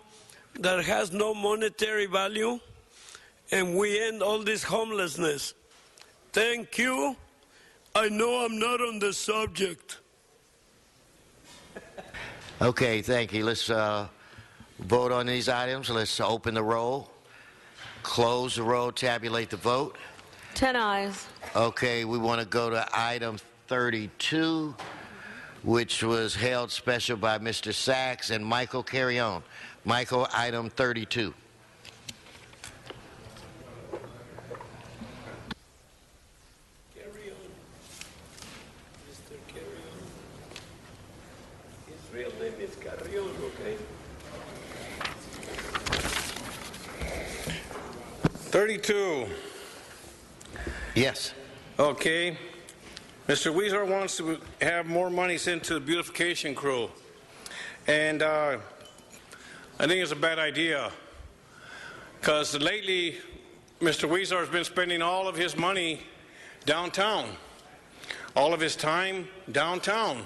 that has no monetary value, and we end all this homelessness. Thank you. I know I'm not on the subject. Okay, thank you. Let's vote on these items. Let's open the roll, close the roll, tabulate the vote. 10 ayes. Okay, we want to go to item 32, which was held special by Mr. Sachs and Michael. Carry on. Michael, item 32. Real name is Carrion, okay? 32. Yes. Okay. Mr. Weezer wants to have more money sent to the beautification crew. And I think it's a bad idea. Because lately, Mr. Weezer has been spending all of his money downtown. All of his time downtown.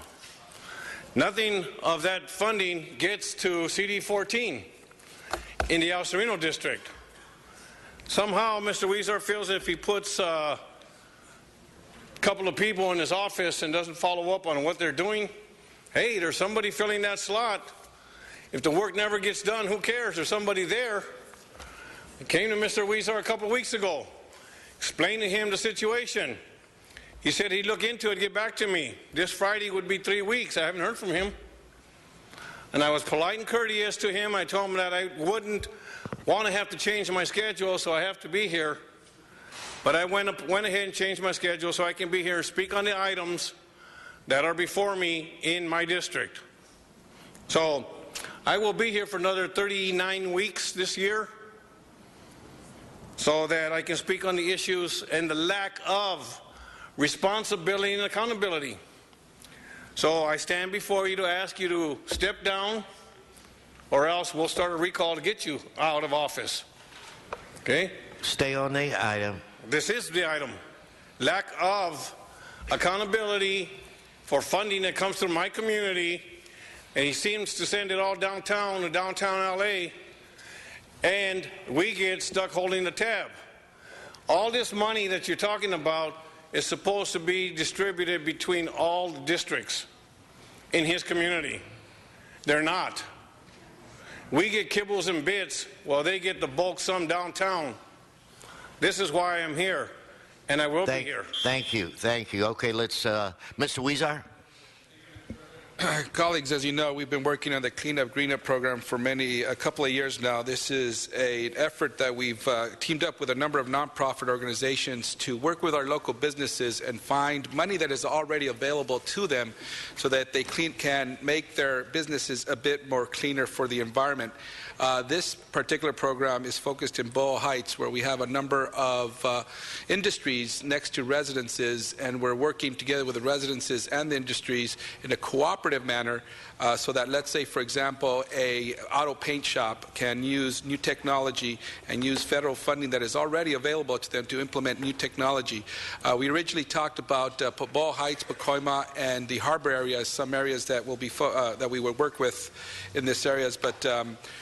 Nothing of that funding gets to CD14 in the El Sereno district. Somehow, Mr. Weezer feels that if he puts a couple of people in his office and doesn't follow up on what they're doing, hey, there's somebody filling that slot. If the work never gets done, who cares? There's somebody there. I came to Mr. Weezer a couple of weeks ago, explained to him the situation. He said he'd look into it and get back to me. This Friday would be 3 weeks. I haven't heard from him. And I was polite and courteous to him. I told him that I wouldn't want to have to change my schedule, so I have to be here. But I went ahead and changed my schedule so I can be here and speak on the items that are before me in my district. So I will be here for another 39 weeks this year so that I can speak on the issues and the lack of responsibility and accountability. So I stand before you to ask you to step down, or else we'll start a recall to get you out of office. Okay? Stay on the item. This is the item. Lack of accountability for funding that comes through my community, and he seems to send it all downtown to downtown LA, and we get stuck holding the tab. All this money that you're talking about is supposed to be distributed between all the districts in his community. They're not. We get kibbles and bits while they get the bulk sum downtown. This is why I'm here, and I will be here. Thank you. Thank you. Okay, let's, Mr. Weezer. Colleagues, as you know, we've been working on the Clean Up, Green Up program for a couple of years now. This is an effort that we've teamed up with a number of nonprofit organizations to work with our local businesses and find money that is already available to them so that they can make their businesses a bit more cleaner for the environment. This particular program is focused in Boyle Heights, where we have a number of industries next to residences, and we're working together with the residences and the industries in a cooperative manner so that, let's say, for example, a auto paint shop can use new technology and use federal funding that is already available to them to implement new technology. We originally talked about Boyle Heights, Pacoima, and the harbor area as some areas that will be that we would work with in this areas, but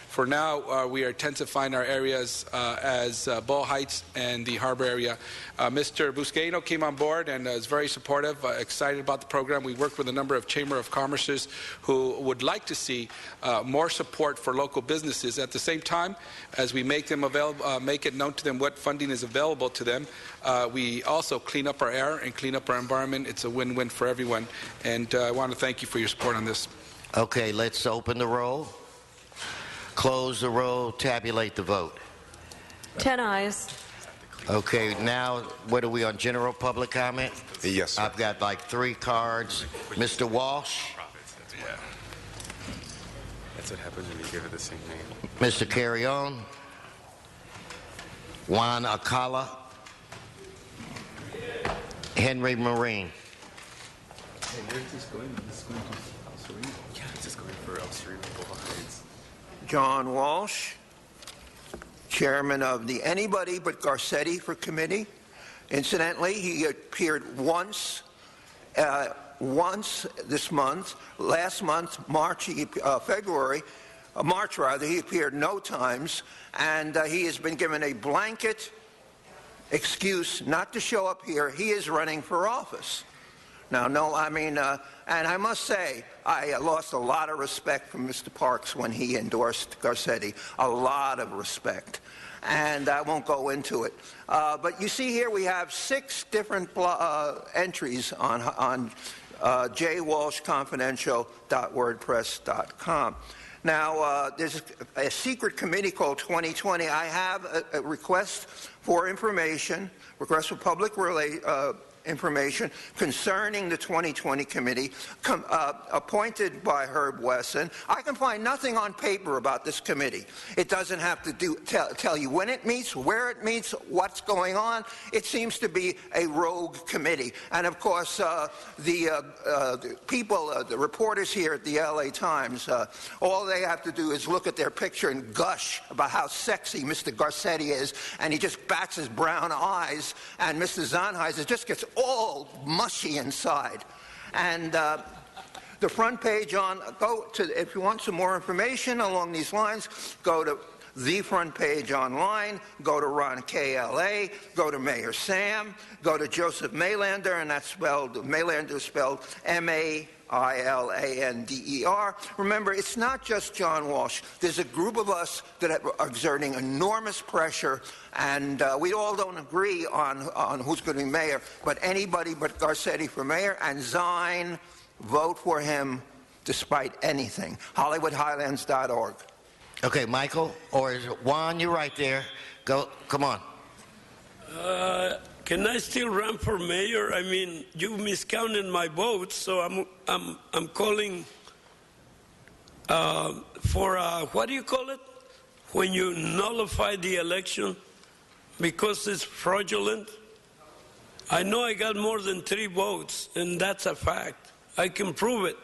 for now, we are intensifying our areas as Boyle Heights and the harbor area. Mr. Buscaino came on board and is very supportive, excited about the program. We worked with a number of Chamber of Commerces who would like to see more support for local businesses. At the same time, as we make them available, make it known to them what funding is available to them, we also clean up our air and clean up our environment. It's a win-win for everyone. And I want to thank you for your support on this. Okay, let's open the roll. Close the roll, tabulate the vote. 10 ayes. Okay, now what are we on, general public comment? Yes, sir. I've got like 3 cards. Mr. Walsh? Yeah. That's what happens when you give it the same name. Mr. Carrion? Juan Acala? Henry Marine? Hey, where's this going? This is going to El Sereno. Yeah, this is going for El Sereno, Boyle Heights. John Walsh, chairman of the Anybody But Garcetti for committee. Incidentally, he appeared once this month. Last month, February, March rather, he appeared no times, and he has been given a blanket excuse not to show up here. He is running for office. Now, no, I mean, and I must say, I lost a lot of respect from Mr. Parks when he endorsed Garcetti, a lot of respect. And I won't go into it. But you see here we have 6 different entries on jwalshconfidential.wordpress.com. Now, there's a secret committee called 2020. I have a request for information, request for public information concerning the 2020 committee appointed by Herb Wesson. I can find nothing on paper about this committee. It doesn't have to tell you when it meets, where it meets, what's going on. It seems to be a rogue committee. And of course, the people, the reporters here at the LA Times, all they have to do is look at their picture and gush about how sexy Mr. Garcetti is, and he just bats his brown eyes, and Mr. Sennheiser just gets all mushy inside. And the front page if you want some more information along these lines, go to the front page online, go to Ron KLA, go to Mayor Sam, go to Joseph Mailander, and that's spelled, Mailander is spelled M-A-I-L-A-N-D-E-R. Remember, it's not just John Walsh. There's a group of us that are exerting enormous pressure, and we all don't agree on who's going to be mayor, but anybody but Garcetti for mayor, and Zine, vote for him despite anything. HollywoodHighlands.org. Okay, Michael, or is it Juan? You're right there. Go, come on. Can I still run for mayor? I mean, you miscounted my votes, so I'm calling for what do you call it when you nullify the election because it's fraudulent? I know I got more than 3 votes, and that's a fact. I can prove it.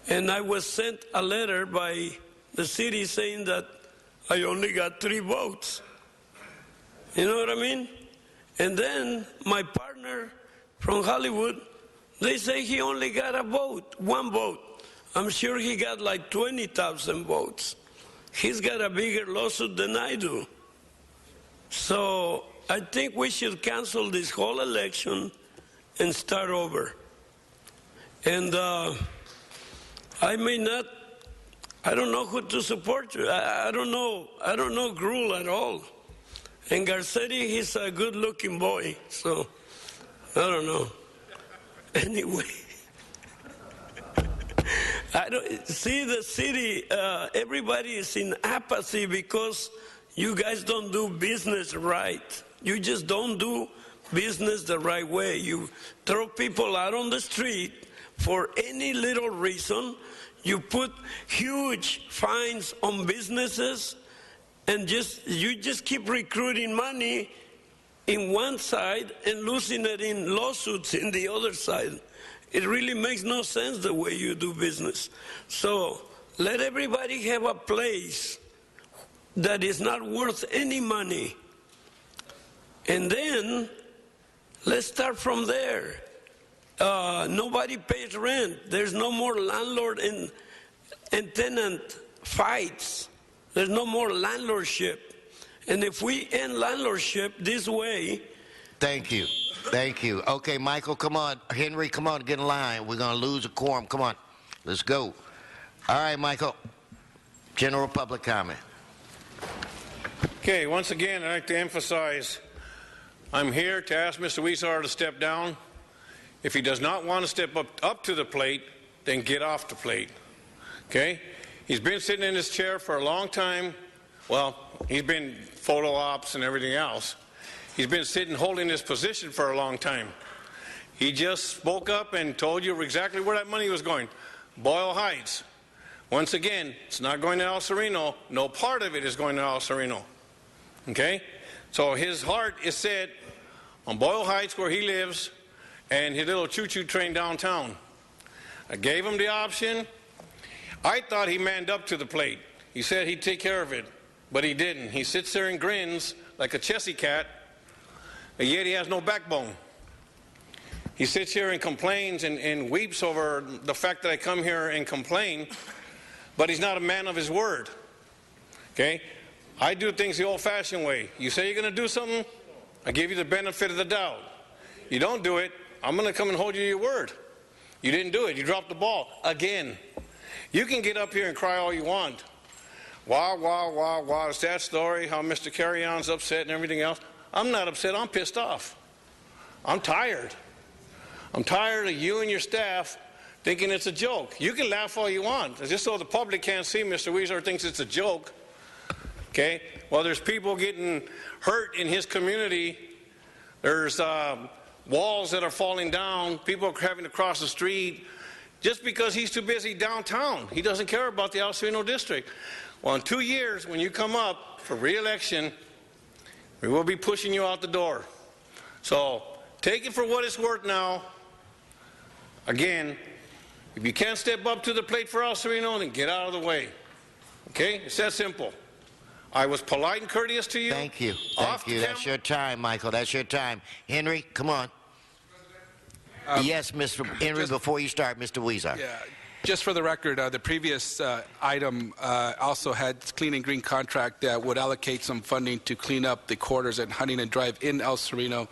And I was sent a letter by the city saying that I only got 3 votes. You know what I mean? And then my partner from Hollywood, they say he only got a vote, 1 vote. I'm sure he got like 20,000 votes. He's got a bigger lawsuit than I do. So I think we should cancel this whole election and start over. And I don't know who to support. I don't know Gruhl at all. And Garcetti, he's a good-looking boy, so I don't know. Anyway, I don't see the city. Everybody is in apathy because you guys don't do business right. You just don't do business the right way. You throw people out on the street for any little reason. You put huge fines on businesses. And you just keep recruiting money in one side and losing it in lawsuits in the other side. It really makes no sense the way you do business. So let everybody have a place that is not worth any money. And then let's start from there. Nobody pays rent. There's no more landlord and tenant fights. There's no more landlordship. And if we end landlordship this way... Thank you. Thank you. Okay, Michael, come on. Henry, come on, get in line. We're going to lose a quorum. Come on. Let's go. All right, Michael. General public comment. Okay, once again, I'd like to emphasize, I'm here to ask Mr. Huizar to step down. If he does not want to step up to the plate, then get off the plate. Okay? He's been sitting in his chair for a long time. Well, he's been photo ops and everything else. He's been sitting holding this position for a long time. He just spoke up and told you exactly where that money was going. Boyle Heights. Once again, it's not going to El Sereno. No part of it is going to El Sereno. Okay? So his heart is set on Boyle Heights where he lives and his little choo-choo train downtown. I gave him the option. I thought he manned up to the plate. He said he'd take care of it, but he didn't. He sits there and grins like a chessy cat, and yet he has no backbone. He sits here and complains and weeps over the fact that I come here and complain, but he's not a man of his word. Okay? I do things the old-fashioned way. You say you're going to do something, I give you the benefit of the doubt. You don't do it, I'm going to come and hold you to your word. You didn't do it. You dropped the ball again. You can get up here and cry all you want. Wow, it's that story, how Mr. Carry-On's upset and everything else. I'm not upset, I'm pissed off. I'm tired. I'm tired of you and your staff thinking it's a joke. You can laugh all you want. Just so the public can't see Mr. Weezer thinks it's a joke. Okay? Well, there's people getting hurt in his community. There's walls that are falling down. People are having to cross the street just because he's too busy downtown. He doesn't care about the El Sereno district. Well, in 2 years, when you come up for re-election, we will be pushing you out the door. So take it for what it's worth now. Again, if you can't step up to the plate for El Sereno, then get out of the way. Okay? It's that simple. I was polite and courteous to you. Thank you. Thank you. That's your time, Michael. That's your time. Henry, come on. Yes, Mr. Henry, before you start, Mr. Weezer. Yeah. Just for the record, the previous item also had Clean and Green contract that would allocate some funding to clean up the corridors at Huntington Drive in El Sereno.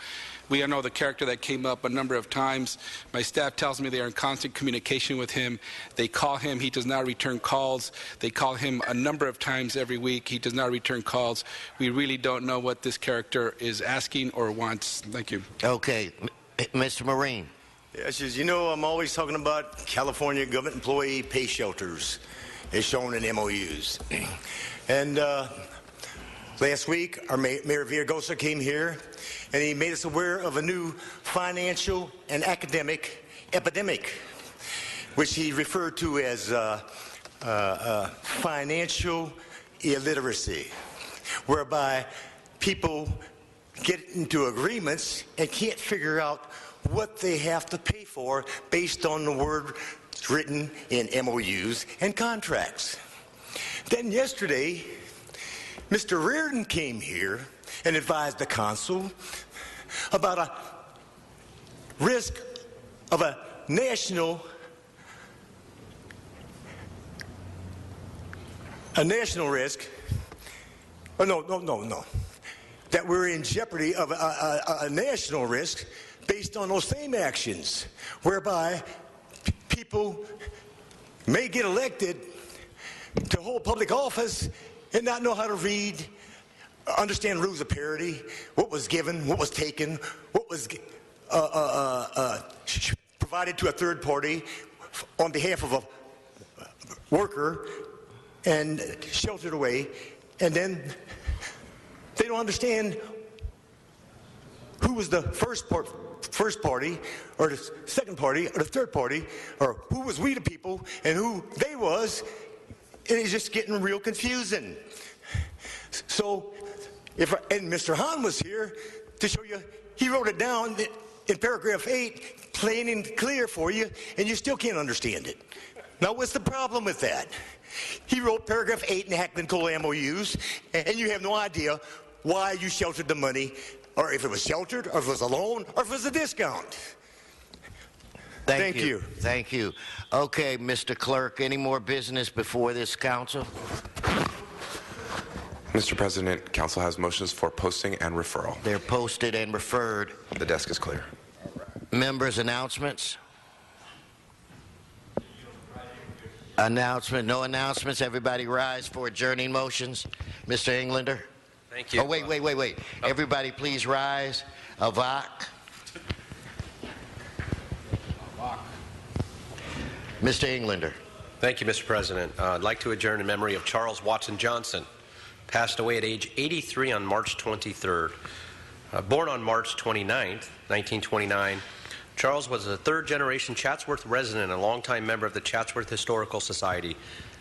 We know the character that came up a number of times. My staff tells me they are in constant communication with him. They call him. He does not return calls. They call him a number of times every week. He does not return calls. We really don't know what this character is asking or wants. Thank you. Okay. Mr. Marine. Yes, as you know, I'm always talking about California government employee pay shelters as shown in MOUs. And last week, our Mayor Villaraigosa came here, and he made us aware of a new financial and academic epidemic, which he referred to as financial illiteracy, whereby people get into agreements and can't figure out what they have to pay for based on the word written in MOUs and contracts. Then yesterday, Mr. Reardon came here and advised the council about a risk of a national risk. Oh, no. That we're in jeopardy of a national risk based on those same actions, whereby people may get elected to hold public office and not know how to read, understand rules of parity, what was given, what was taken, what was provided to a third party on behalf of a worker and sheltered away, and then they don't understand who was the first party, or the second party, or the third party, or who was we the people, and who they was, and it's just getting real confusing. So, and Mr. Hahn was here to show you, he wrote it down in paragraph 8, plain and clear for you, and you still can't understand it. Now, what's the problem with that? He wrote paragraph 8 in the Hackman Coal MOUs, and you have no idea why you sheltered the money, or if it was sheltered, or if it was a loan, or if it was a discount. Thank you. Thank you. Okay, Mr. Clerk, any more business before this council? Mr. President, council has motions for posting and referral. They're posted and referred. The desk is clear. Members' announcements? No announcements. Everybody rise for adjourning motions. Mr. Englander? Thank you. Oh, wait. Everybody please rise. Avak. Mr. Englander. Thank you, Mr. President. I'd like to adjourn in memory of Charles Watson Johnson, passed away at age 83 on March 23rd. Born on March 29th, 1929, Charles was a third-generation Chatsworth resident and a longtime member of the Chatsworth Historical Society,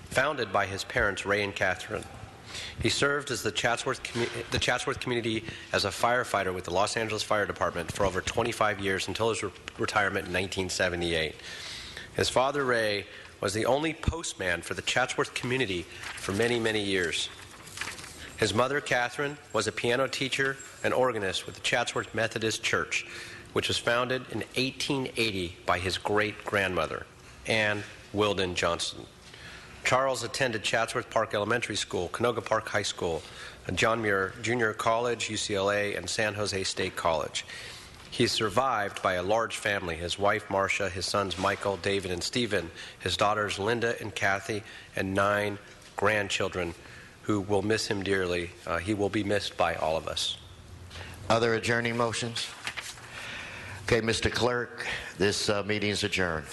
founded by his parents, Ray and Catherine. He served as the Chatsworth community as a firefighter with the Los Angeles Fire Department for over 25 years until his retirement in 1978. His father, Ray, was the only postman for the Chatsworth community for many, many years. His mother, Catherine, was a piano teacher and organist with the Chatsworth Methodist Church, which was founded in 1880 by his great-grandmother, Anne Wilden Johnson. Charles attended Chatsworth Park Elementary School, Canoga Park High School, John Muir Junior College, UCLA, and San Jose State College. He is survived by a large family, his wife Marcia, his sons Michael, David, and Stephen, his daughters Linda and Kathy, and 9 grandchildren who will miss him dearly. He will be missed by all of us. Other adjourning motions? Okay, Mr. Clerk, this meeting is adjourned.